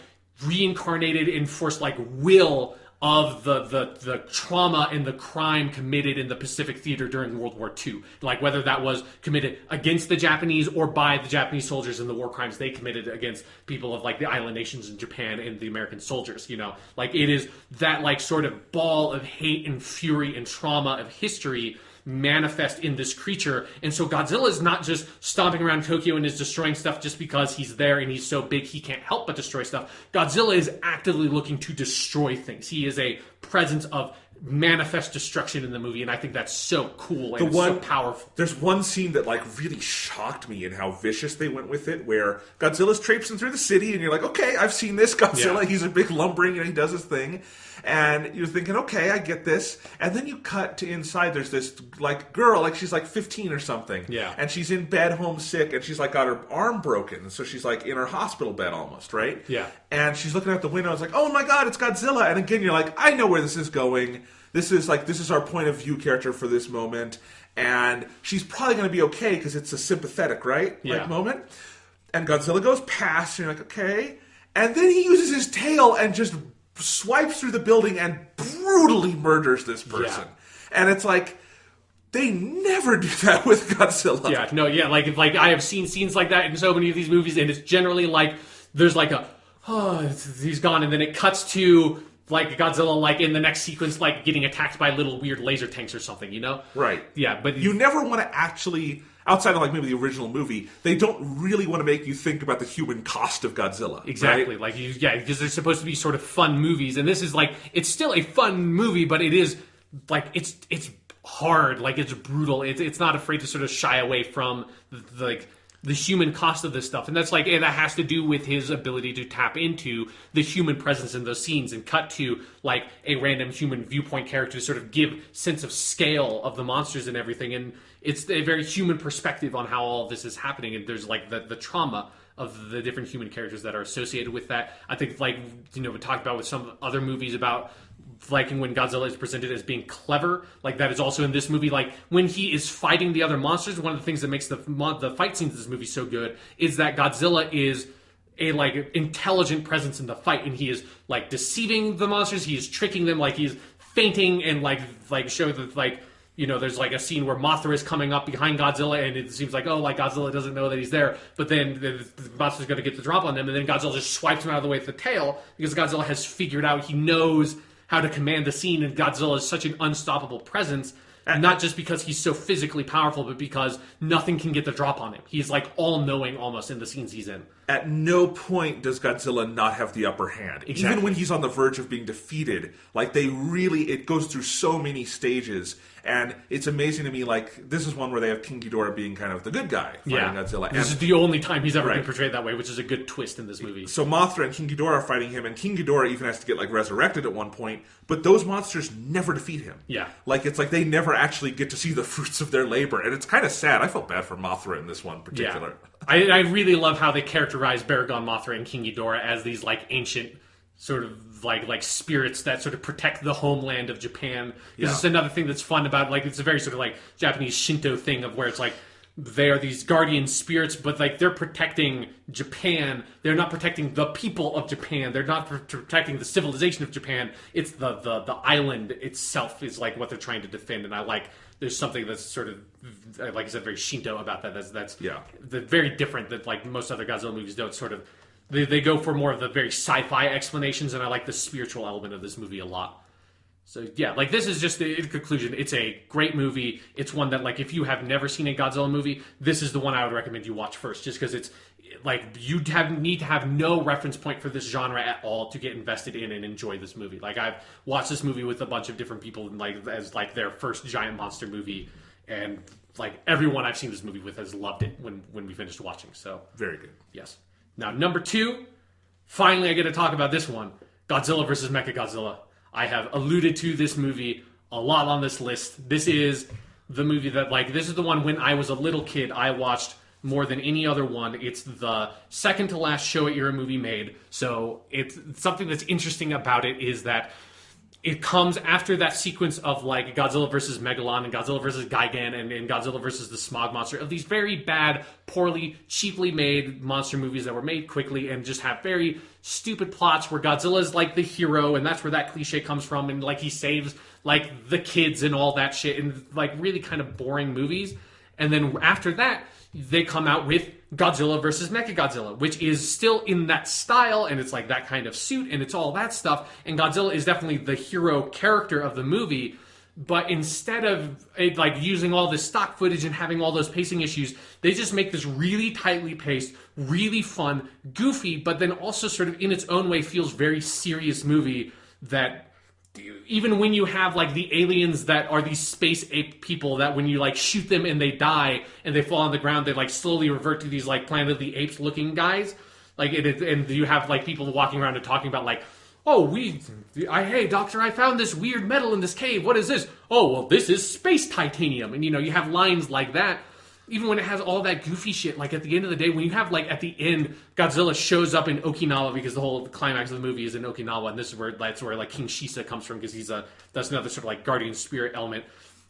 reincarnated, enforced like will of the trauma and the crime committed in the Pacific Theater during World War II. Like, whether that was committed against the Japanese or by the Japanese soldiers and the war crimes they committed against people of, like, the island nations in Japan and the American soldiers, you know? Like, it is that, like, sort of ball of hate and fury and trauma of history manifest in this creature. And so Godzilla is not just stomping around Tokyo and is destroying stuff just because he's there and he's so big he can't help but destroy stuff. Godzilla is actively looking to destroy things. He is a presence of manifest destruction in the movie, and I think that's so cool and so powerful. There's one scene that, like, really shocked me in how vicious they went with it, where Godzilla's traipsing through the city and you're like, okay, I've seen this Godzilla. Yeah. He's a big lumbering and he does his thing. And you're thinking, okay, I get this. And then you cut to inside. There's this, like, girl, like, she's like 15 or something. Yeah. And she's in bed, homesick, and she's, like, got her arm broken. So she's, like, in her hospital bed almost, right? Yeah. And she's looking out the window. It's like, oh my God, it's Godzilla. And again, you're like, I know where this is going. This is our point of view character for this moment. And she's probably going to be okay because it's a sympathetic, right? Yeah. Like, moment. And Godzilla goes past, and you're like, okay. And then he uses his tail and just swipes through the building and brutally murders this person. Yeah. And it's like, they never do that with Godzilla. Yeah, no, yeah, like I have seen scenes like that in so many of these movies, and it's generally like, there's like he's gone, and then it cuts to, like, Godzilla, like, in the next sequence, like, getting attacked by little weird laser tanks or something, you know? Right. Yeah, but you never want to actually, outside of, like, maybe the original movie, they don't really want to make you think about the human cost of Godzilla. Exactly. Right? Like, because they're supposed to be sort of fun movies, and this is, like, it's still a fun movie, but it is, like, it's hard, like, it's brutal. It's not afraid to sort of shy away from, the human cost of this stuff. And that's, like, and that has to do with his ability to tap into the human presence in those scenes and cut to, like, a random human viewpoint character to sort of give sense of scale of the monsters and everything. And it's a very human perspective on how all of this is happening. And there's, like, the trauma of the different human characters that are associated with that. I think, like, you know, we talked about with some other movies about liking when Godzilla is presented as being clever. Like, that is also in this movie. Like, when he is fighting the other monsters, one of the things that makes the fight scenes of this movie so good is that Godzilla is a, like, intelligent presence in the fight, and he is, like, deceiving the monsters, he is tricking them, like, he's feinting and, like show that, like, you know, there's, like, a scene where Mothra is coming up behind Godzilla, and it seems like, oh, like, Godzilla doesn't know that he's there, but then the monster's going to get the drop on them, and then Godzilla just swipes him out of the way with the tail, because Godzilla has figured out, he knows how to command the scene, and Godzilla is such an unstoppable presence, not just because he's so physically powerful, but because nothing can get the drop on him. He's, like, all-knowing almost in the scenes he's in. At no point does Godzilla not have the upper hand. Exactly. Even when he's on the verge of being defeated, like, it goes through so many stages, and it's amazing to me, like, this is one where they have King Ghidorah being kind of the good guy fighting Godzilla. This is the only time he's ever been portrayed that way, which is a good twist in this movie. So Mothra and King Ghidorah are fighting him, and King Ghidorah even has to get, like, resurrected at one point, but those monsters never defeat him. Yeah. Like, it's like they never actually get to see the fruits of their labor, and it's kind of sad. I felt bad for Mothra in this one in particular. Yeah. I really love how they characterize Baragon, Mothra, and King Ghidorah as these, like, ancient sort of like spirits that sort of protect the homeland of Japan. This is another thing that's fun about, like, it's a very sort of, like, Japanese Shinto thing of where it's like they are these guardian spirits, but, like, they're protecting Japan. They're not protecting the people of Japan. They're not protecting the civilization of Japan. It's the island itself is, like, what they're trying to defend. And I like, there's something that's sort of, like I said, very Shinto about that. That's very different that, like, most other Godzilla movies don't sort of, they go for more of the very sci-fi explanations, and I like the spiritual element of this movie a lot. So, yeah, like, this is just the conclusion. It's a great movie. It's one that, like, if you have never seen a Godzilla movie, this is the one I would recommend you watch first, just because it's, like, you need to have no reference point for this genre at all to get invested in and enjoy this movie. Like, I've watched this movie with a bunch of different people, like, as, like, their first giant monster movie, and, like, everyone I've seen this movie with has loved it when we finished watching. So, very good. Yes. Now, number 2, finally I get to talk about this one, Godzilla vs. Mechagodzilla. I have alluded to this movie a lot on this list. This is the movie that, like, this is the one when I was a little kid I watched more than any other one. It's the second to last Showa era movie made. So it's something that's interesting about it is that it comes after that sequence of like Godzilla versus Megalon and Godzilla versus Gigan and Godzilla versus the Smog Monster, of these very bad, poorly, cheaply made monster movies that were made quickly and just have very stupid plots where Godzilla is like the hero, and that's where that cliche comes from, and like he saves like the kids and all that shit, and like really kind of boring movies. And then after that, they come out with Godzilla versus Mechagodzilla, which is still in that style, and it's like that kind of suit, and it's all that stuff. And Godzilla is definitely the hero character of the movie, but instead of like using all this stock footage and having all those pacing issues, they just make this really tightly paced, really fun, goofy, but then also sort of in its own way feels very serious movie that... Even when you have like the aliens that are these space ape people that when you like shoot them and they die and they fall on the ground, they like slowly revert to these like Planet of the Apes looking guys. Like and you have like people walking around and talking about like, hey doctor, I found this weird metal in this cave. What is this? Oh, well, this is space titanium. And you know, you have lines like that. Even when it has all that goofy shit, like at the end of the day, when you have like at the end, Godzilla shows up in Okinawa because the whole climax of the movie is in Okinawa, and this is that's where like King Shisa comes from because that's another sort of like guardian spirit element.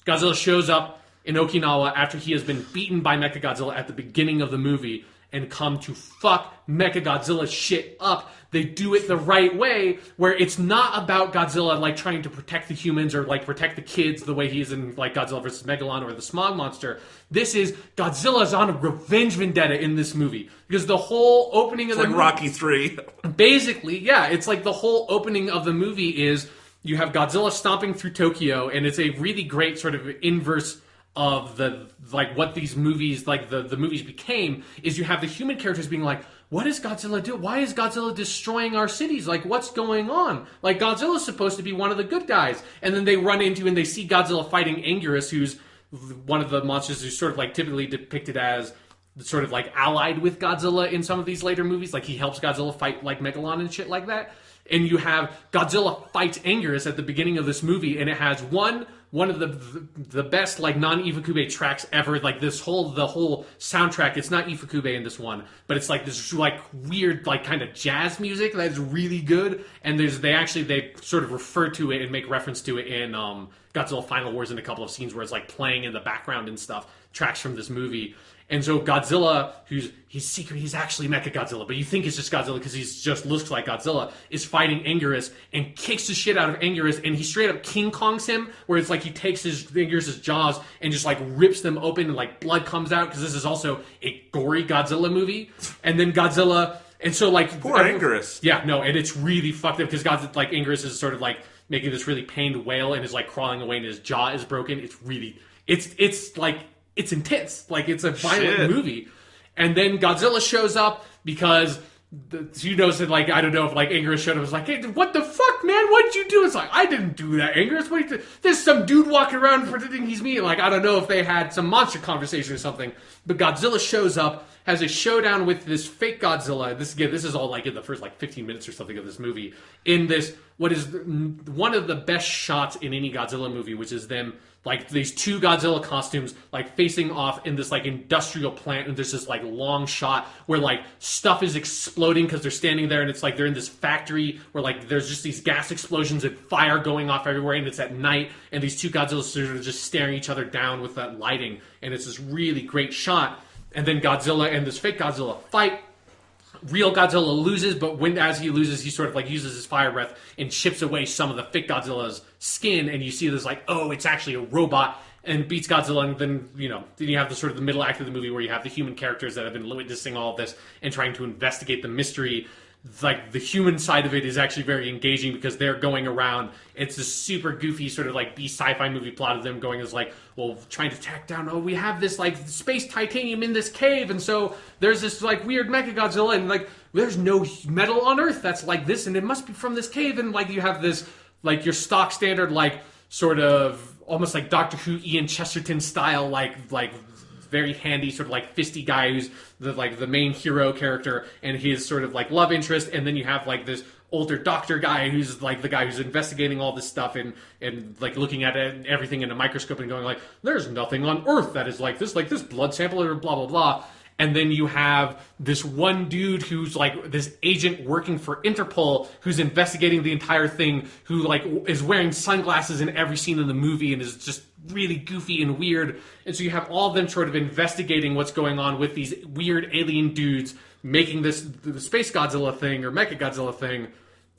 Godzilla shows up in Okinawa after he has been beaten by Mechagodzilla at the beginning of the movie and come to fuck Mechagodzilla's shit up. They do it the right way, where it's not about Godzilla like trying to protect the humans or like protect the kids the way he is in like Godzilla vs. Megalon or the Smog Monster. This is Godzilla's on a revenge vendetta in this movie, because the whole opening of the movie, Rocky 3. Basically, yeah, it's like the whole opening of the movie is you have Godzilla stomping through Tokyo, and it's a really great sort of inverse of the like what these movies like the movies became, is you have the human characters being like, what does Godzilla do? Why is Godzilla destroying our cities? Like, what's going on? Like, Godzilla's supposed to be one of the good guys. And then they run into and they see Godzilla fighting Anguirus, who's one of the monsters who's sort of like typically depicted as sort of like allied with Godzilla in some of these later movies. Like, he helps Godzilla fight like Megalon and shit like that. And you have Godzilla fights Anguirus at the beginning of this movie, and it has one of the best like non-Ifukube tracks ever. Like the whole soundtrack, it's not Ifukube in this one, but it's like this like weird like kind of jazz music that is really good. And they sort of refer to it and make reference to it in Godzilla Final Wars in a couple of scenes where it's like playing in the background and stuff, tracks from this movie. And so Godzilla, he's actually Mechagodzilla, but you think it's just Godzilla because he just looks like Godzilla, is fighting Anguirus and kicks the shit out of Anguirus, and he straight up King Kongs him, where it's like he takes Anguirus' jaws and just like rips them open and like blood comes out, because this is also a gory Godzilla movie. And then Godzilla, and so like... Poor Anguirus. Yeah, no, and it's really fucked up because like Anguirus is sort of like making this really pained wail and is like crawling away and his jaw is broken. It's really... It's like... It's intense. Like, it's a violent movie. And then Godzilla shows up because you know, said like, I don't know if like Anguirus showed up and was like, hey, what the fuck, man? What'd you do? It's like, I didn't do that, Anguirus. What do you There's some dude walking around pretending he's me. Like, I don't know if they had some monster conversation or something. But Godzilla shows up, has a showdown with this fake Godzilla. This is all like in the first like 15 minutes or something of this movie. In this, what is one of the best shots in any Godzilla movie, which is them like these two Godzilla costumes like facing off in this like industrial plant, and there's this like long shot where like stuff is exploding because they're standing there, and it's like they're in this factory where like there's just these gas explosions and fire going off everywhere, and it's at night, and these two Godzillas are just staring each other down with that lighting, and it's this really great shot. And then Godzilla and this fake Godzilla fight. Real Godzilla loses, but as he loses, he sort of like uses his fire breath and chips away some of the fake Godzilla's skin, and you see this like, oh, it's actually a robot, and beats Godzilla. And then you have the sort of the middle act of the movie where you have the human characters that have been witnessing all of this and trying to investigate the mystery. Like, the human side of it is actually very engaging because they're going around. It's a super goofy sort of like B sci-fi movie plot of them going as like, well, trying to track down, oh, we have this like space titanium in this cave, and so there's this like weird Mechagodzilla, and like there's no metal on Earth that's like this, and it must be from this cave. And like you have this like your stock standard like sort of almost like Doctor Who Ian Chesterton style like very handy sort of like fisty guy who's the main hero character and his sort of like love interest, and then you have like this older doctor guy who's like the guy who's investigating all this stuff and like looking at it, everything in a microscope and going like, there's nothing on Earth that is like this blood sample or blah blah blah. And then you have this one dude who's like this agent working for Interpol who's investigating the entire thing, who like is wearing sunglasses in every scene in the movie and is just really goofy and weird. And so you have all of them sort of investigating what's going on with these weird alien dudes making the Space Godzilla thing or Mecha Godzilla thing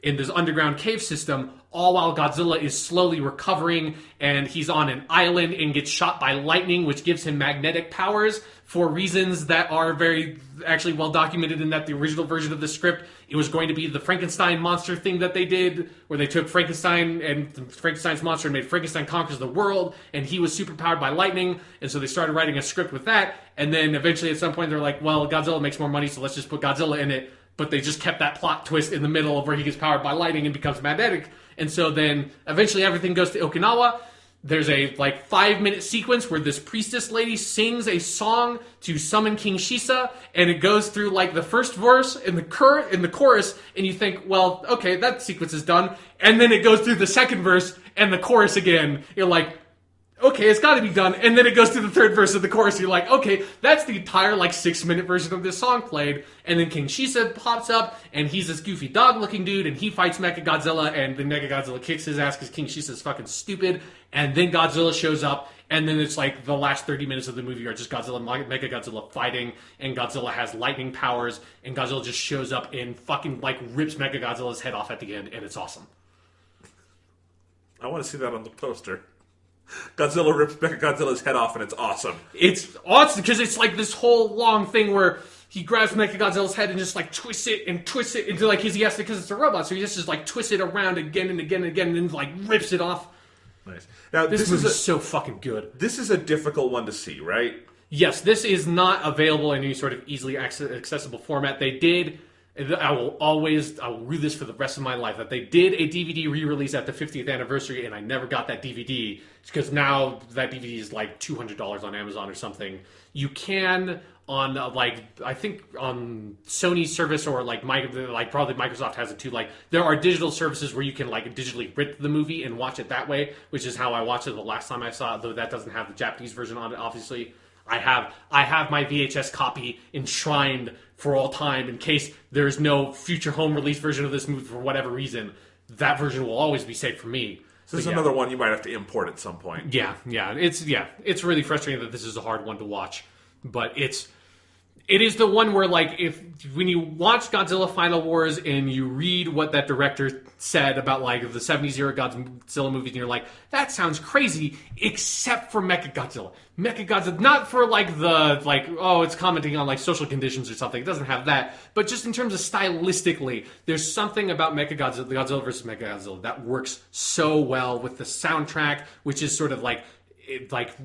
in this underground cave system, all while Godzilla is slowly recovering, and he's on an island and gets shot by lightning, which gives him magnetic powers for reasons that are very actually well documented in that the original version of the script, it was going to be the Frankenstein monster thing that they did, where they took Frankenstein and Frankenstein's monster and made Frankenstein conquers the world, and he was superpowered by lightning, and so they started writing a script with that, and then eventually at some point they're like, well, Godzilla makes more money, so let's just put Godzilla in it. But they just kept that plot twist in the middle of where he gets powered by lightning and becomes magnetic. And so then eventually everything goes to Okinawa. There's a 5-minute sequence where this priestess lady sings a song to summon King Shisa, and it goes through like the first verse in the chorus, and you think, well, okay, that sequence is done. And then it goes through the second verse and the chorus again. You're like, okay, it's got to be done. And then it goes to the third verse of the chorus. You're like, okay, that's the entire 6-minute version of this song played. And then King Shisa pops up, and he's this goofy dog-looking dude, and he fights Mechagodzilla, and then Mechagodzilla kicks his ass because King Shisa's fucking stupid. And then Godzilla shows up, and then it's like the last 30 minutes of the movie are just Godzilla and Mechagodzilla fighting, and Godzilla has lightning powers, and Godzilla just shows up and fucking rips Mechagodzilla's head off at the end, and it's awesome. I want to see that on the poster. Godzilla rips Mechagodzilla's head off, and it's awesome. It's awesome because it's like this whole long thing where he grabs Mechagodzilla's head and just twists it into he has to, because it's a robot, so he just twists it around again and again and again, and then rips it off. Nice. Now this is so fucking good. This is a difficult one to see, right? Yes, this is not available in any sort of easily accessible format. They did. I will read this for the rest of my life, that they did a DVD re-release at the 50th anniversary, and I never got that DVD, because now that DVD is $200 on Amazon or something. You can on I think on Sony's service, or probably Microsoft has it too. There are digital services where you can digitally rip the movie and watch it that way, which is how I watched it the last time I saw it, though that doesn't have the Japanese version on it, obviously. I have my VHS copy enshrined for all time in case there's no future home release version of this movie for whatever reason. That version will always be safe for me. So this is another one you might have to import at some point. Yeah. It's really frustrating that this is a hard one to watch, but it is the one where when you watch Godzilla Final Wars and you read what that director said about the 70s era Godzilla movies, and you're like, that sounds crazy, except for Mechagodzilla. Mechagodzilla, not for it's commenting on social conditions or something. It doesn't have that, but just in terms of stylistically, there's something about Mechagodzilla, the Godzilla versus Mechagodzilla, that works so well with the soundtrack, which is sort of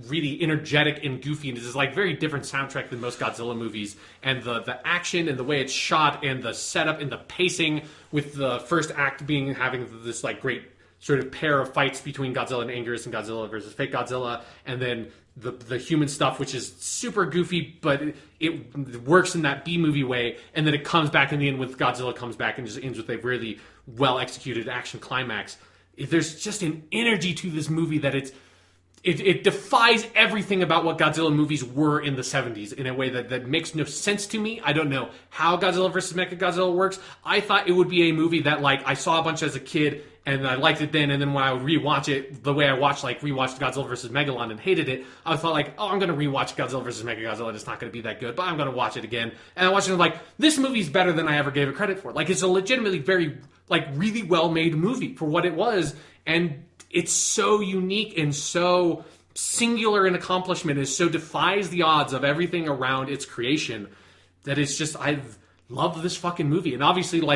really energetic and goofy, and it's very different soundtrack than most Godzilla movies, and the action and the way it's shot and the setup and the pacing, with the first act having this great sort of pair of fights between Godzilla and Anguirus and Godzilla versus fake Godzilla, and then the human stuff, which is super goofy, but it works in that B-movie way, and then it comes back in the end with Godzilla comes back and just ends with a really well executed action climax. There's just an energy to this movie that it defies everything about what Godzilla movies were in the 70s in a way that makes no sense to me. I don't know how Godzilla vs. Mechagodzilla works. I thought it would be a movie that I saw a bunch as a kid and I liked it then, and then when I would rewatch it, the way I rewatched Godzilla vs. Megalon and hated it, I thought I'm going to rewatch Godzilla vs. Mechagodzilla, and it's not going to be that good, but I'm going to watch it again. And I watched it and this movie's better than I ever gave it credit for. It's a legitimately very really well made movie for what it was, and it's so unique and so singular in accomplishment, and so defies the odds of everything around its creation, that it's just, I love this fucking movie. And obviously,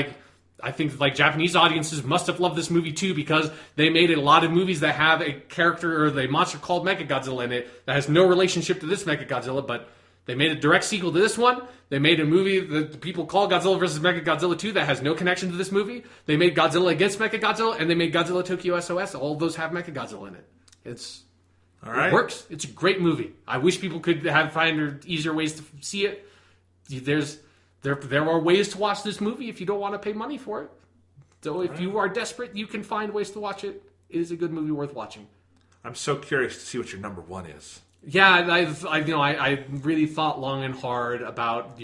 I think Japanese audiences must have loved this movie too, because they made a lot of movies that have a character or the monster called Mechagodzilla in it that has no relationship to this Mechagodzilla, but they made a direct sequel to this one. They made a movie that people call Godzilla vs. Mechagodzilla 2 that has no connection to this movie. They made Godzilla against Mechagodzilla, and they made Godzilla Tokyo SOS. All of those have Mechagodzilla in it. All right. It works. It's a great movie. I wish people could find easier ways to see it. There are ways to watch this movie if you don't want to pay money for it. So if you are desperate, you can find ways to watch it. It is a good movie worth watching. I'm so curious to see what your number one is. Yeah, I really thought long and hard about,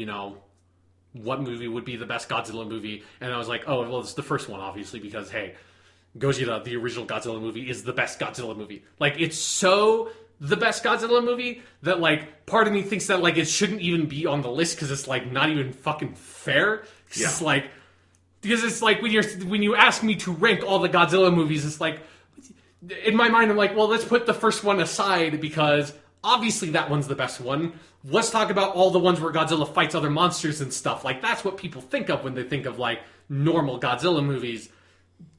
what movie would be the best Godzilla movie, and I was like, oh, well, it's the first one, obviously, because, hey, Gojira, the original Godzilla movie, is the best Godzilla movie. Like, it's so the best Godzilla movie that, like, part of me thinks that, like, it shouldn't even be on the list because it's, like, not even fucking fair. Yeah. It's like, because it's like when you ask me to rank all the Godzilla movies, it's like, in my mind, I'm like, well, let's put the first one aside because obviously that one's the best one. Let's talk about all the ones where Godzilla fights other monsters and stuff. Like, that's what people think of when they think of, like, normal Godzilla movies.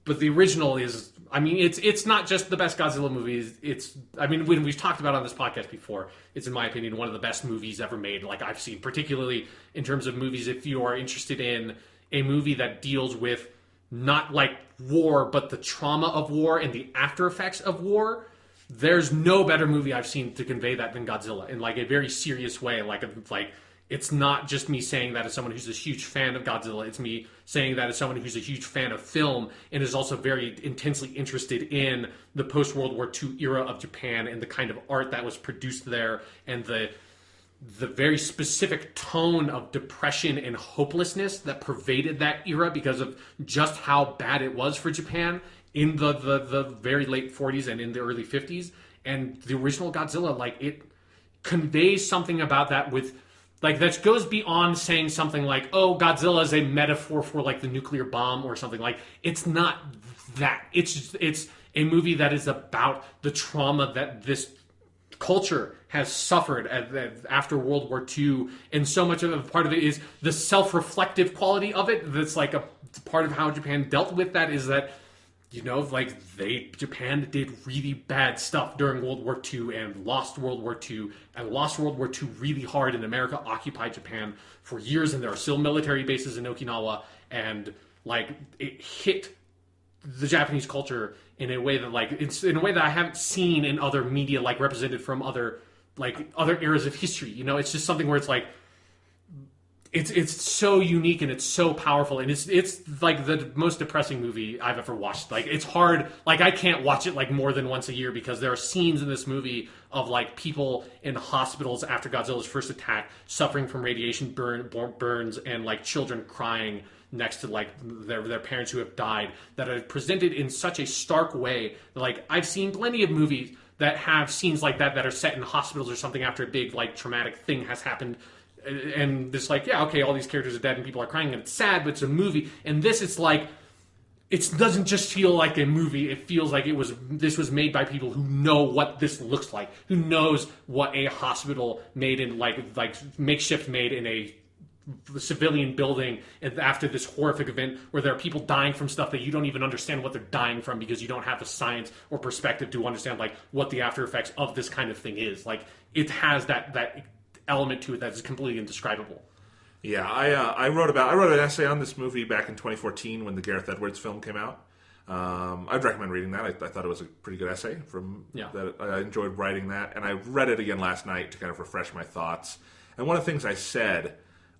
But the original is, I mean, it's not just the best Godzilla movies. It's, I mean, when we've talked about it on this podcast before, it's, in my opinion, one of the best movies ever made. Like, I've seen, particularly in terms of movies, if you are interested in a movie that deals with not, like, war, but the trauma of war and the after effects of war, there's no better movie I've seen to convey that than Godzilla in, like, a very serious way. Like, it's not just me saying that as someone who's a huge fan of Godzilla. It's me saying that as someone who's a huge fan of film and is also very intensely interested in the post-World War II era of Japan and the kind of art that was produced there and the very specific tone of depression and hopelessness that pervaded that era because of just how bad it was for Japan in the very late 40s and in the early 50s. And the original Godzilla, like, it conveys something about that with... Like, that goes beyond saying something like, oh, Godzilla is a metaphor for, like, the nuclear bomb or something. Like, it's not that. It's a movie that is about the trauma that this culture has suffered after World War II. And so much of a part of it is the self-reflective quality of it. That's, like, a part of how Japan dealt with that is that, like, Japan did really bad stuff during World War II and lost World War II and lost World War II really hard, and America occupied Japan for years, and there are still military bases in Okinawa, and, like, it hit the Japanese culture in a way that, like, it's in a way that I haven't seen in other media, like, represented from other eras of history. It's just something where it's like, It's so unique and it's so powerful, and it's like the most depressing movie I've ever watched. Like, it's hard, like, I can't watch it like more than once a year because there are scenes in this movie of, like, people in hospitals after Godzilla's first attack suffering from radiation burns and, like, children crying next to, like, their parents who have died that are presented in such a stark way. Like, I've seen plenty of movies that have scenes like that are set in hospitals or something after a big, like, traumatic thing has happened. And it's like, yeah, okay, all these characters are dead and people are crying and it's sad, but it's a movie. And this, it's like, it doesn't just feel like a movie. It feels like this was made by people who know what this looks like, who knows what a hospital made in, like makeshift made in a civilian building after this horrific event where there are people dying from stuff that you don't even understand what they're dying from because you don't have the science or perspective to understand, like, what the after effects of this kind of thing is. Like, it has that element to it that is completely indescribable. Yeah, I wrote an essay on this movie back in 2014 when the Gareth Edwards film came out. I'd recommend reading that. I thought it was a pretty good essay. That I enjoyed writing that, and I read it again last night to kind of refresh my thoughts. And one of the things I said,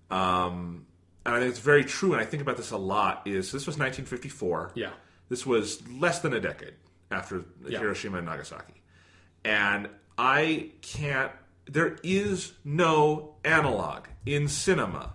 and I think it's very true, and I think about this a lot, is this was 1954. Yeah. This was less than a decade after Hiroshima and Nagasaki. And there is no analog in cinema.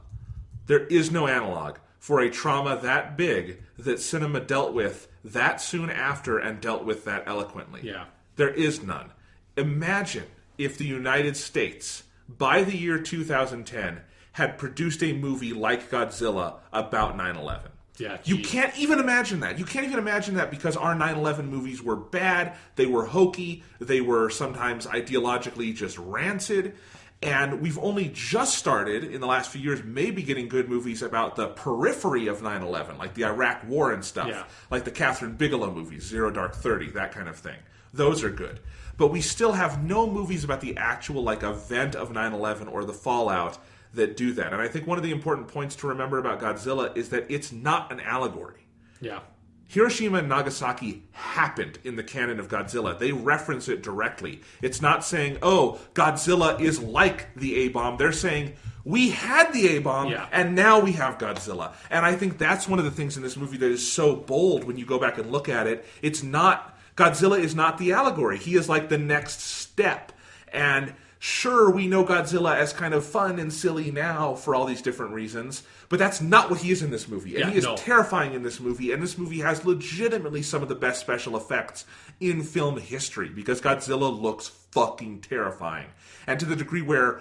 There is no analog for a trauma that big that cinema dealt with that soon after and dealt with that eloquently. Yeah. There is none. Imagine if the United States, by the year 2010, had produced a movie like Godzilla about 9/11. Yeah, you can't even imagine that. You can't even imagine that because our 9/11 movies were bad, they were hokey, they were sometimes ideologically just rancid, and we've only just started, in the last few years, maybe getting good movies about the periphery of 9/11, like the Iraq War and stuff, like the Catherine Bigelow movies, Zero Dark 30, that kind of thing. Those are good. But we still have no movies about the actual, like, event of 9/11 or the fallout that do that. And I think one of the important points to remember about Godzilla is that it's not an allegory. Yeah. Hiroshima and Nagasaki happened in the canon of Godzilla. They reference it directly. It's not saying, oh, Godzilla is like the A-bomb. They're saying, we had the A-bomb, and now we have Godzilla. And I think that's one of the things in this movie that is so bold when you go back and look at it. It's not, Godzilla is not the allegory. He is like the next step. And sure, we know Godzilla as kind of fun and silly now for all these different reasons, but that's not what he is in this movie. And he is terrifying in this movie, and this movie has legitimately some of the best special effects in film history, because Godzilla looks fucking terrifying. And to the degree where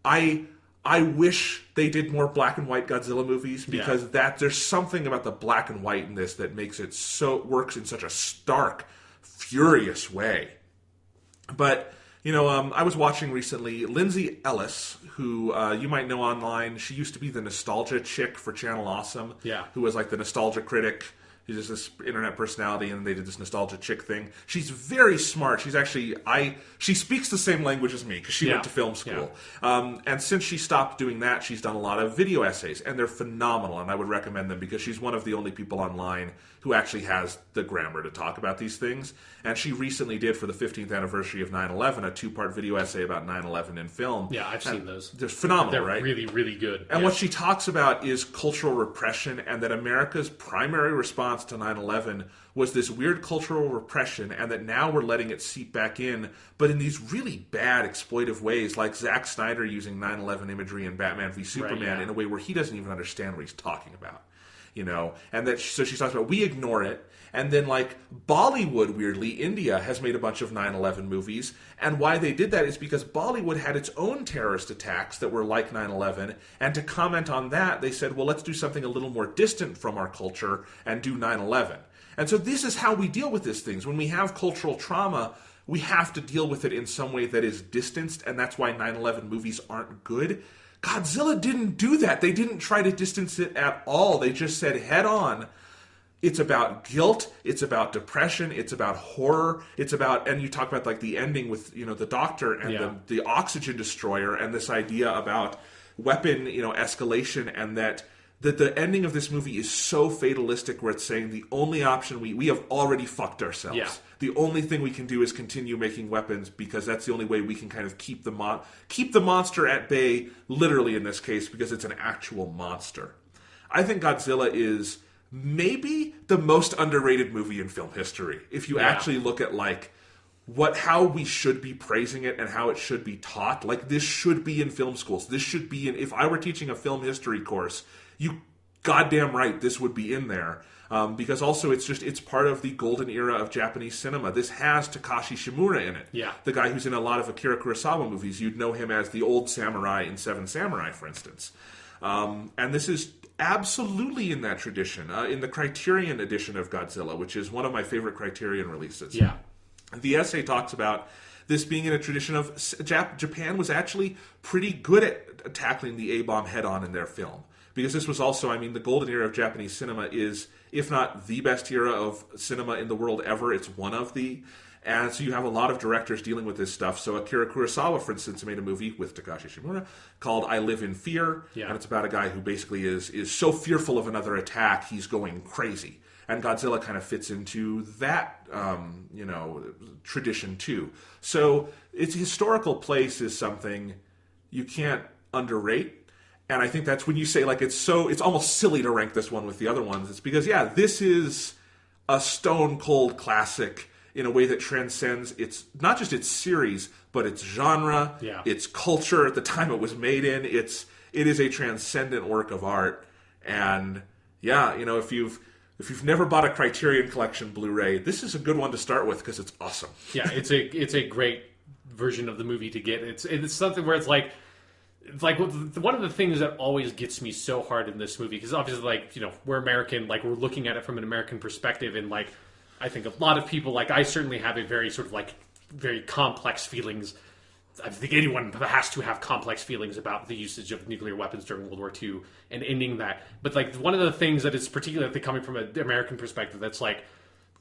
I wish they did more black and white Godzilla movies, because there's something about the black and white in this that makes it works in such a stark, furious way. But I was watching recently Lindsay Ellis, who you might know online. She used to be the nostalgia chick for Channel Awesome, who was like the nostalgia critic. She's just this internet personality, and they did this nostalgia chick thing. She's very smart. She's actually, she speaks the same language as me, because she went to film school. And since she stopped doing that, she's done a lot of video essays, and they're phenomenal, and I would recommend them, because she's one of the only people online who actually has the grammar to talk about these things. And she recently did, for the 15th anniversary of 9/11, a 2-part video essay about 9/11 in film. Yeah, I've seen those. They're phenomenal, they're right? Really, really good. And what she talks about is cultural repression, and that America's primary response to 9/11 was this weird cultural repression, and that now we're letting it seep back in, but in these really bad, exploitive ways, like Zack Snyder using 9/11 imagery in Batman v Superman in a way where he doesn't even understand what he's talking about. And so she talks about, we ignore it, and then like Bollywood, weirdly, India has made a bunch of 9/11 movies, and why they did that is because Bollywood had its own terrorist attacks that were like 9/11, and to comment on that, they said, well, let's do something a little more distant from our culture and do 9/11. And so this is how we deal with these things. When we have cultural trauma, we have to deal with it in some way that is distanced, and that's why 9/11 movies aren't good. Godzilla didn't do that. They didn't try to distance it at all. They just said head on, it's about guilt, it's about depression, it's about horror, it's about, and you talk about like the ending with, the doctor and the oxygen destroyer, and this idea about weapon, escalation, and that the ending of this movie is so fatalistic, where it's saying the only option, we have already fucked ourselves. Yeah. The only thing we can do is continue making weapons, because that's the only way we can kind of keep the monster at bay, literally in this case, because it's an actual monster. I think Godzilla is maybe the most underrated movie in film history. If you actually look at like how we should be praising it and how it should be taught, like this should be in film schools. This should be if I were teaching a film history course, you goddamn right this would be in there. Because also it's part of the golden era of Japanese cinema. This has Takashi Shimura in it. Yeah. The guy who's in a lot of Akira Kurosawa movies. You'd know him as the old samurai in Seven Samurai, for instance. And this is absolutely in that tradition. In the Criterion edition of Godzilla, which is one of my favorite Criterion releases. Yeah. The essay talks about this being in a tradition of Japan was actually pretty good at tackling the A-bomb head-on in their film. Because this was also, the golden era of Japanese cinema is, if not the best era of cinema in the world ever, it's one of the. And so you have a lot of directors dealing with this stuff. So Akira Kurosawa, for instance, made a movie with Takashi Shimura called I Live in Fear. Yeah. And it's about a guy who basically is so fearful of another attack, he's going crazy. And Godzilla kind of fits into that, tradition too. So its historical place is something you can't underrate. And I think that's when you say, like, it's almost silly to rank this one with the other ones. It's because, this is a stone cold classic in a way that transcends its, not just its series, but its genre, its culture at the time it was made in. It is a transcendent work of art. And if you've never bought a Criterion Collection Blu-ray, this is a good one to start with because it's awesome. Yeah, it's a great version of the movie to get. It's something where it's like one of the things that always gets me so hard in this movie, because obviously, we're American, we're looking at it from an American perspective, and I think a lot of people, I certainly have a very sort of very complex feelings. I think anyone has to have complex feelings about the usage of nuclear weapons during World War II and ending that. But one of the things that is particularly coming from an American perspective that's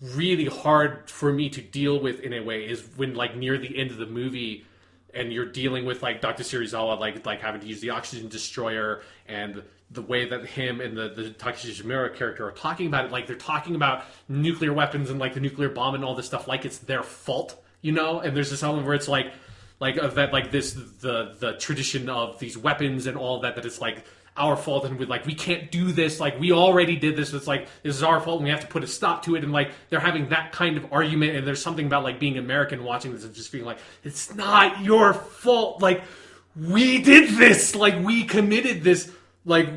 really hard for me to deal with in a way is when near the end of the movie, and you're dealing with Dr. Serizawa having to use the oxygen destroyer, and the way that him and the Takashi Shimura character are talking about it, they're talking about nuclear weapons and the nuclear bomb and all this stuff it's their fault, And there's this element where it's the tradition of these weapons and all that it's our fault and we're like, we can't do this, like we already did this, it's like this is our fault and we have to put a stop to it, and like they're having that kind of argument, and there's something about like being American watching this and just feeling like it's not your fault, like we did this, like we committed this like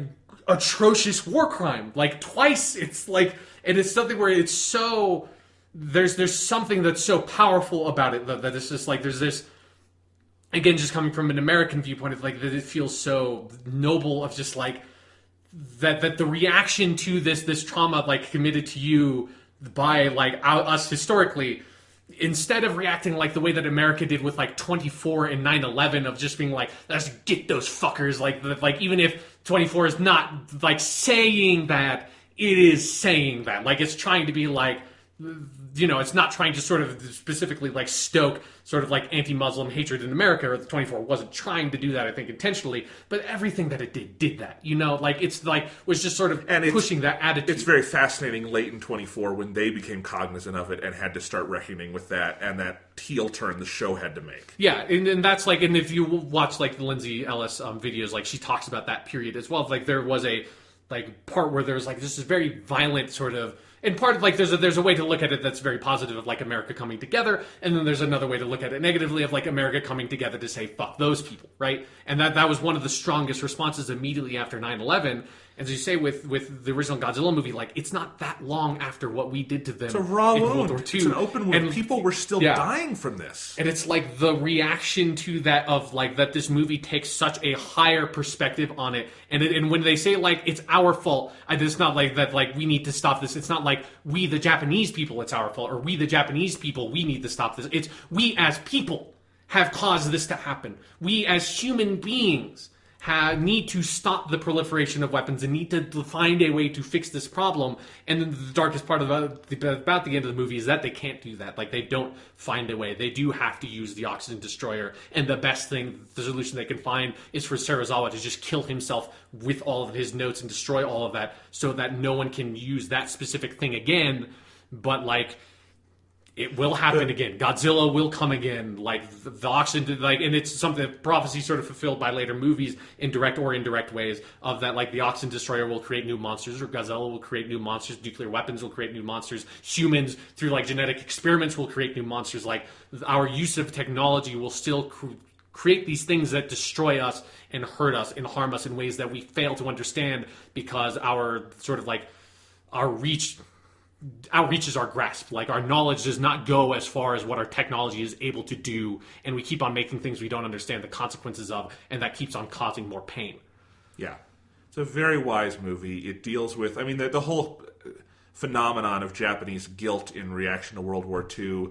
atrocious war crime like twice. It's like, and it's something where it's so there's something that's so powerful about it that it's just like there's this, again, just coming from an American viewpoint, it's like that it feels so noble of just like that the reaction to this trauma like committed to you by like us historically, instead of reacting like the way that America did with like 24 and 9/11 of just being like, let's get those fuckers, like even if 24 is not like saying that, it is saying that, like it's trying to be like, you know, it's not trying to sort of specifically like stoke sort of like anti-Muslim hatred in America, or the 24 wasn't trying to do that, I think, intentionally, but everything that it did that, you know, like it's like was just sort of pushing that attitude. It's very fascinating late in 24 when they became cognizant of it and had to start reckoning with that, and that heel turn the show had to make. Yeah, and that's like, and if you watch like the Lindsay Ellis videos, like she talks about that period as well. Like there was a like part where there was like this is very violent sort of. And part of like there's a way to look at it that's very positive of like America coming together, and then there's another way to look at it negatively of like America coming together to say fuck those people, right? And that was one of the strongest responses immediately after 9/11. As you say with the original Godzilla movie, like it's not that long after what we did to them. It's a raw in wound. World War II. It's an open wound. And people were still dying from this. And it's like the reaction to that of like that this movie takes such a higher perspective on it. And when they say like it's our fault, it's not like that like we need to stop this. It's not like we the Japanese people it's our fault, or we the Japanese people we need to stop this. It's we as people have caused this to happen. We as human beings need to stop the proliferation of weapons and need to find a way to fix this problem. And then the darkest part about the end of the movie is that they can't do that. Like, they don't find a way. They do have to use the oxygen destroyer. And the best thing, the solution they can find is for Serizawa to just kill himself with all of his notes and destroy all of that so that no one can use that specific thing again. But, like, it will happen again. Godzilla will come again. Like the oxygen, like, and it's something that prophecy sort of fulfilled by later movies in direct or indirect ways. Of that, like the oxygen destroyer will create new monsters, or Godzilla will create new monsters. Nuclear weapons will create new monsters. Humans, through like genetic experiments, will create new monsters. Like our use of technology will still create these things that destroy us and hurt us and harm us in ways that we fail to understand because our sort of like our reach outreaches our grasp. Like our knowledge does not go as far as what our technology is able to do, and we keep on making things we don't understand the consequences of, and that keeps on causing more pain. Yeah. It's a very wise movie. It deals with, I mean, the whole phenomenon of Japanese guilt in reaction to World War II,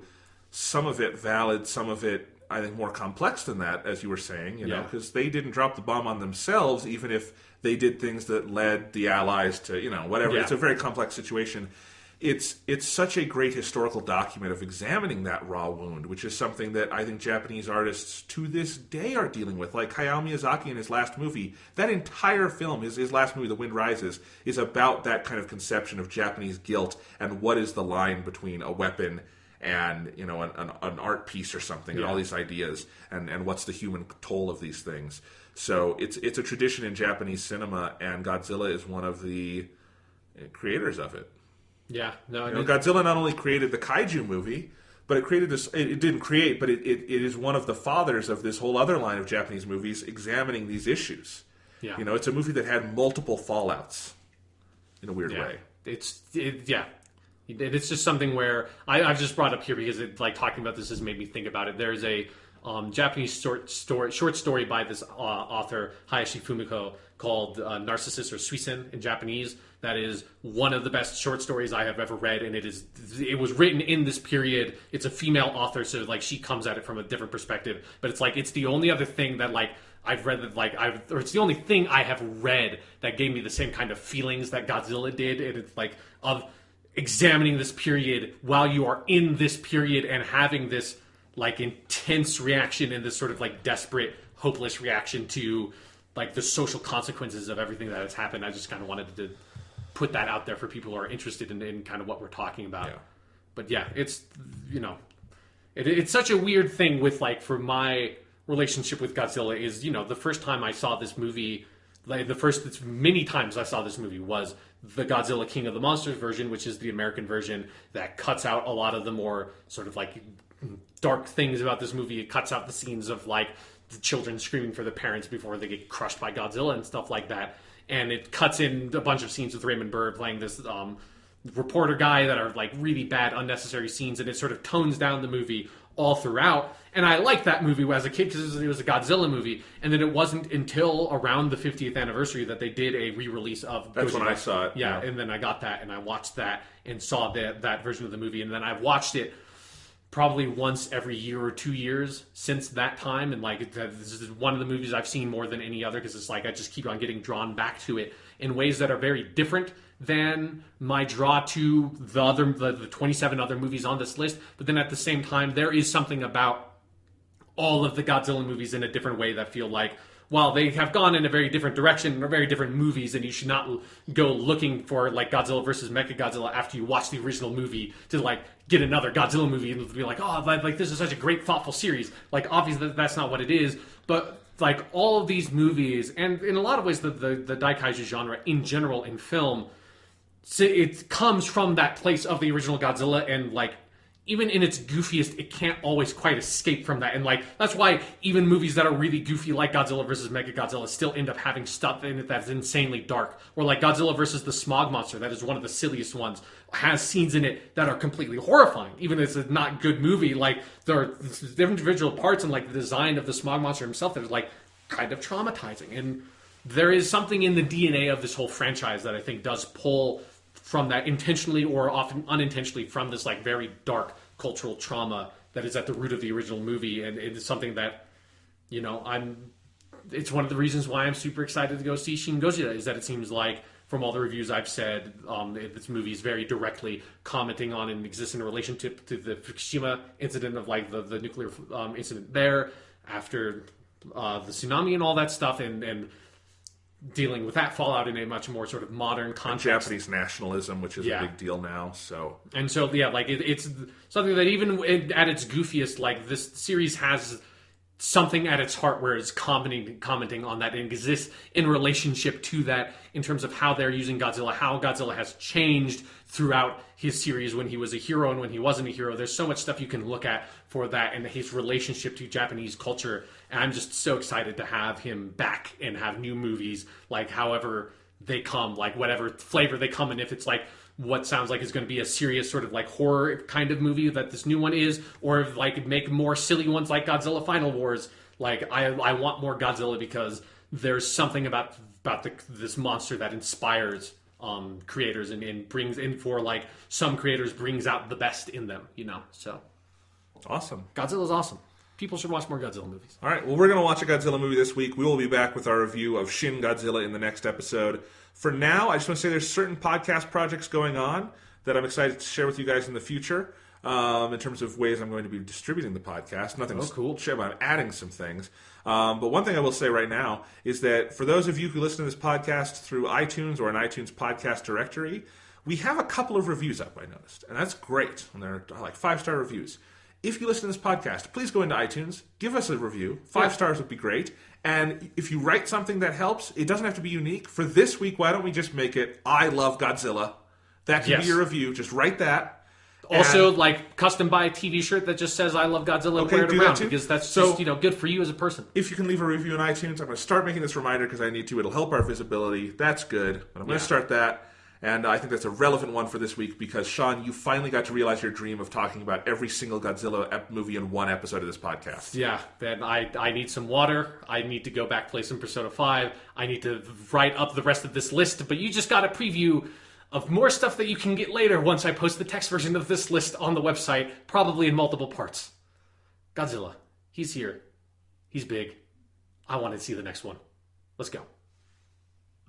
some of it valid, some of it, I think, more complex than that, as you were saying, you know, because they didn't drop the bomb on themselves, even if they did things that led the Allies to, you know, whatever. Yeah. It's a very complex situation. It's such a great historical document of examining that raw wound, which is something that I think Japanese artists to this day are dealing with. Like Hayao Miyazaki in his last movie, that entire film, his last movie, The Wind Rises, is about that kind of conception of Japanese guilt and what is the line between a weapon and, you know, an art piece or something, and all these ideas, and what's the human toll of these things. So it's a tradition in Japanese cinema, and Godzilla is one of the creators of it. Yeah, no. You know, Godzilla not only created the kaiju movie, but it created this. It didn't create, but it is one of the fathers of this whole other line of Japanese movies examining these issues. Yeah, you know, it's a movie that had multiple fallouts in a weird way. It's just something where I've just brought up here because like talking about this has made me think about it. There's a Japanese short story by this author Hayashi Fumiko called Narcissus, or Suisen in Japanese. That is one of the best short stories I have ever read, and it was written in this period. It's a female author, so like she comes at it from a different perspective. But it's like it's the only other thing that like I've read that like it's the only thing I have read that gave me the same kind of feelings that Godzilla did, and it's like of examining this period while you are in this period and having this like intense reaction and this sort of like desperate, hopeless reaction to like the social consequences of everything that has happened. I just kind of wanted to put that out there for people who are interested in kind of what we're talking about. Yeah. But yeah, it's, you know, it's such a weird thing with like, for my relationship with Godzilla is, you know, the first time I saw this movie, Like the first many times I saw this movie was the Godzilla King of the Monsters version, which is the American version that cuts out a lot of the more sort of like dark things about this movie. It cuts out the scenes of like the children screaming for their parents before they get crushed by Godzilla and stuff like that. And it cuts in a bunch of scenes with Raymond Burr playing this reporter guy that are like really bad, unnecessary scenes, and it sort of tones down the movie all throughout. And I liked that movie as a kid because it was a Godzilla movie. And then it wasn't until around the 50th anniversary that they did a re-release of That's when I saw it. Yeah, and then I got that and I watched that and saw that version of the movie. And then I've watched it probably once every year or 2 years since that time. And like this is one of the movies I've seen more than any other because it's like I just keep on getting drawn back to it in ways that are very different than my draw to the 27 other movies on this list. But then at the same time, there is something about all of the Godzilla movies in a different way that feel like, while they have gone in a very different direction and are very different movies, and you should not go looking for like Godzilla versus Mechagodzilla after you watch the original movie to like get another Godzilla movie and be like, oh, like this is such a great, thoughtful series. Like obviously that's not what it is, but like all of these movies, and in a lot of ways the Daikaiju genre in general in film, it comes from that place of the original Godzilla, and like even in its goofiest, it can't always quite escape from that. And like that's why even movies that are really goofy, like Godzilla versus Mechagodzilla, still end up having stuff in it that's insanely dark. Or like Godzilla versus the Smog Monster, that is one of the silliest ones, has scenes in it that are completely horrifying. Even if it's a not good movie, like there are different individual parts and like the design of the Smog Monster himself that is like kind of traumatizing. And there is something in the DNA of this whole franchise that I think does pull from that intentionally or often unintentionally from this like very dark cultural trauma that is at the root of the original movie. And it's something that, you know, it's one of the reasons why I'm super excited to go see Shin Godzilla, is that it seems like from all the reviews I've said, this movie is very directly commenting on an existing relationship to the Fukushima incident of like the nuclear incident there after the tsunami and all that stuff, and dealing with that fallout in a much more sort of modern context. And Japanese nationalism, which is a big deal now. So yeah, like it's something that even at its goofiest, like this series has something at its heart where it's commenting on that and exists in relationship to that in terms of how they're using Godzilla, how Godzilla has changed throughout his series when he was a hero and when he wasn't a hero. There's so much stuff you can look at for that and his relationship to Japanese culture. And I'm just so excited to have him back and have new movies, like however they come, like whatever flavor they come in. If it's like what sounds like is going to be a serious sort of like horror kind of movie that this new one is, or if like make more silly ones like Godzilla Final Wars. Like I want more Godzilla because there's something about this monster that inspires creators and brings in, for like some creators, brings out the best in them, you know. So awesome. Godzilla's awesome. People should watch more Godzilla movies. All right, well, we're going to watch a Godzilla movie this week. We will be back with our review of Shin Godzilla in the next episode. For now, I just want to say there's certain podcast projects going on that I'm excited to share with you guys in the future in terms of ways I'm going to be distributing the podcast. Nothing's cool. I'm adding some things. But one thing I will say right now is that for those of you who listen to this podcast through iTunes or an iTunes podcast directory, we have a couple of reviews up, I noticed. And that's great. And they're like 5-star reviews. If you listen to this podcast, please go into iTunes, give us a review. 5 stars would be great. And if you write something that helps, it doesn't have to be unique. For this week, why don't we just make it, I love Godzilla. That can be your review. Just write that. Also, like, custom buy a TV shirt that just says, I love Godzilla, and wear it around. Because that's just, good for you as a person. If you can leave a review on iTunes, I'm going to start making this reminder because I need to. It'll help our visibility. That's good. But I'm going to start that. And I think that's a relevant one for this week because, Sean, you finally got to realize your dream of talking about every single Godzilla movie in one episode of this podcast. Yeah, then I need some water. I need to go back play some Persona 5. I need to write up the rest of this list. But you just got a preview of more stuff that you can get later once I post the text version of this list on the website, probably in multiple parts. Godzilla. He's here. He's big. I want to see the next one. Let's go.